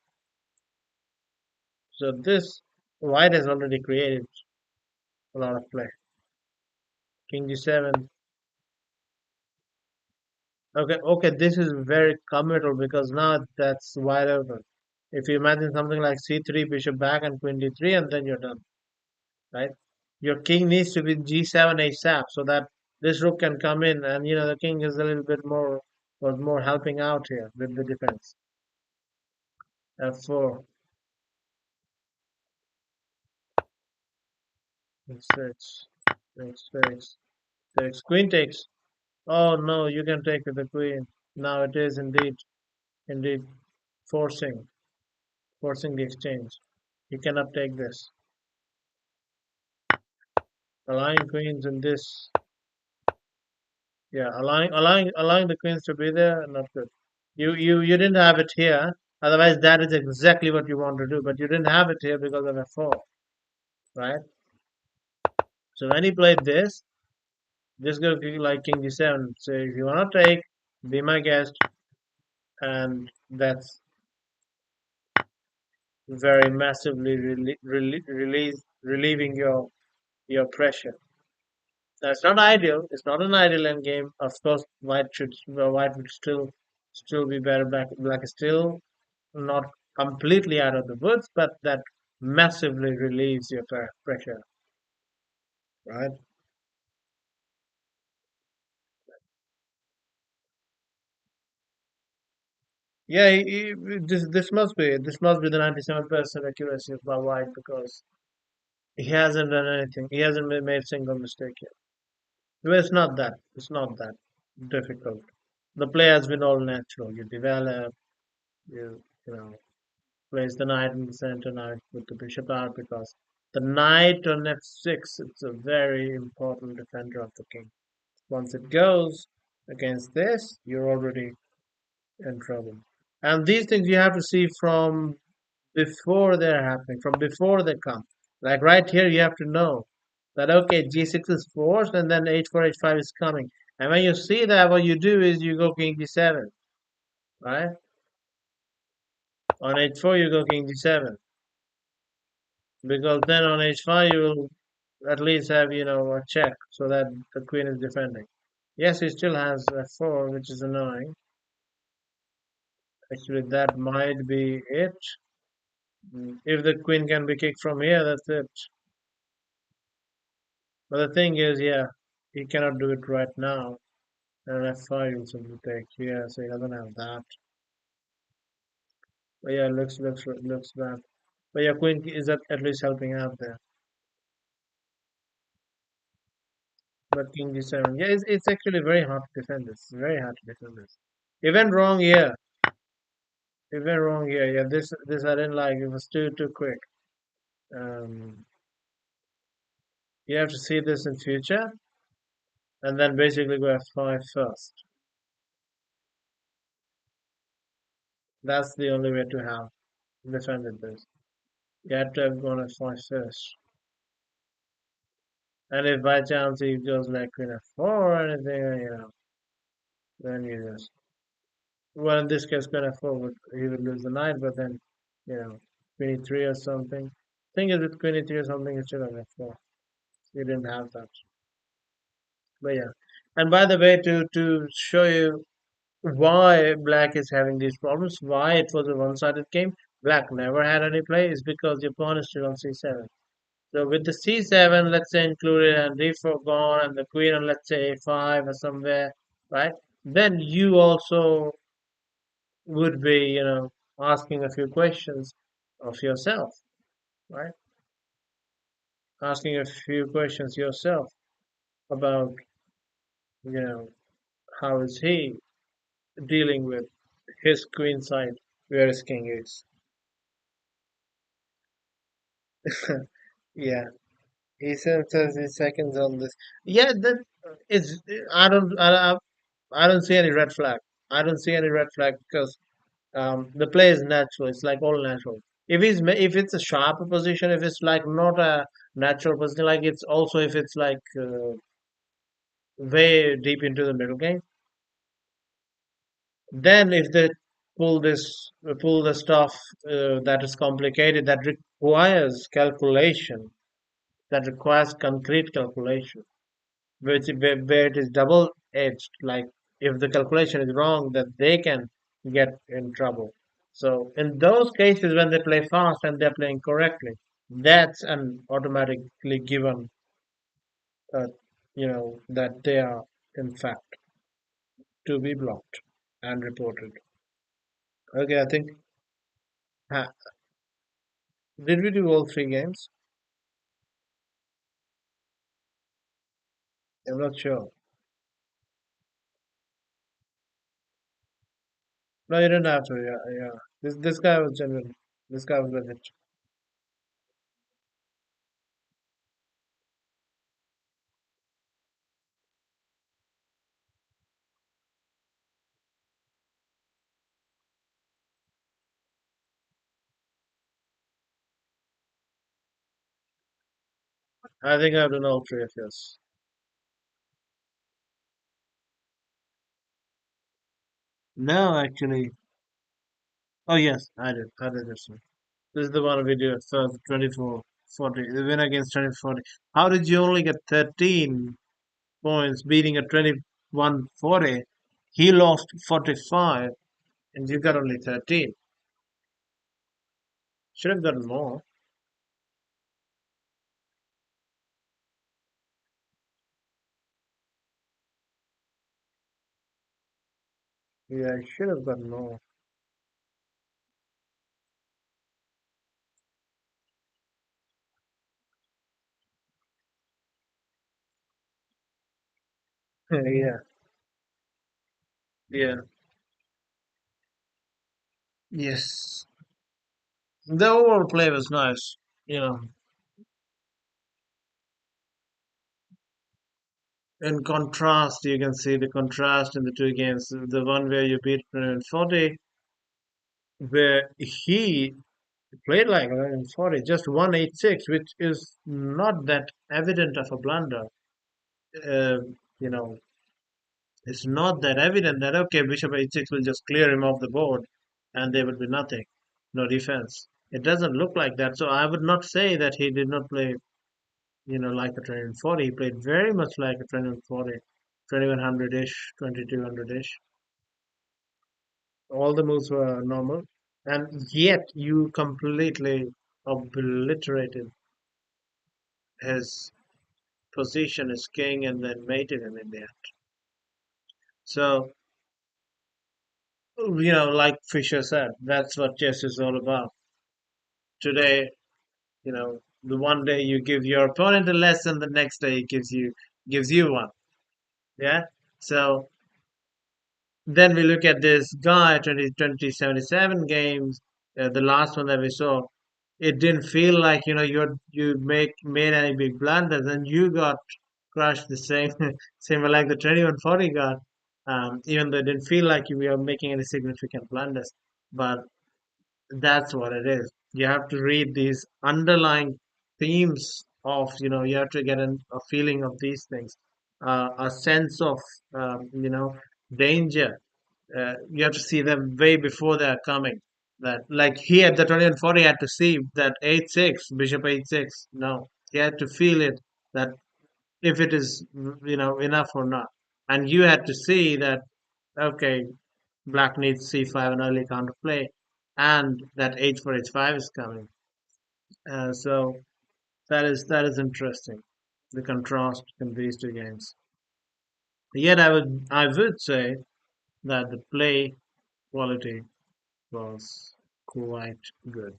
So this white has already created a lot of play. King g7. Okay, okay, this is very committal because now that's wide open. If you imagine something like c3, bishop back, and queen d3, and then you're done, right? Your king needs to be g7, h-sap, so that this rook can come in, and the king is a little bit more helping out here with the defense. f4, h6, h6, takes, queen takes. Oh no, you can take with the queen. Now it is indeed forcing, forcing the exchange. You cannot take this. Allowing queens in this, yeah, allowing the queens to be there, not good. You didn't have it here. Otherwise, that is exactly what you want to do. But you didn't have it here because of f4, right? So when he played this goes like king d7. So if you want to take, be my guest, and that's very massively relieving your pressure. That's not ideal. It's not an ideal end game. Of course, white would still be better. Black is still not completely out of the woods, but that massively relieves your pressure, right? Yeah, this must be the 97% accuracy of my White because he hasn't done anything. He hasn't made a single mistake yet. Well, it's not that difficult. The play has been all natural. You develop, you place the knight in the center, now put the bishop out because the knight on f6, it's a very important defender of the king. Once it goes against this, you're already in trouble. And these things you have to see from before they're happening, from before they come. Like right here, you have to know that okay, g6 is forced, and then h4, h5 is coming. And when you see that, what you do is you go king d7, right? On h4, you go king d7 because then on h5 you will at least have a check so that the queen is defending. Yes, he still has f4, which is annoying. Actually, that might be it. If the queen can be kicked from here, that's it. But the thing is, yeah, he cannot do it right now. And f5 will simply take here, so he doesn't have that. But yeah, looks bad. But yeah, queen is at least helping out there. But king d7, yeah, it's actually very hard to defend this. It's very hard to defend this. It went wrong here. It went wrong here. Yeah, this I didn't like. It was too quick. Um, you have to see this in future, and then basically go f5 first. That's the only way to have defended this. You have to have gone f5 first. And if by chance he goes like queen f4 or anything, then you just well in this case queen f4 he would lose the knight, but then queen e3 or something. Thing is with queen e3 or something it should have f4. You didn't have that. But yeah. And by the way, to show you why black is having these problems, why it was a one-sided game, black never had any play, is because the pawn is still on c7. So with the c7, let's say included and d4 gone and the queen on let's say a5 or somewhere, right? Then you also would be, asking a few questions of yourself, right? Asking a few questions yourself about, you know, how is he dealing with his queen side where his king is. Yeah, he said 30 seconds on this. Yeah, then it's I don't see any red flag. I don't see any red flag because the play is natural. It's like all natural. If it's a sharper position, if it's like not a natural position, like it's also if it's like way deep into the middle game, then if they pull the stuff that is complicated, that requires calculation, that requires concrete calculation, where it is double edged. Like if the calculation is wrong, that they can get in trouble. So in those cases, when they play fast and they're playing correctly, that's an automatically given, uh, that they are in fact to be blocked and reported. Okay, I think. Ha, did we do all three games? I'm not sure. No, you didn't have to. Yeah, yeah. This guy was genuine. This guy was legit. I think I've done all three of yours. No, actually. Oh yes, I did. I did this one. This is the one we do at first, 24-40. The win against 20-40. How did you only get 13 points beating a 21-40? He lost 45 and you got only 13. Should have gotten more. Yeah, I should have gotten more. Yeah, yeah, yes. The overall play was nice. You know, in contrast, you can see the contrast in the two games. The one where you beat 140, where he played like 140, just 186, which is not that evident of a blunder. Uh, you know, it's not that evident that, okay, bishop h6 will just clear him off the board and there would be nothing, no defense. It doesn't look like that. So I would not say that he did not play, like a 2140. He played very much like a 2140, 2100-ish, 2200-ish. All the moves were normal. And yet you completely obliterated his position as king and then mated him in the end. So, like Fisher said, that's what chess is all about. Today, the one day you give your opponent a lesson, the next day he gives you one. Yeah. So then we look at this guy, 2077 games, the last one that we saw. It didn't feel like you made any big blunders, and you got crushed the same same like the 2140 got. Even though it didn't feel like you were making any significant blunders, but that's what it is. You have to read these underlying themes of, you have to get a feeling of these things, a sense of, danger. You have to see them way before they're coming. That, like, he at the 20 and 40 had to see that 8-6, bishop 8-6. No, he had to feel it, that if it is, enough or not. And you had to see that, okay, black needs c5, an early counterplay, and that h for h5 is coming. So that is interesting. The contrast in these two games. Yet I would say that the play quality was quite good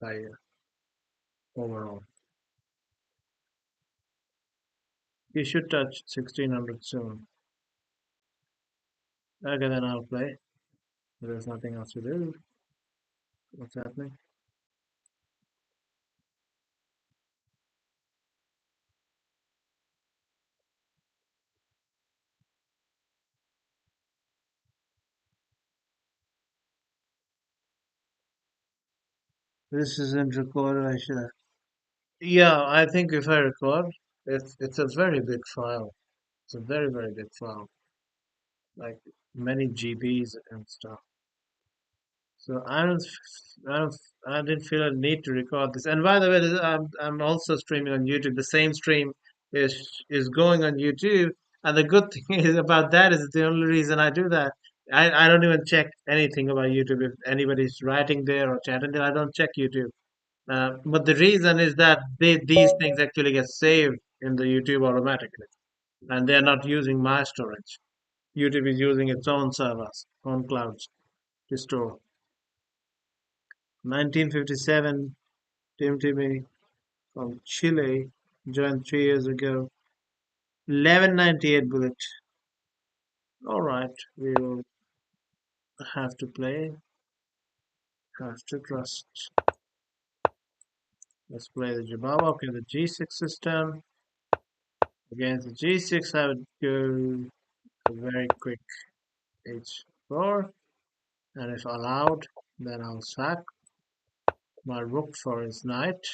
by overall. You should touch 1600 soon. Okay, then I'll play. There's nothing else to do. What's happening? This isn't recorded. I should have. Yeah, I think if I record, it's a very big file. It's a very, very big file, like many GBs and stuff. So I don't, I didn't feel a need to record this. And by the way, I'm also streaming on YouTube. The same stream is going on YouTube. And the good thing is about that is the only reason I do that. I don't even check anything about YouTube. If anybody's writing there or chatting there, I don't check YouTube. But the reason is that these things actually get saved in the YouTube automatically, and they're not using my storage. YouTube is using its own servers, own clouds to store. 1957, Tim Timmy from Chile joined 3 years ago. 1198 bullet. All right, we will have to play. Have to trust. Let's play the Jababa. Okay, the G6 system. Against the G6, I would go a very quick H4. And if allowed, then I'll sack my rook for his knight.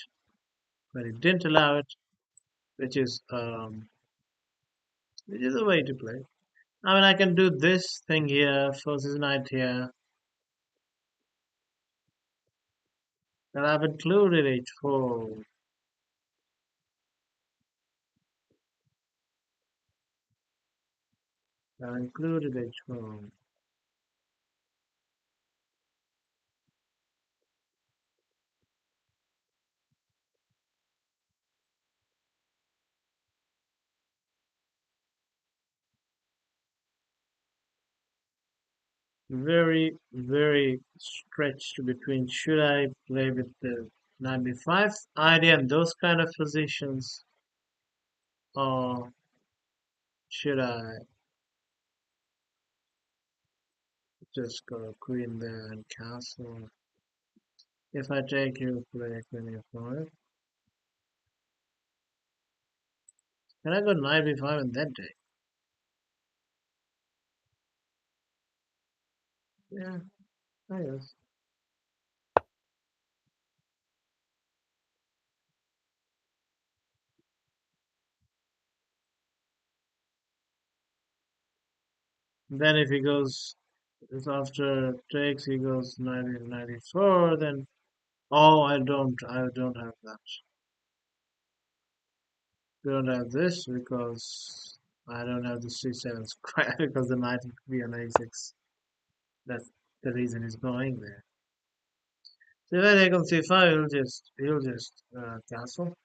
But he didn't allow it, which is a way to play. I mean, I can do this thing here, force his knight here, and I've included h4. I've included h4. very, very stretched between should I play with the knight b5 idea and those kind of positions, or should I just go queen there and castle? If I take you, play queen e5. Can I go knight b5 and then take? Yeah, I guess. Then if he goes, if after takes he goes 1994, then oh, I don't have that. We don't have this because I don't have the C7 square because the knight would be on A6. That's the reason he's going there. So if I take on C5, he'll just castle.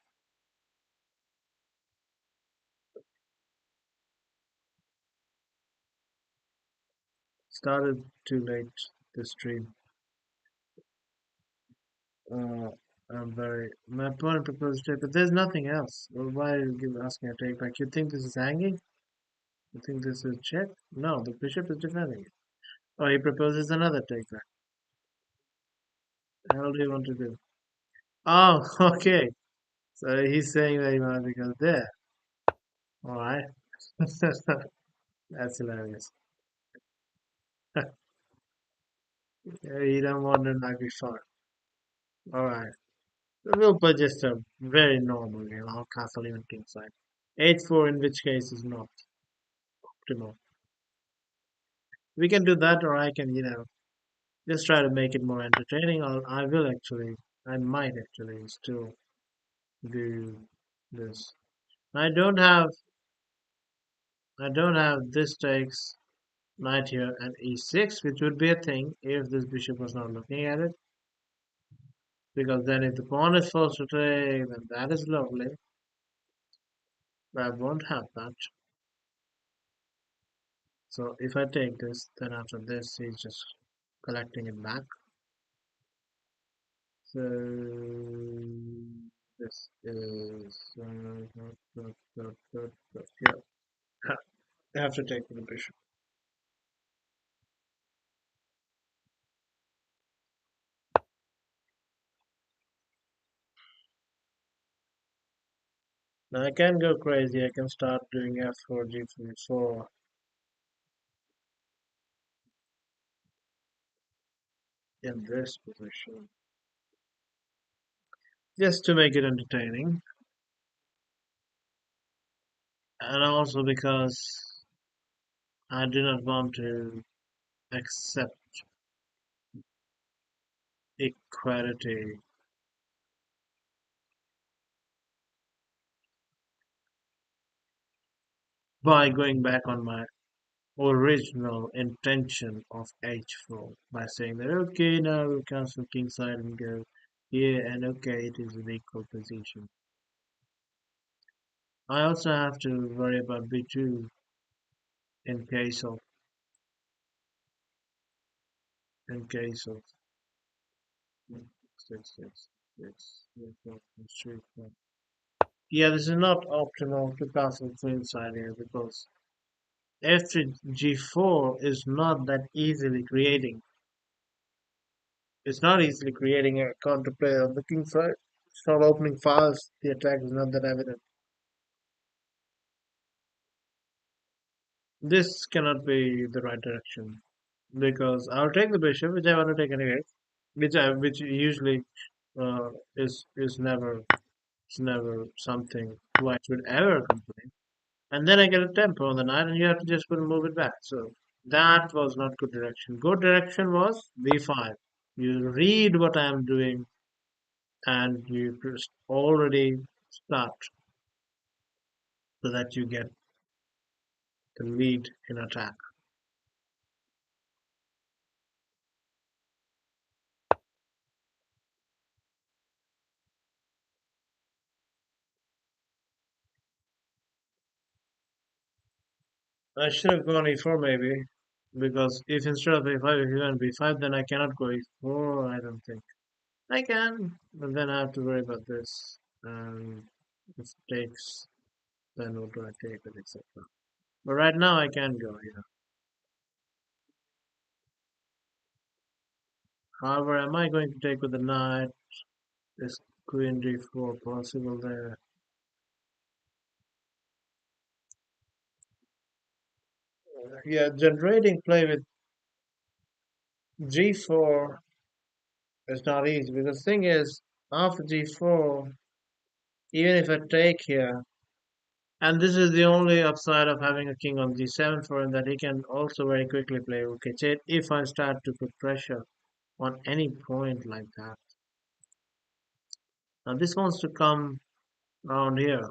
Started too late the stream. Uh, I'm very. My opponent proposed take, but there's nothing else. Well, why are you asking a take back? You think this is hanging? You think this is check? No, the bishop is defending it. Oh, he proposes another take back. How do you want to do? Oh, okay. So he's saying that he wants to go there. All right. That's hilarious. You don't want to not be fun. All right. So we'll put just a very normal game. I'll castle even kingside. H4 in which case is not optimal. We can do that, or I can, just try to make it more entertaining. I will actually, I might actually still do this. I don't have, I don't have this takes knight here and e6, which would be a thing if this bishop was not looking at it. Because then if the pawn is forced to take, then that is lovely. But I won't have that. So if I take this, then after this, he's just collecting it back. So this is yeah. I have to take the bishop. Now I can go crazy. I can start doing f4, g4 in this position, just to make it entertaining, and also because I do not want to accept equality by going back on my original intention of h4 by saying that okay, now we'll cancel kingside and go here, and okay, it is an equal position. I also have to worry about b2 in case of in case of six, six, six, three, four. Yeah, this is not optimal to castle queenside here because f3 g4 is not that easily creating. It's not easily creating a counterplay on the king side. It's not opening fast. The attack is not that evident. This cannot be the right direction because I'll take the bishop, which I want to take anyway, which usually is never something white would ever complain. And then I get a tempo on the knight, and you have to just put and move it back. So that was not good direction. Good direction was b5. You read what I am doing, and you just already start so that you get the lead in attack. I should have gone e4 maybe. Because if instead of a5, if you went b5, then I cannot go e4, I don't think. I can, but then I have to worry about this. And if it takes, then what do I take, and etc. But right now I can go here. However, am I going to take with the knight? Is queen d4 possible there? Yeah, generating play with g4 is not easy because the thing is, after g4, even if I take here, and this is the only upside of having a king on g7 for him, that he can also very quickly play rook h8 if I start to put pressure on any point like that. Now this wants to come around here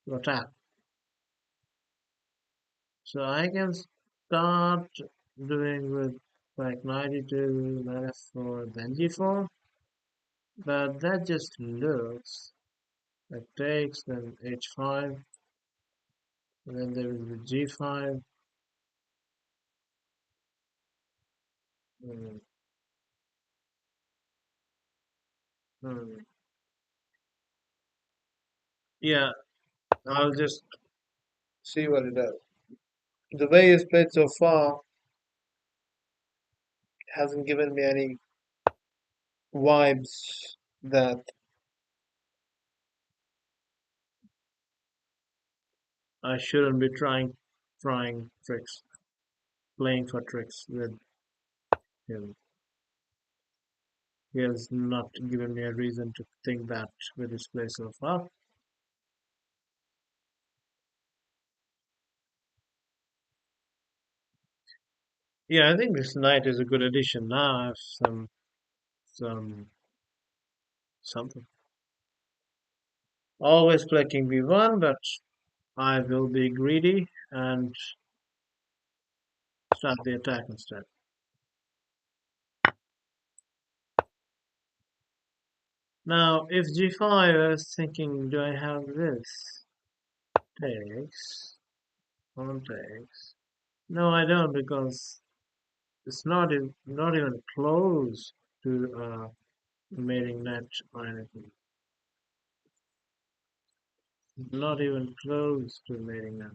to attack. So I can start doing with like knight e2, knight f4, then g4. But that just looks like takes, then h5, and then there will be g5. Hmm, hmm. Yeah, I'll just see what it does. The way he's played so far hasn't given me any vibes that I shouldn't be trying tricks, playing for tricks with him. He has not given me a reason to think that with his play so far. Yeah, I think this knight is a good addition. Now I have some something. Always play king b1, but I will be greedy and start the attack instead. Now, if g5, I was thinking, do I have this? Takes, pawn takes. No, I don't, because it's not even close to mating net or anything. Not even close to mating net.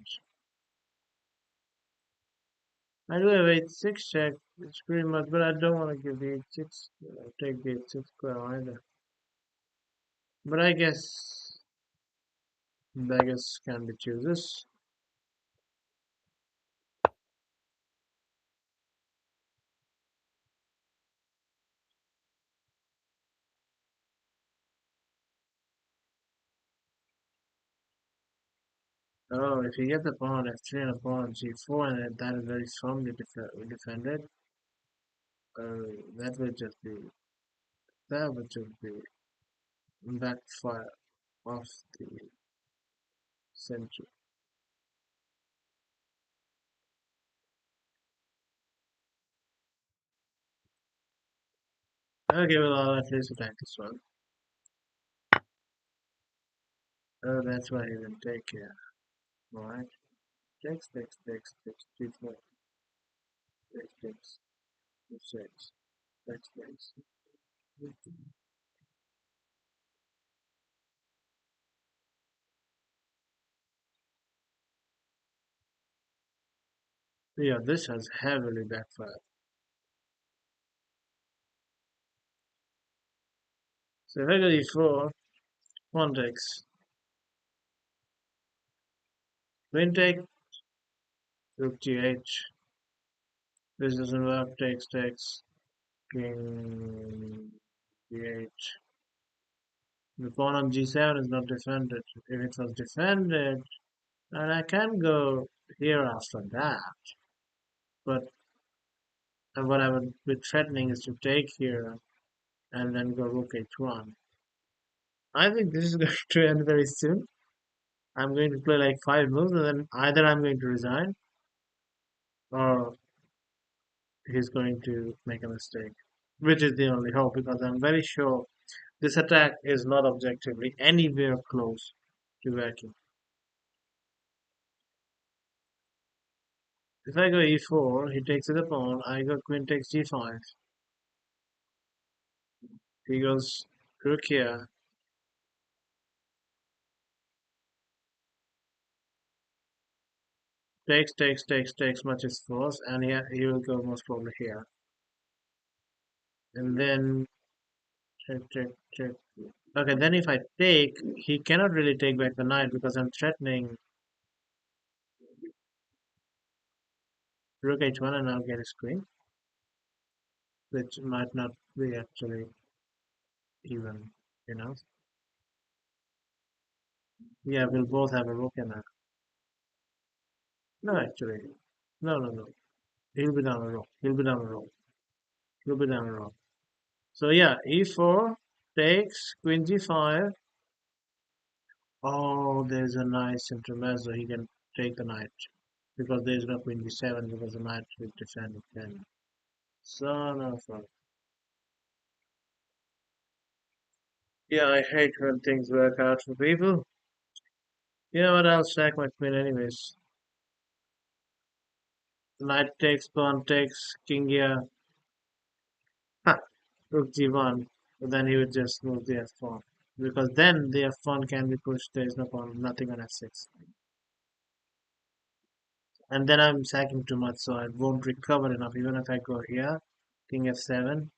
I do have h6 check. It's pretty much, but I don't want to give the h6, take the h6 square either. But I guess beggars can be choosers. Oh, if you get the pawn f3 and a pawn g4 and that is very strongly defended, that would just be that would just be backfire of the century. Okay, well I'll at least attack this one. Oh, that's why he didn't take here. Alright. Takes, g4, takes, g6, takes. Yeah, this has heavily backfired. So if I go e4, pawn takes, queen take, rook g8. This doesn't work, takes, king g8. The pawn on g7 is not defended. If it was defended, then I can go here after that. But what I would be threatening is to take here and then go rook h1. I think this is going to end very soon. I'm going to play like 5 moves and then either I'm going to resign or he's going to make a mistake. Which is the only hope because I'm very sure this attack is not objectively anywhere close to working. If I go e4, he takes the pawn. I go queen takes g5. He goes rook here. Takes much is force, and he will go most probably here. And then check. Okay, then if I take, he cannot really take back the knight because I'm threatening rook h1 and I'll get his queen, which might not be actually even, you know. Yeah, we'll both have a rook and a... No, actually. No. He'll be down a rook. He'll be down a rook. He'll be down a rook. So yeah, e4 takes queen g5. Oh, there's a nice intermezzo. He can take the knight because there's no queen b7 because the knight will defend then. Son of a... Yeah, I hate when things work out for people. You know what? I'll sack my queen anyways. Knight takes, pawn takes, king here. Ha! Rook g1. Then he would just move the f4. Because then the f1 can be pushed. There's no pawn, nothing on f6. And then I'm sacking too much, so I won't recover enough. Even if I go here, king f7,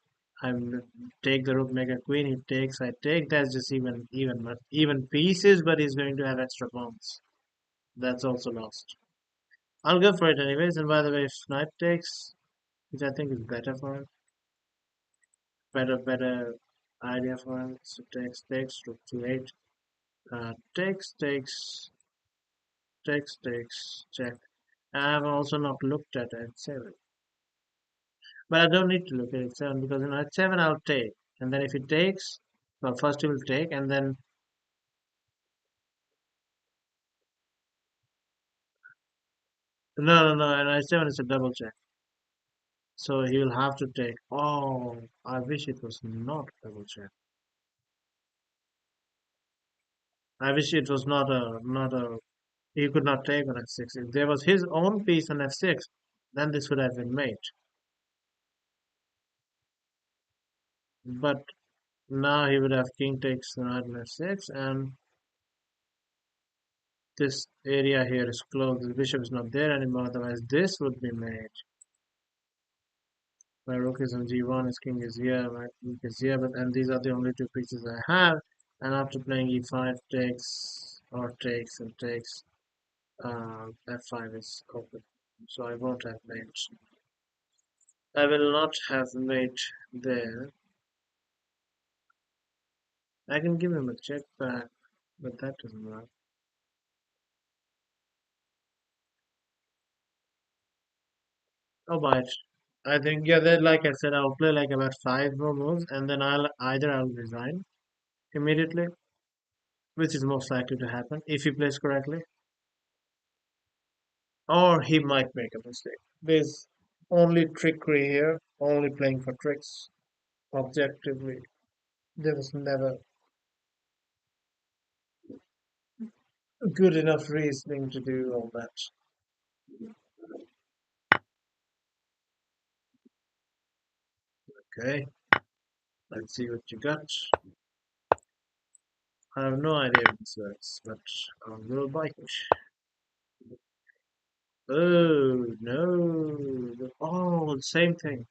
I will take the rook, make a queen. He takes, I take. That's just even pieces, but he's going to have extra pawns. That's also lost. I'll go for it anyways. And by the way, if knight takes, which I think is better for him, better idea for him. So takes, rook to 8. Takes, check. I have also not looked at h7, but I don't need to look at h7 because in h7 I'll take, and then if he takes, well, first he will take, and then no, and h7 is a double check, so he will have to take. Oh, I wish it was not double check. I wish it was not a. He could not take on f6. If there was his own piece on f6, then this would have been mate. But now he would have king takes knight on f6, and this area here is closed. The bishop is not there anymore. Otherwise, this would be made. My rook is on g1, his king is here, my king is here, but and these are the only two pieces I have. And after playing e5 takes or takes and takes, f5 is open. So I won't have mate. I will not have mate there. I can give him a check back, but that doesn't work. Oh, but I think yeah, that like I said, I'll play like about 5 more moves, and then I'll resign immediately, which is most likely to happen if he plays correctly, or he might make a mistake. There's only trickery here, only playing for tricks. Objectively, there was never good enough reasoning to do all that. Okay, let's see what you got. I have no idea what this works, but I will bite. Oh no! Oh, same thing.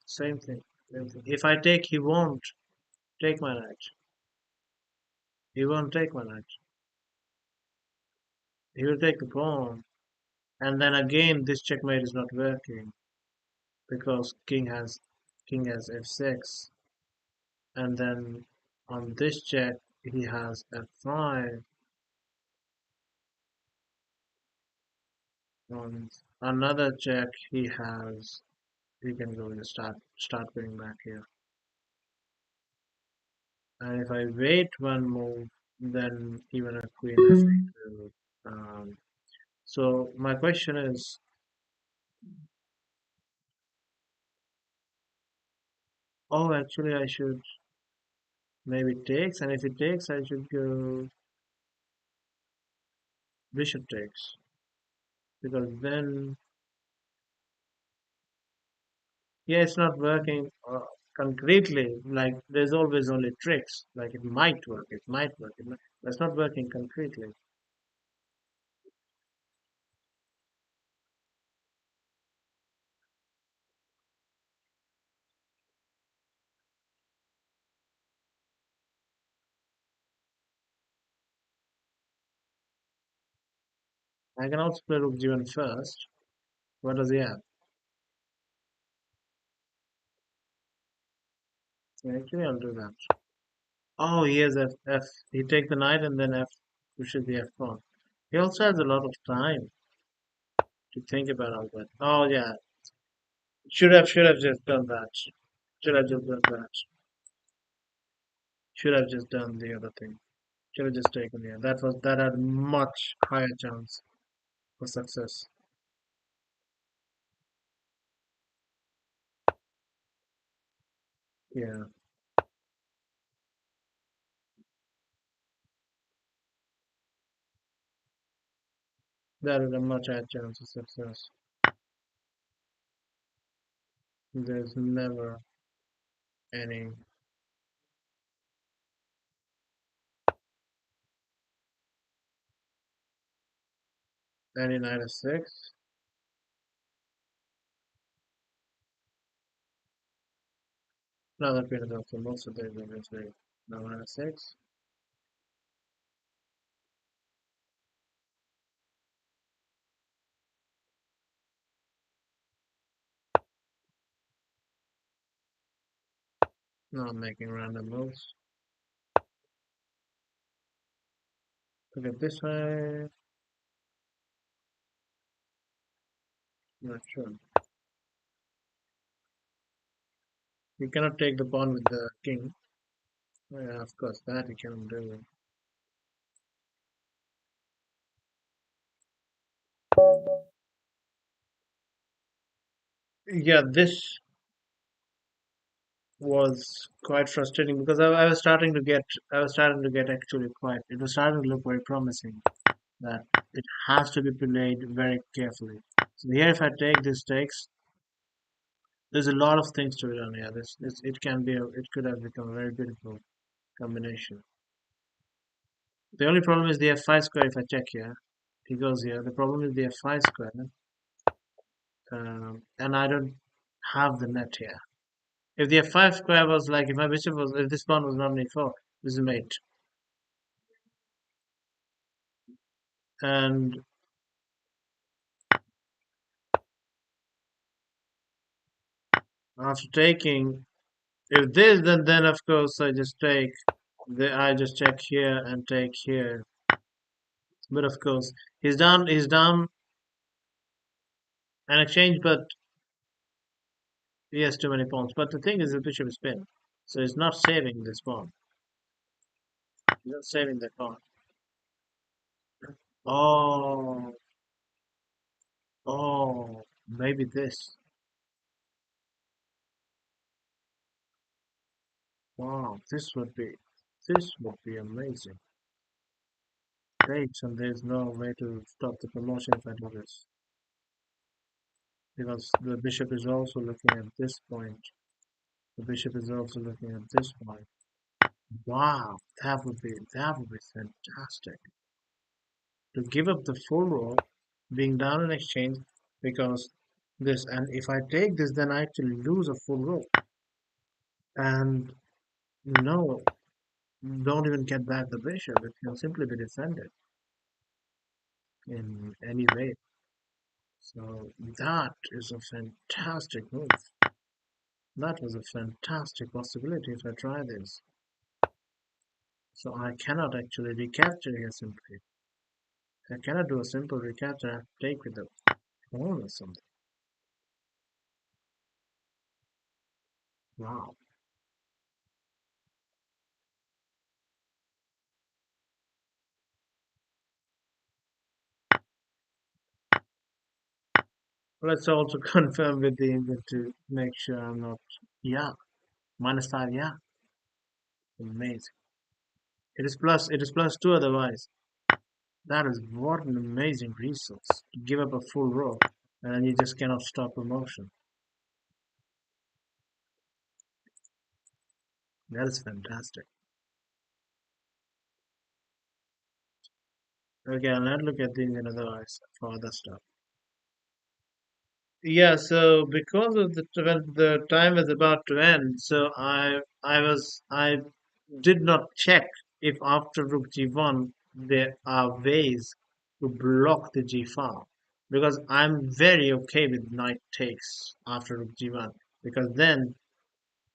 If I take, he won't take my knight. He won't take my knight. He will take the pawn, and then again this checkmate is not working because king has f6, and then on this check he has f5. On another check he can go and start going back here. And if I wait one move, then even a queen f8 will. So my question is, oh, actually I should maybe takes, and if it takes, I should go bishop takes because then Yeah, it's not working concretely. Like there's always only tricks. Like it might work, it might work, but it's not working concretely. I can also play Rook G1 first. What does he have? Yeah, actually, I'll do that. Oh, he has F. He take the knight and then F pushes the F pawn. He also has a lot of time to think about all that. Oh yeah, should have just done that. Should have just done that. Should have just done the other thing. Should have just taken the that had much higher chance for success. Yeah, that had a much higher chance of success. There's never any knight of six. No, that queen is also most of the obviously. No knight of six. No, I'm making random moves. Look at this way. Not sure. You cannot take the pawn with the king. Yeah, of course, that you cannot do. Yeah, this was quite frustrating because I was starting to get actually quite, it was starting to look very promising that it has to be played very carefully. So here, if I take this takes, there's a lot of things to be done here. It can be, it could have become a very beautiful combination. The only problem is the f5 square if I check here. He goes here. The problem is the f5 square, and I don't have the net here. If the f5 square was like, if my bishop was, if this pawn was not an e4, this is mate. And after taking, if this, then of course I just take, I just check here and take here. But of course, he's down an exchange, but he has too many pawns. But the thing is, the bishop is pinned, so he's not saving this pawn. He's not saving that pawn. Oh, maybe this. Wow, this would be amazing. Takes, and there's no way to stop the promotion if I do this. Because the bishop is also looking at this point. The bishop is also looking at this point. Wow, that would be fantastic. To give up the full row, being down in exchange, because this, and if I take this, then I actually lose a full row. And no, don't even get back the bishop. It can simply be defended in any way. So that is a fantastic move. That was a fantastic possibility if I try this. So I cannot actually recapture here simply. I cannot do a simple recapture. I have to take with the pawn or something. Wow. Let's also confirm with the Indian to make sure I'm not. Yeah, -5. Yeah, amazing. It is +2 otherwise. That is what an amazing resource. To give up a full row and then you just cannot stop promotion. That is fantastic. Okay, I'll not look at these in other eyes for other stuff. Yeah, so because of when the time was about to end, so I did not check if after rook g1 there are ways to block the g file, because I'm very okay with knight takes after rook g1, because then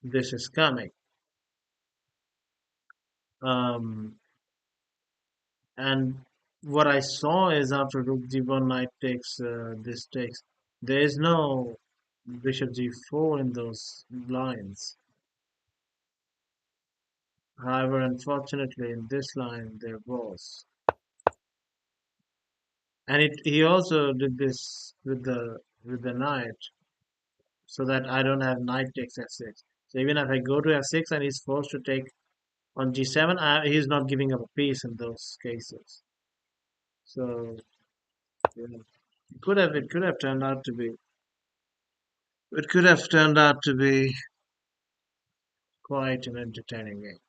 this is coming. Um, and what I saw is after rook g1 knight takes this takes. There is no bishop g4 in those lines. However, unfortunately, in this line there was, and he also did this with the knight, so that I don't have knight takes f6. So even if I go to f6 and he's forced to take on g7, he's not giving up a piece in those cases. So yeah, it could have turned out to be it could have turned out to be quite an entertaining game.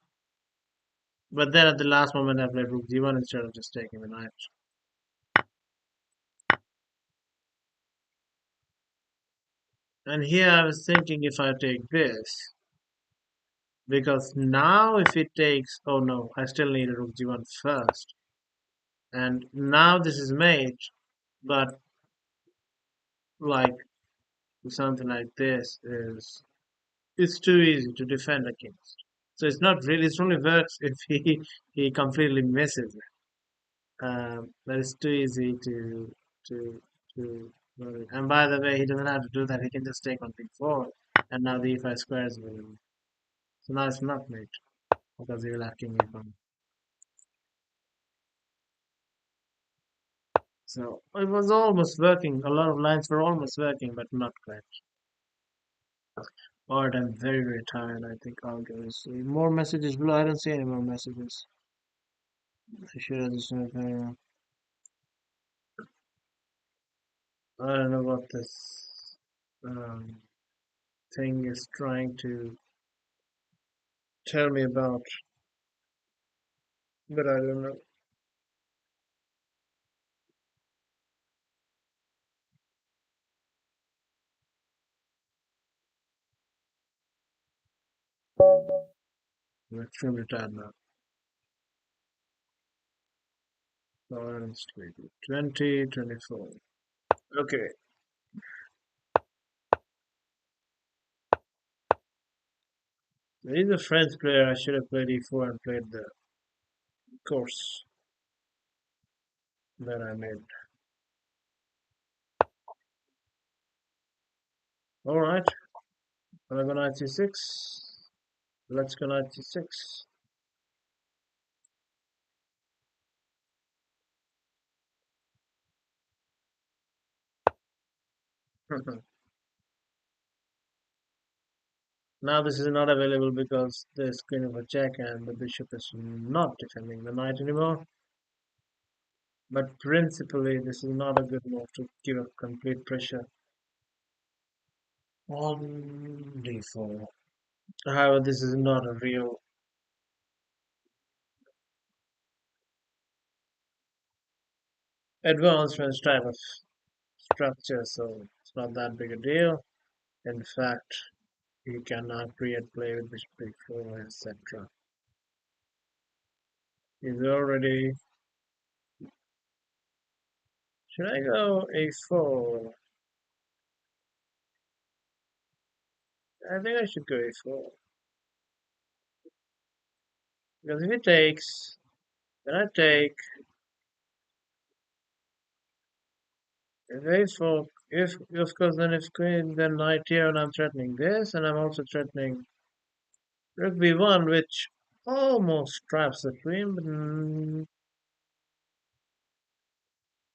But then at the last moment, I played rook g1 instead of just taking the knight. And here I was thinking if I take this, because now if it takes, oh no, I still need a rook g1 first. And now this is made, but like something like this is, it's too easy to defend against. So it's not really, it only works if he completely misses it. But it's too easy to to and by the way, he doesn't have to do that. He can just take on b4, and now the e5 squares will. So now it's not mate because he will have king e5. So it was almost working. A lot of lines were almost working, but not quite. Alright, I'm very very tired. I think I'll go to sleep. More messages below. I don't see any more messages. I should have just. I don't know what this um, thing is trying to tell me about, but I don't know. I'm extremely tired now. Lawrence 2024. Okay. He's a French player. I should have played e4 and played the course that I made. Alright. Wanna go knight c6? Let's go knight c6. Now this is not available because there's queen of a check and the bishop is not defending the knight anymore. But principally, this is not a good move to give up complete pressure on d4. However, this is not a real advanced French type of structure, so it's not that big a deal. In fact, you can now create play with bishop b4, etc. Is already. Should I go a4? I think I should go a4. Because if he takes, then I take. If a4, if of course, then if queen, then knight here, and I'm threatening this, and I'm also threatening rook b1, which almost traps the queen, but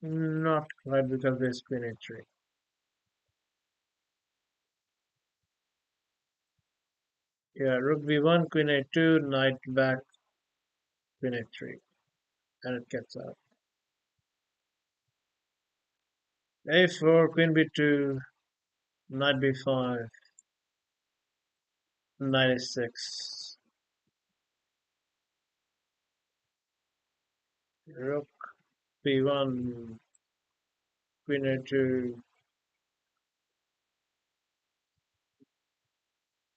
not quite because there's queen a3. Yeah, rook b1, queen a2, knight back, queen a3, and it gets out. a4, queen b2, knight b5, knight a6. Rook b1, queen a2,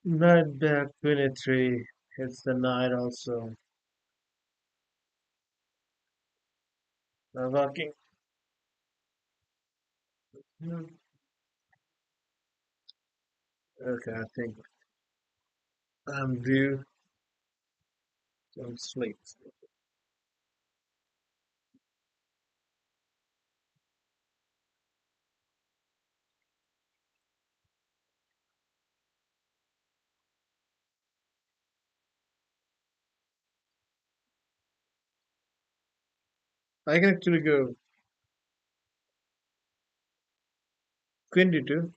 knight back, queen a3. Hits the knight also. Walking. Okay, I think I'm due some sleep. I can actually go queen d2,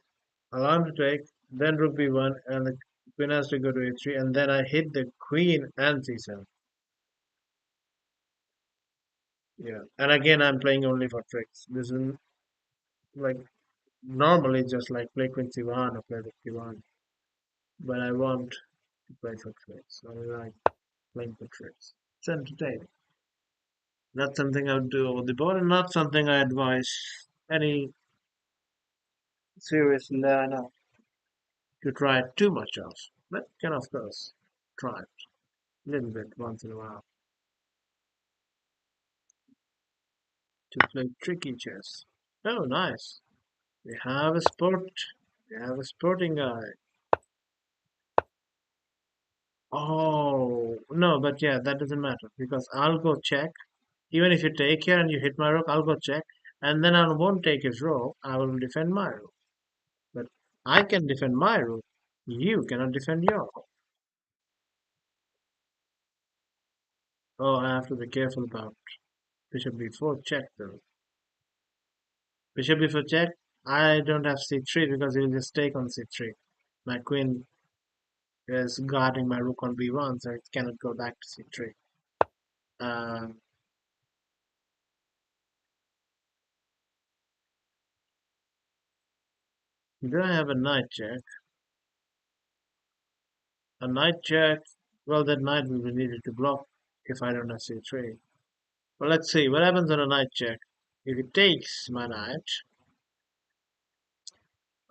alarm to take, then rook b1, and the queen has to go to a3, and then I hit the queen and c7. Yeah, and again I'm playing only for tricks. This is like normally just like play queen c1 or play rook b1, but I want to play for tricks. I like playing for tricks. It's entertaining. Not something I would do over the board, and not something I advise any serious learner to try it too much of. But can of course try it a little bit once in a while to play tricky chess. Oh, nice. We have a sport. We have a sporting guy. Oh, no, but yeah, that doesn't matter because I'll go check. Even if you take here and you hit my rook, I'll go check. And then I won't take his rook. I will defend my rook. But I can defend my rook. You cannot defend your rook. Oh, I have to be careful about bishop b4 check though. Bishop b4 check. I don't have c3 because he will just take on c3. My queen is guarding my rook on b1, so it cannot go back to c3. Um, do I have a knight check? A knight check. Well, that knight will be needed to block if I don't have c3. Well, let's see what happens on a knight check. If it takes my knight,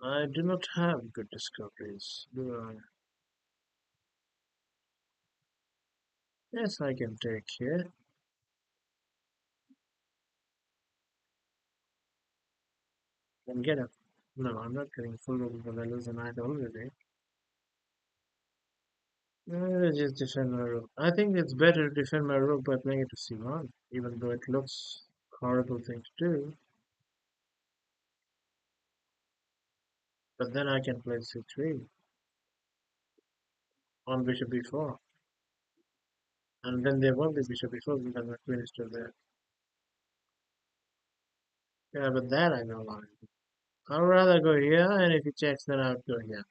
I do not have good discoveries, do I? Yes, I can take here and get a. No, I'm not getting full rook because I lose a knight already. Just defend my rook. I think it's better to defend my rook by playing it to c1, even though it looks horrible thing to do. But then I can play c3 on bishop b4, and then they won't be bishop b4 because my queen is still there. Yeah, but that I know line. I'd rather go here, and if he checks, then I'll go here,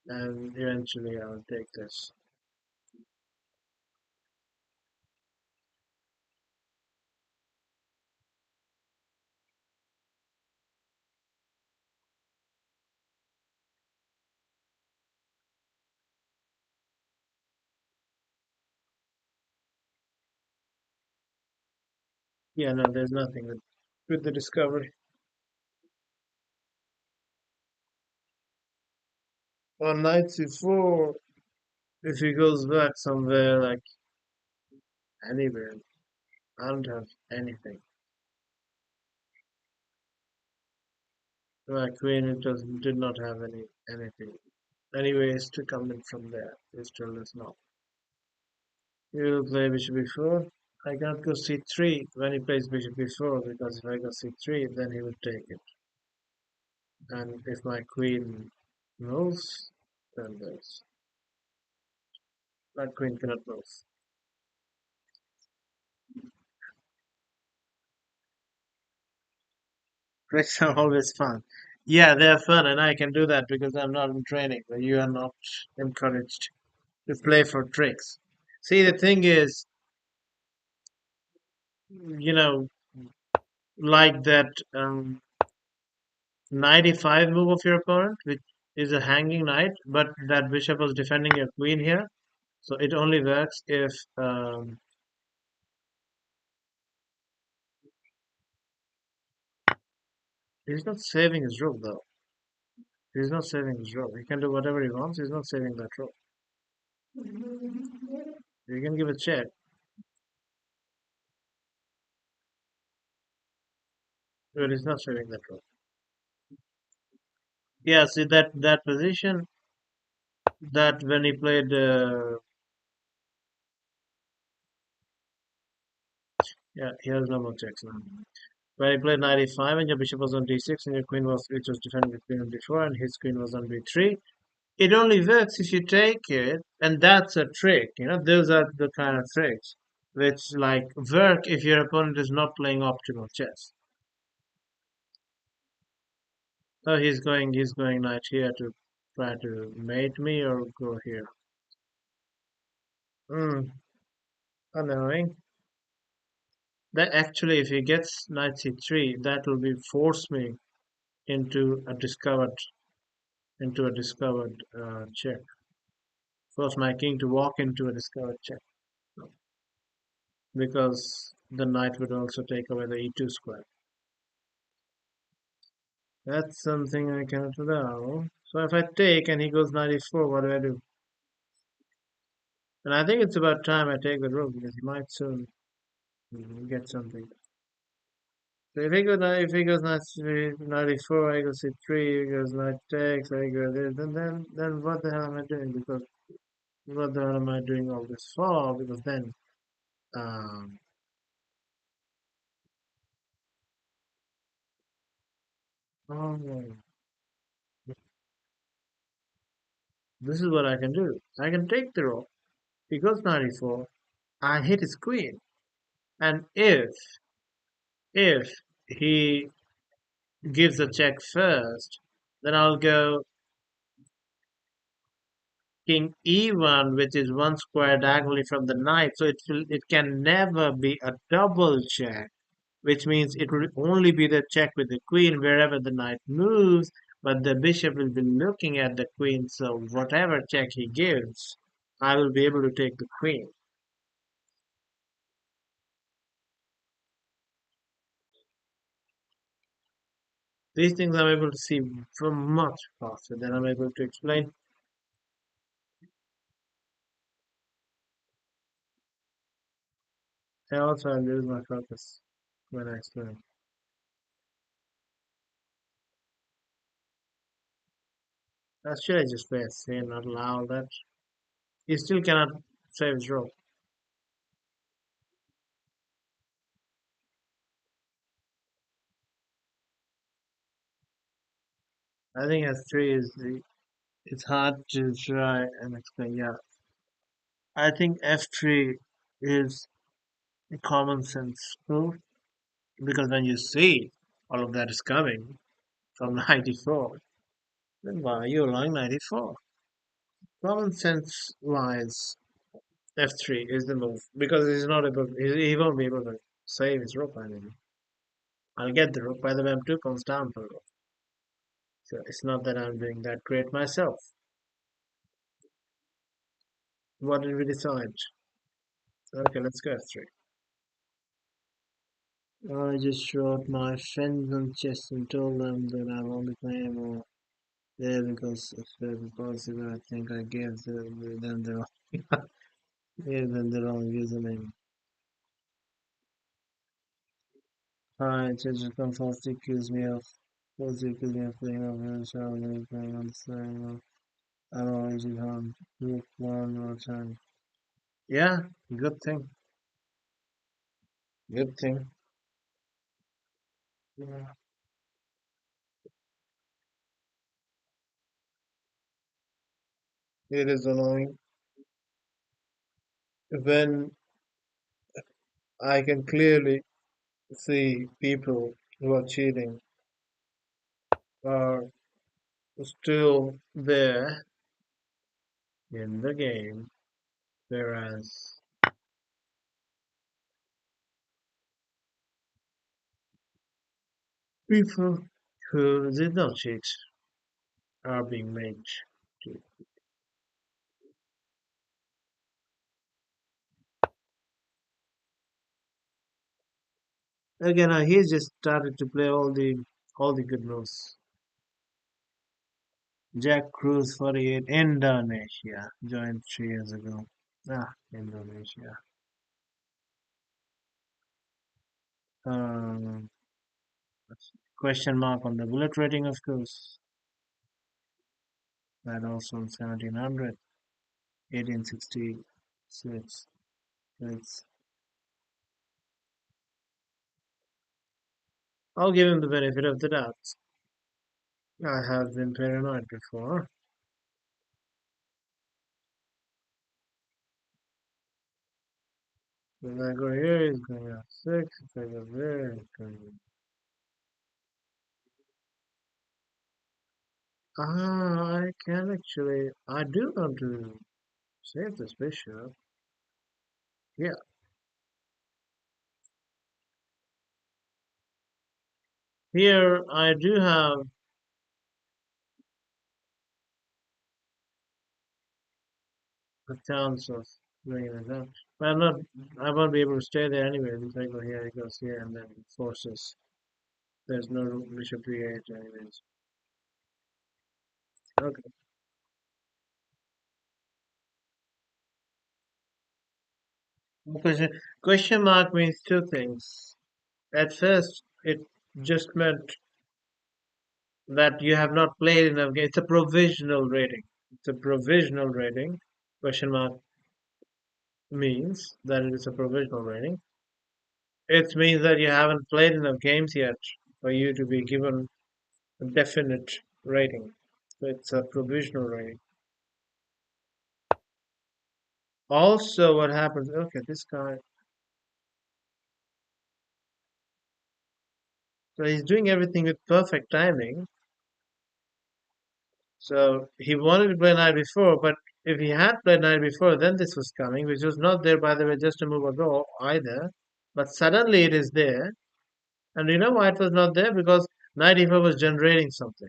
and eventually I'll take this. Yeah, no, there's nothing with the discovery. On knight c4, if he goes back somewhere like anywhere, I don't have anything. My queen it did not have anything. Anyways, to come in from there. It still does not. He will play bishop b4. I can't go c3 when he plays bishop b4 because if I go c3, then he will take it. And if my queen moves, then there's that queen cannot move. Tricks are always fun. Yeah, they're fun, and I can do that because I'm not in training. But you are not encouraged to play for tricks. See, the thing is, you know, like that 95 move of your opponent, which is a hanging knight, but that bishop was defending your queen here. So it only works if He's not saving his rook though. He's not saving his rook. He can do whatever he wants. He's not saving that rook. You can give a check, but he's not saving that rook. Yeah, see that position that when he played yeah, he has no more checks now. When he played knight e5 and your bishop was on d6 and your queen was which was defending the queen on d4 and his queen was on b3. It only works if you take it, and that's a trick. You know, those are the kind of tricks which like work if your opponent is not playing optimal chess. So he's going knight here to try to mate me or go here. Hmm, annoying. That actually, if he gets knight c3, that will be force me into a discovered check. Force my king to walk into a discovered check because the knight would also take away the e2 square. That's something I cannot allow. So if I take and he goes knight e4, what do I do? And I think it's about time I take the rook because he might soon get something. So if he goes knight 94, I go c3, he goes knight takes, I go this, then what the hell am I doing? Because what the hell am I doing all this for? Because then um oh, this is what I can do. I can take the rook. He goes 94. I hit his queen. And if he gives a check first, then I'll go king e1, which is one square diagonally from the knight. So it can never be a double check, which means it will only be the check with the queen wherever the knight moves, but the bishop will be looking at the queen. So whatever check he gives, I will be able to take the queen. These things I'm able to see from much faster than I'm able to explain. I also lose my focus when I explain. Should I just press say not allow that? He still cannot save his rope. I think S3 is it's hard to try and explain. Yeah, I think F3 is a common sense move because when you see all of that is coming from 94, then why are you allowing 94? Common sense wise, F3 is the move because he's not able, he won't be able to save his rook. I mean, I'll get the rook by the way I'm 2 pawns down for the rook. So it's not that I'm doing that great myself. What did we decide? Okay, let's go F3. I just showed my friends on chess and told them that I'm only playing more there because of the policy that I think I gave them the wrong, gave them the wrong username. Hi, just come first accuse me of playing over the show, playing on the same. I'm always at home. Look one more time. Yeah, good thing. Good thing. Yeah. It is annoying when I can clearly see people who are cheating are still there in the game, whereas people who did not cheat are being made to. Again, he's just started to play all the All the good moves. Jack Cruz 48, Indonesia. Joined 3 years ago. Indonesia. Um, Question mark on the bullet rating, of course. That also 1700, 1866. It's, I'll give him the benefit of the doubt. I have been paranoid before. If I go here, he's going to 6. If I go there, he's going to... I can actually... I do want to save this bishop. Yeah. Here, I do have a chance of bringing it down. But I'm not... I won't be able to stay there anyway. If I go here, he goes here, and then forces. There's no bishop e8 anyways. Okay. Question mark means two things. At first, it just meant that you have not played enough games. It's a provisional rating. It's a provisional rating. Question mark means that it is a provisional rating. It means that you haven't played enough games yet for you to be given a definite rating. So it's a provisional rating. Also, what happens? Okay, this guy. So he's doing everything with perfect timing. So he wanted to play knight before, but if he had played knight before, then this was coming, which was not there, by the way, just a move ago either. But suddenly it is there. And you know why it was not there? Because knight e4 was generating something.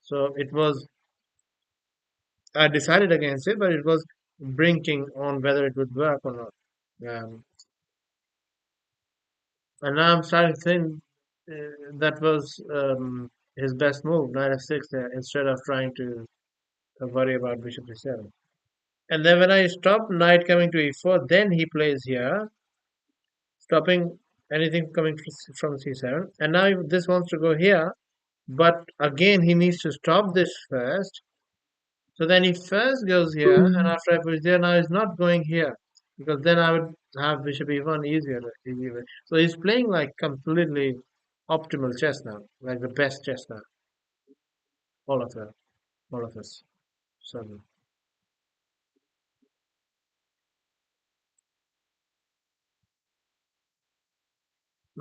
So it was, I decided against it, but it was brinking on whether it would work or not. And now I'm starting to think that was his best move, knight f6 there, instead of trying to worry about bishop e7. And then when I stop knight coming to e4, then he plays here, stopping anything coming from c7. And now this wants to go here, but again he needs to stop this first. So then he first goes here, and after I push there, now he's not going here, because then I would have bishop e1 easier. So he's playing like completely optimal chess now, like the best chess now. All of them, all of us. So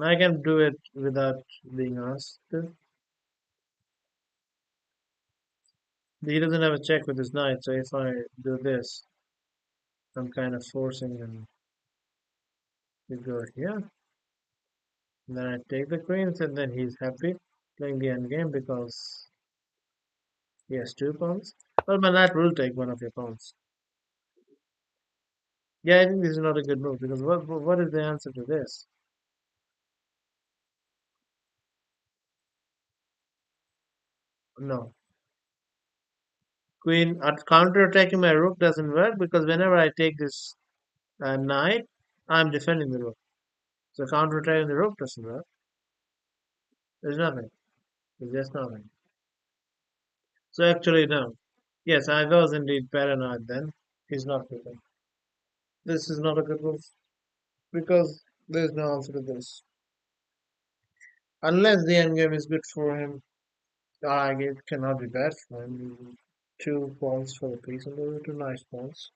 I can do it without being asked. He doesn't have a check with his knight, so if I do this, I'm kind of forcing him to go here. And then I take the queens, and then he's happy playing the endgame because he has 2 pawns. Well, my knight will take one of your pawns. Yeah, I think this is not a good move because what is the answer to this? No. Queen counter-attacking my rook doesn't work because whenever I take this knight, I'm defending the rook. So counter-attacking the rook doesn't work. There's nothing. There's just nothing. So actually, no. Yes, I was indeed paranoid then. He's not picking. This is not a good move because there's no answer to this. Unless the endgame is good for him, it cannot be bad for him. 2 pawns for the piece and those are 2 nice pawns.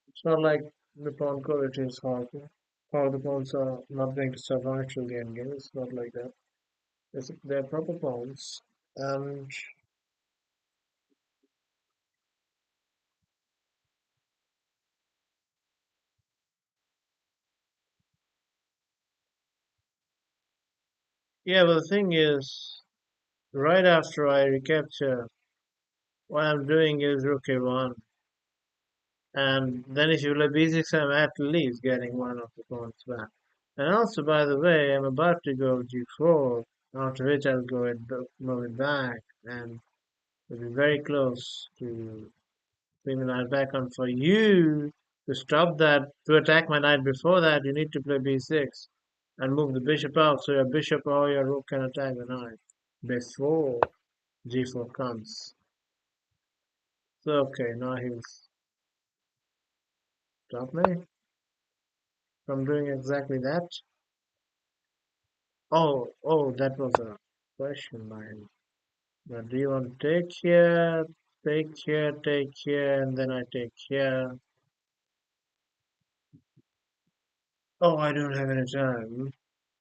It's not like the pawn quality is horrible. Or the pawns are not going to survive till the endgame. It's not like that. They're proper pawns. And yeah, but the thing is, right after I recapture, what I'm doing is rook a1. And then if you play b6, I'm at least getting one of the pawns back. And also, by the way, I'm about to go g4. After which I'll move it back and it'll be very close to bring the knight back on. For you to stop that, to attack my knight before that, you need to play b6 and move the bishop out so your bishop or your rook can attack the knight before g4 comes. So okay, now he'll stop me from doing exactly that. Oh, that was a question by him. But do you want to take here, and then I take here? Oh, I don't have any time.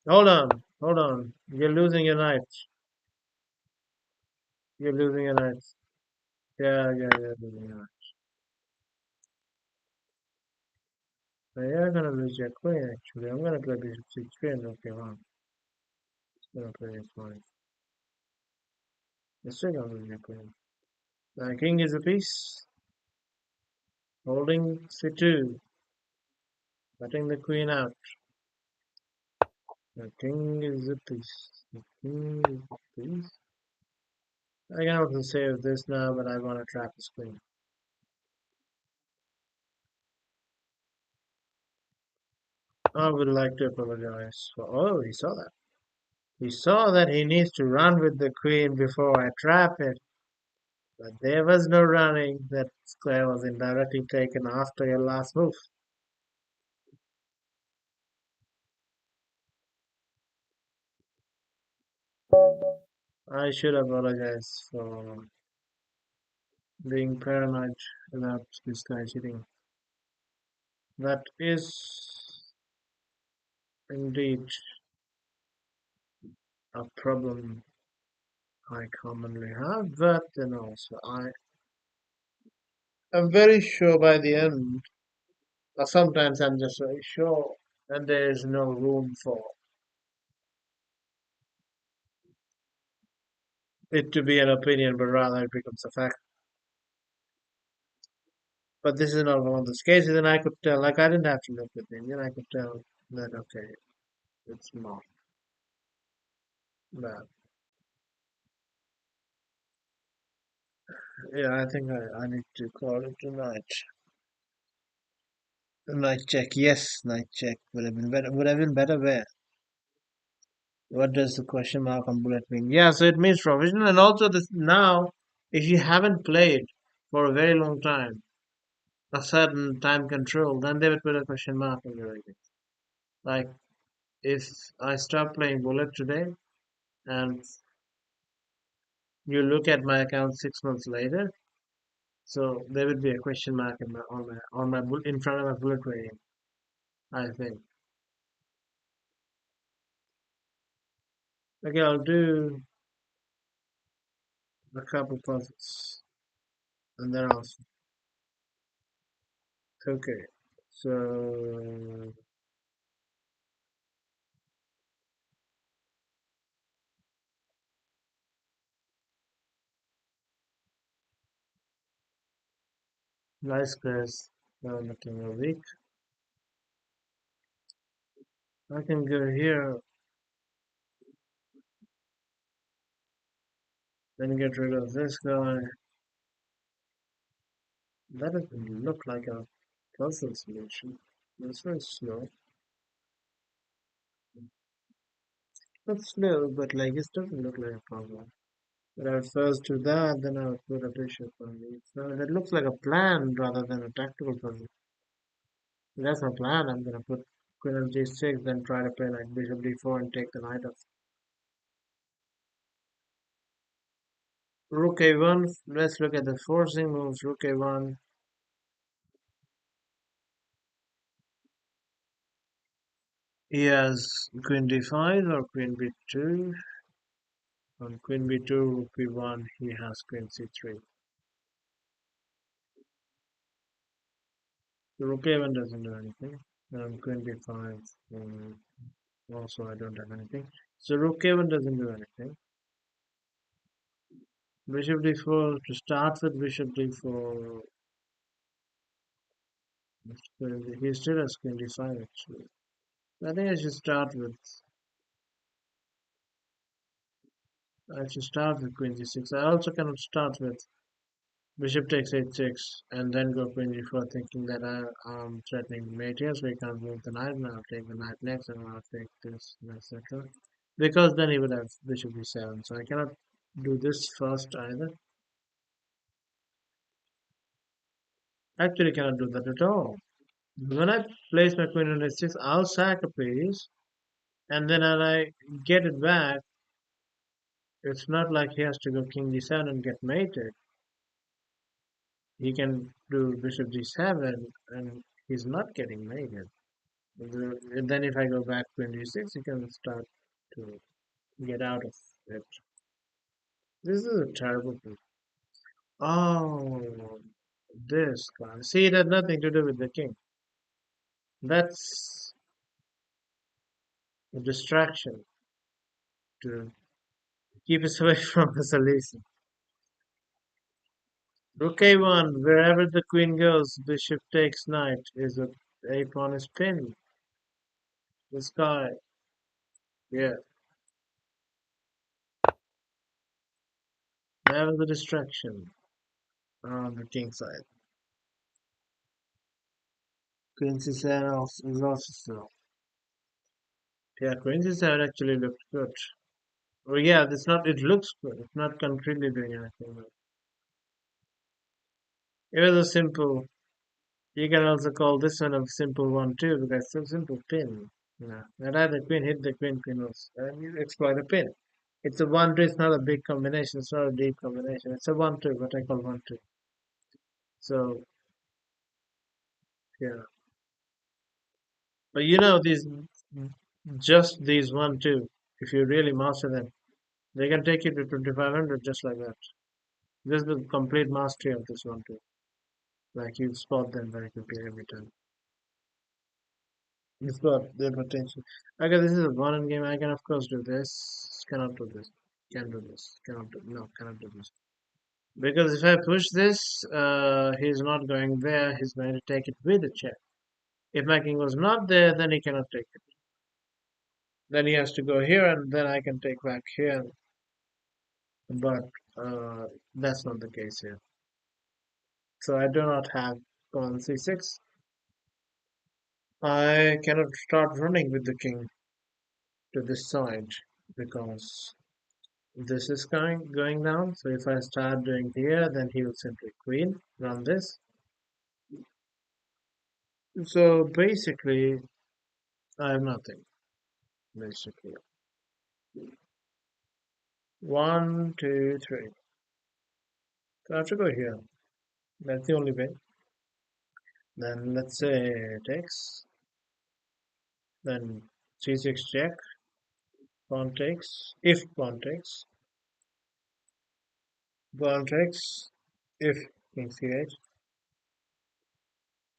Hold on. You're losing your knight. You're losing your knight. Yeah, you're losing your knight. So you're gonna lose your queen, actually. I'm gonna play bishop c3 and okay, well, I'm gonna play this one. You're still gonna lose your queen. King is a piece. Holding c2. Letting the queen out. The king is a piece. The king is a piece. I can also save this now, but I want to trap his queen. I would like to apologize for. Oh, he saw that. He saw that he needs to run with the queen before I trap it. But there was no running. That square was indirectly taken after your last move. I should apologize for being paranoid about this guy cheating. That is indeed a problem I commonly have, but then also I am very sure by the end, or sometimes I'm just very sure, and there is no room for it to be an opinion, but rather it becomes a fact. But this is not one of those cases, and I could tell, like I didn't have to look at him, and I could tell that okay, it's not bad. Yeah, I think I need to call it tonight. Night check, yes, night check would have been better. Would have been better where? What does the question mark on bullet mean? Yeah, so it means provisional, and also this now, if you haven't played for a very long time, a certain time control, then they would put a question mark on your rating. Like if I stop playing bullet today, and you look at my account 6 months later, so there would be a question mark in in front of my bullet rating. I think. Okay, I'll do a couple puzzles, and then I'll. Okay, so nice guys. Looking a week. I can go here, then get rid of this guy. That doesn't look like a puzzle solution. It's very slow. Not slow, but like it doesn't look like a puzzle. But I would first do that, then I would put a bishop on it. So that looks like a plan rather than a tactical puzzle. That's my plan. I'm gonna put queen on g6, then try to play like bishop d4 and take the knight off. Rook a1. Let's look at the forcing moves. Rook a1. He has queen d5 or queen b2. On queen b2, rook b1, he has queen c3. So rook a1 doesn't do anything. Queen b5, also I don't have anything. So rook a1 doesn't do anything. Bishop d4, to start with bishop d4, he still has queen d5 actually. I think I should start with I should start with queen g6. I also cannot start with bishop takes h6 and then go queen g4 thinking that I'm threatening mate here, so he can't move the knight, and I'll take the knight next, and I'll take this, etc. Because then he would have bishop b7, so I cannot do this first either. Actually cannot do that at all. When I place my queen on h6, I'll sack a piece, and then when I get it back, it's not like he has to go king d7 and get mated. He can do bishop g7, and he's not getting mated. And then if I go back queen d6, he can start to get out of it. This is a terrible thing. Oh, this guy. See, it had nothing to do with the king. That's a distraction to keep us away from the solution. Rook a1, wherever the queen goes, bishop takes knight is a pawn is pinned. This guy, yeah, never the distraction on the king side. Queen c7 is also so. Yeah, queen c7 actually looked good. Oh yeah, it's not. It looks good. It's not concretely doing anything. But it was a simple. You can also call this one a simple one too, because it's a simple pin. Yeah, and either queen hit the queen was, and you exploit a pin. It's a 1-2. It's not a big combination. It's not a deep combination. It's a 1-2. What I call 1-2. So yeah, but you know these, just these 1-2. If you really master them, they can take you to 2500 just like that. This is the complete mastery of this 1-2. Like you spot them very quickly every time. You've got the potential. Okay, this is a one game. I can of course do this. Cannot do this. Can do this. Cannot do no. Cannot do this. Because if I push this, he's not going there. He's going to take it with the check. If my king was not there, then he cannot take it. Then he has to go here, and then I can take back here. But that's not the case here. So I do not have pawn c6. I cannot start running with the king to this side because this is going down. So if I start doing here, then he will simply queen, run this. So basically, I have nothing. Basically, one, two, three. So I have to go here. That's the only way. Then let's say takes. Then c6 check. Pawn takes. If pawn takes. Pawn takes. If king c8.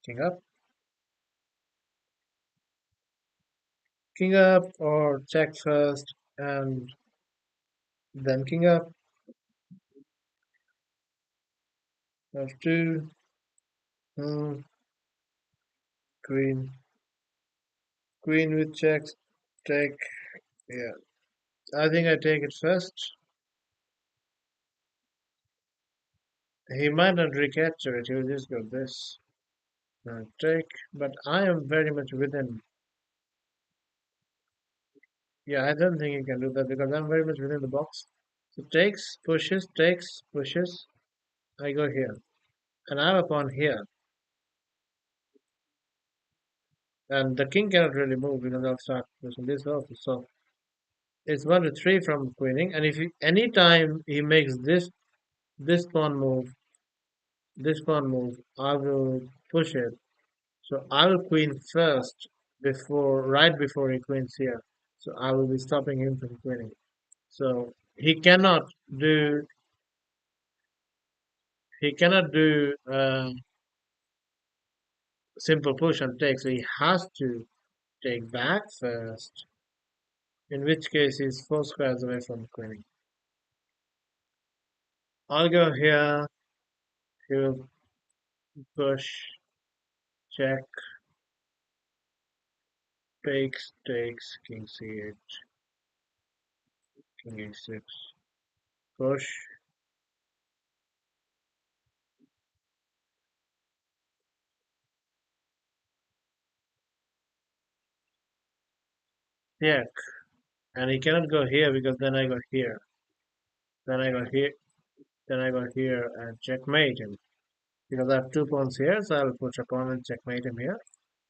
King up. King up or check first and then king up. F2. Hmm, queen. Queen with checks. Take. Yeah. I think I take it first. He might not recapture it. He'll just go this. Take. But I am very much within. Yeah, I don't think he can do that because I'm very much within the box. So takes, pushes, takes, pushes. I go here. And I'm a pawn here. And the king cannot really move because I'll start pushing this also. So it's 1 to 3 from queening. And if he, anytime he makes this pawn move, I will push it. So I will queen first right before he queens here. So I will be stopping him from queening. So do he cannot do simple push and take. So he has to take back first. In which case he's 4 squares away from queening. I'll go here. He will push, check, takes, king c8, king a6. push. Check. And he cannot go here because then I go here. Then I go here. Then I go here and checkmate him. Because I have 2 pawns here, so I'll put a pawn and checkmate him here.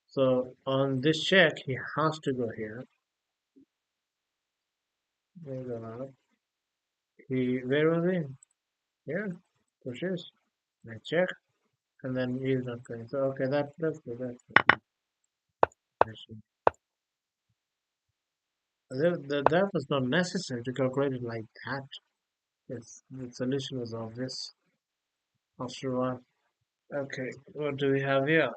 So on this check, he has to go here. Where was he? Here. Pushes. I check. And then he's not going. So okay, that's good. That's good. That was not necessary to calculate it like that. Yes, the solution was obvious after all. Okay, what do we have here?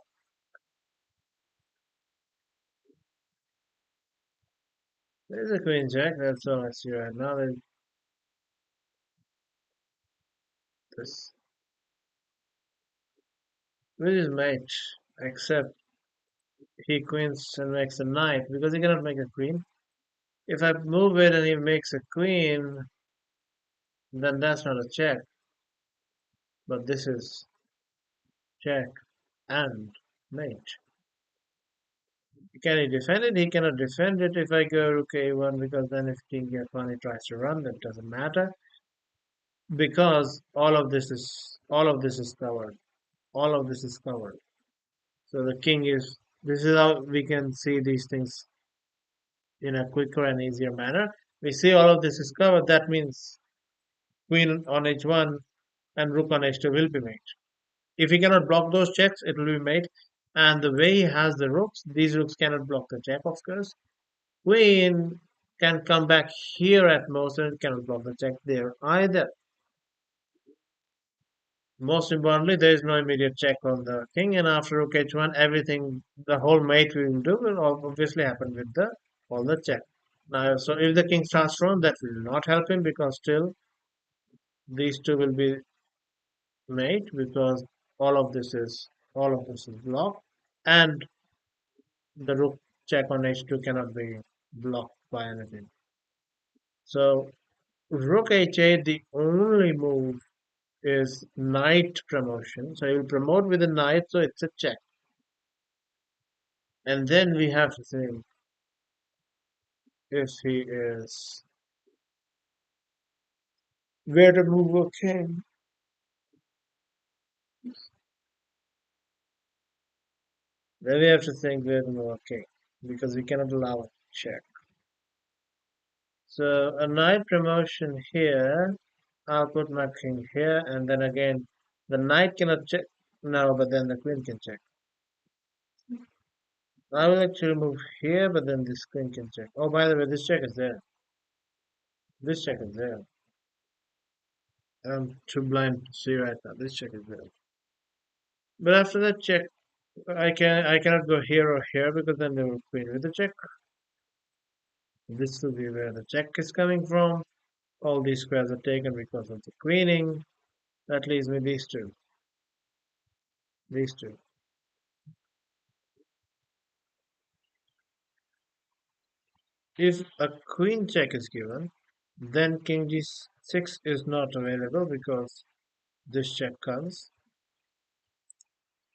There's a queen jack, that's all I see right now. There's this, which is mate, except he queens and makes a knight, because he cannot make a queen. If I move it and he makes a queen, then that's not a check, but this is check and mate. Can he defend it? He cannot defend it if I go rook a1, because then if king f1 he tries to run, that doesn't matter, because all of this is covered. All of this is covered. So the king is. This is how we can see these things in a quicker and easier manner. We see all of this is covered. That means queen on h1 and rook on h2 will be made. If he cannot block those checks, it will be made. And the way he has the rooks, these rooks cannot block the check, of course. Queen can come back here at most and it cannot block the check there either. Most importantly, there is no immediate check on the king, and after rook h1, everything, the whole mate we will do will obviously happen with the all the check. Now, so if the king starts strong, that will not help him because still these two will be mate because all of this is blocked, and the rook check on h2 cannot be blocked by anything. So rook h8, the only move is knight promotion. So he will promote with a knight, so it's a check. And then we have to think if he is where to move a king. Then we have to think where to move a king because we cannot allow a check. So a knight promotion here. I'll put my king here, and then again, the knight cannot check now, but then the queen can check. I will actually move here, but then this queen can check. Oh, by the way, this check is there. This check is there. I'm too blind to see right now. This check is there. But after that check, I cannot go here or here because then they will queen with the check. This will be where the check is coming from. All these squares are taken because of the queening. That leaves me these two. These two. If a queen check is given, then king g6 is not available because this check comes.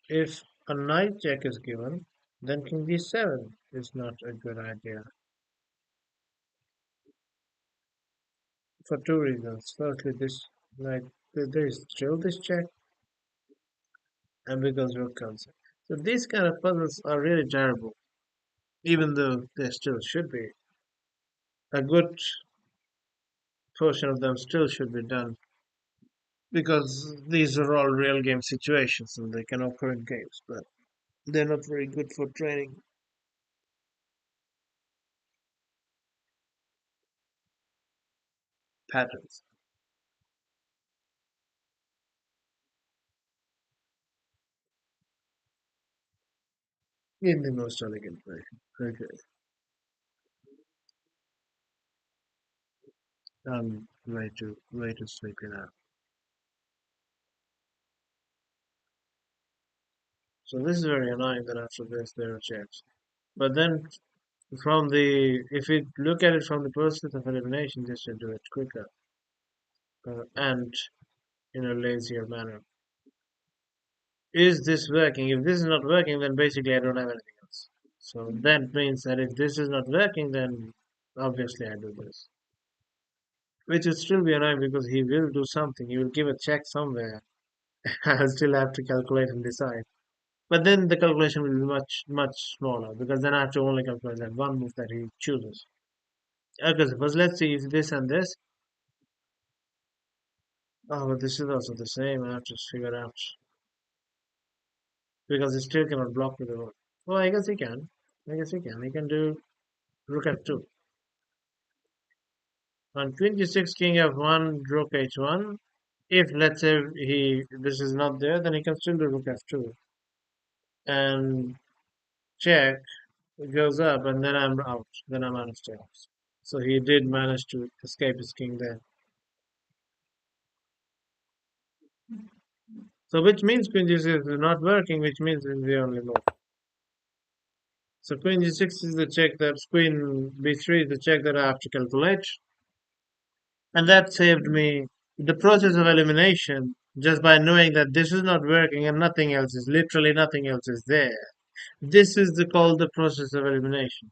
If a knight check is given, then king d7 is not a good idea. For two reasons. Firstly, this knight, there is still this check, and because rook comes in. So these kind of puzzles are really terrible, even though there still should be. A good portion of them still should be done because these are all real game situations and they can occur in games, but they're not very good for training patterns in the most elegant way. Okay, way to sleepy now. So this is very annoying that after this there are checks. But then if we look at it from the process of elimination, this should do it quicker. and in a lazier manner. Is this working? If this is not working, then basically I don't have anything else. So that means that if this is not working, then obviously I do this. Which would still be annoying because he will do something. He will give a check somewhere. I'll still have to calculate and decide. But then the calculation will be much, much smaller because then I have to only calculate that one move that he chooses. Okay, suppose let's see if this and this. Oh, but this is also the same. I have to figure out because he still cannot block with the rook. Well, I guess he can. I guess he can. He can do rook f2. On queen g6, king f1, rook h1. If let's say he this is not there, then he can still do rook f2 and check. It goes up, and then I'm out. Then I'm out of stairs. So he did manage to escape his king there. So which means queen g6 is not working, which means it's the only move. So queen g6 is the check that queen b3 is the check that I have to calculate. And that saved me the process of elimination just by knowing that this is not working and nothing else is literally nothing else is there. This is called the process of elimination.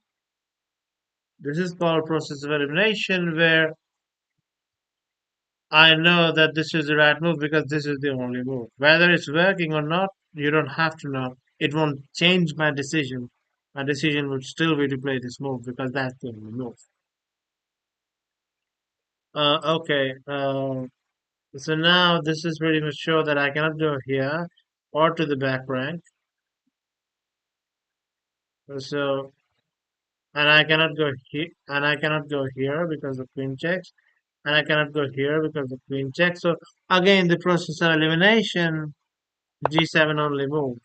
This is called process of elimination where I know that this is the right move because this is the only move. Whether it's working or not, you don't have to know. It won't change my decision. My decision would still be to play this move because that's the only move. Okay. So now this is pretty much sure that I cannot go here or to the back rank. So and I cannot go here and I cannot go here because the queen checks. And I cannot go here because the queen checks. So again the process of elimination, g7 only move.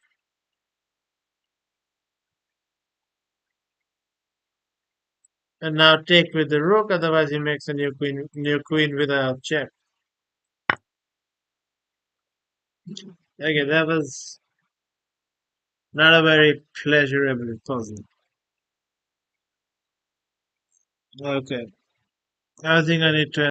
And now take with the rook, otherwise he makes a new queen without check. Okay, that was not a very pleasurable puzzle. Okay. I think I need to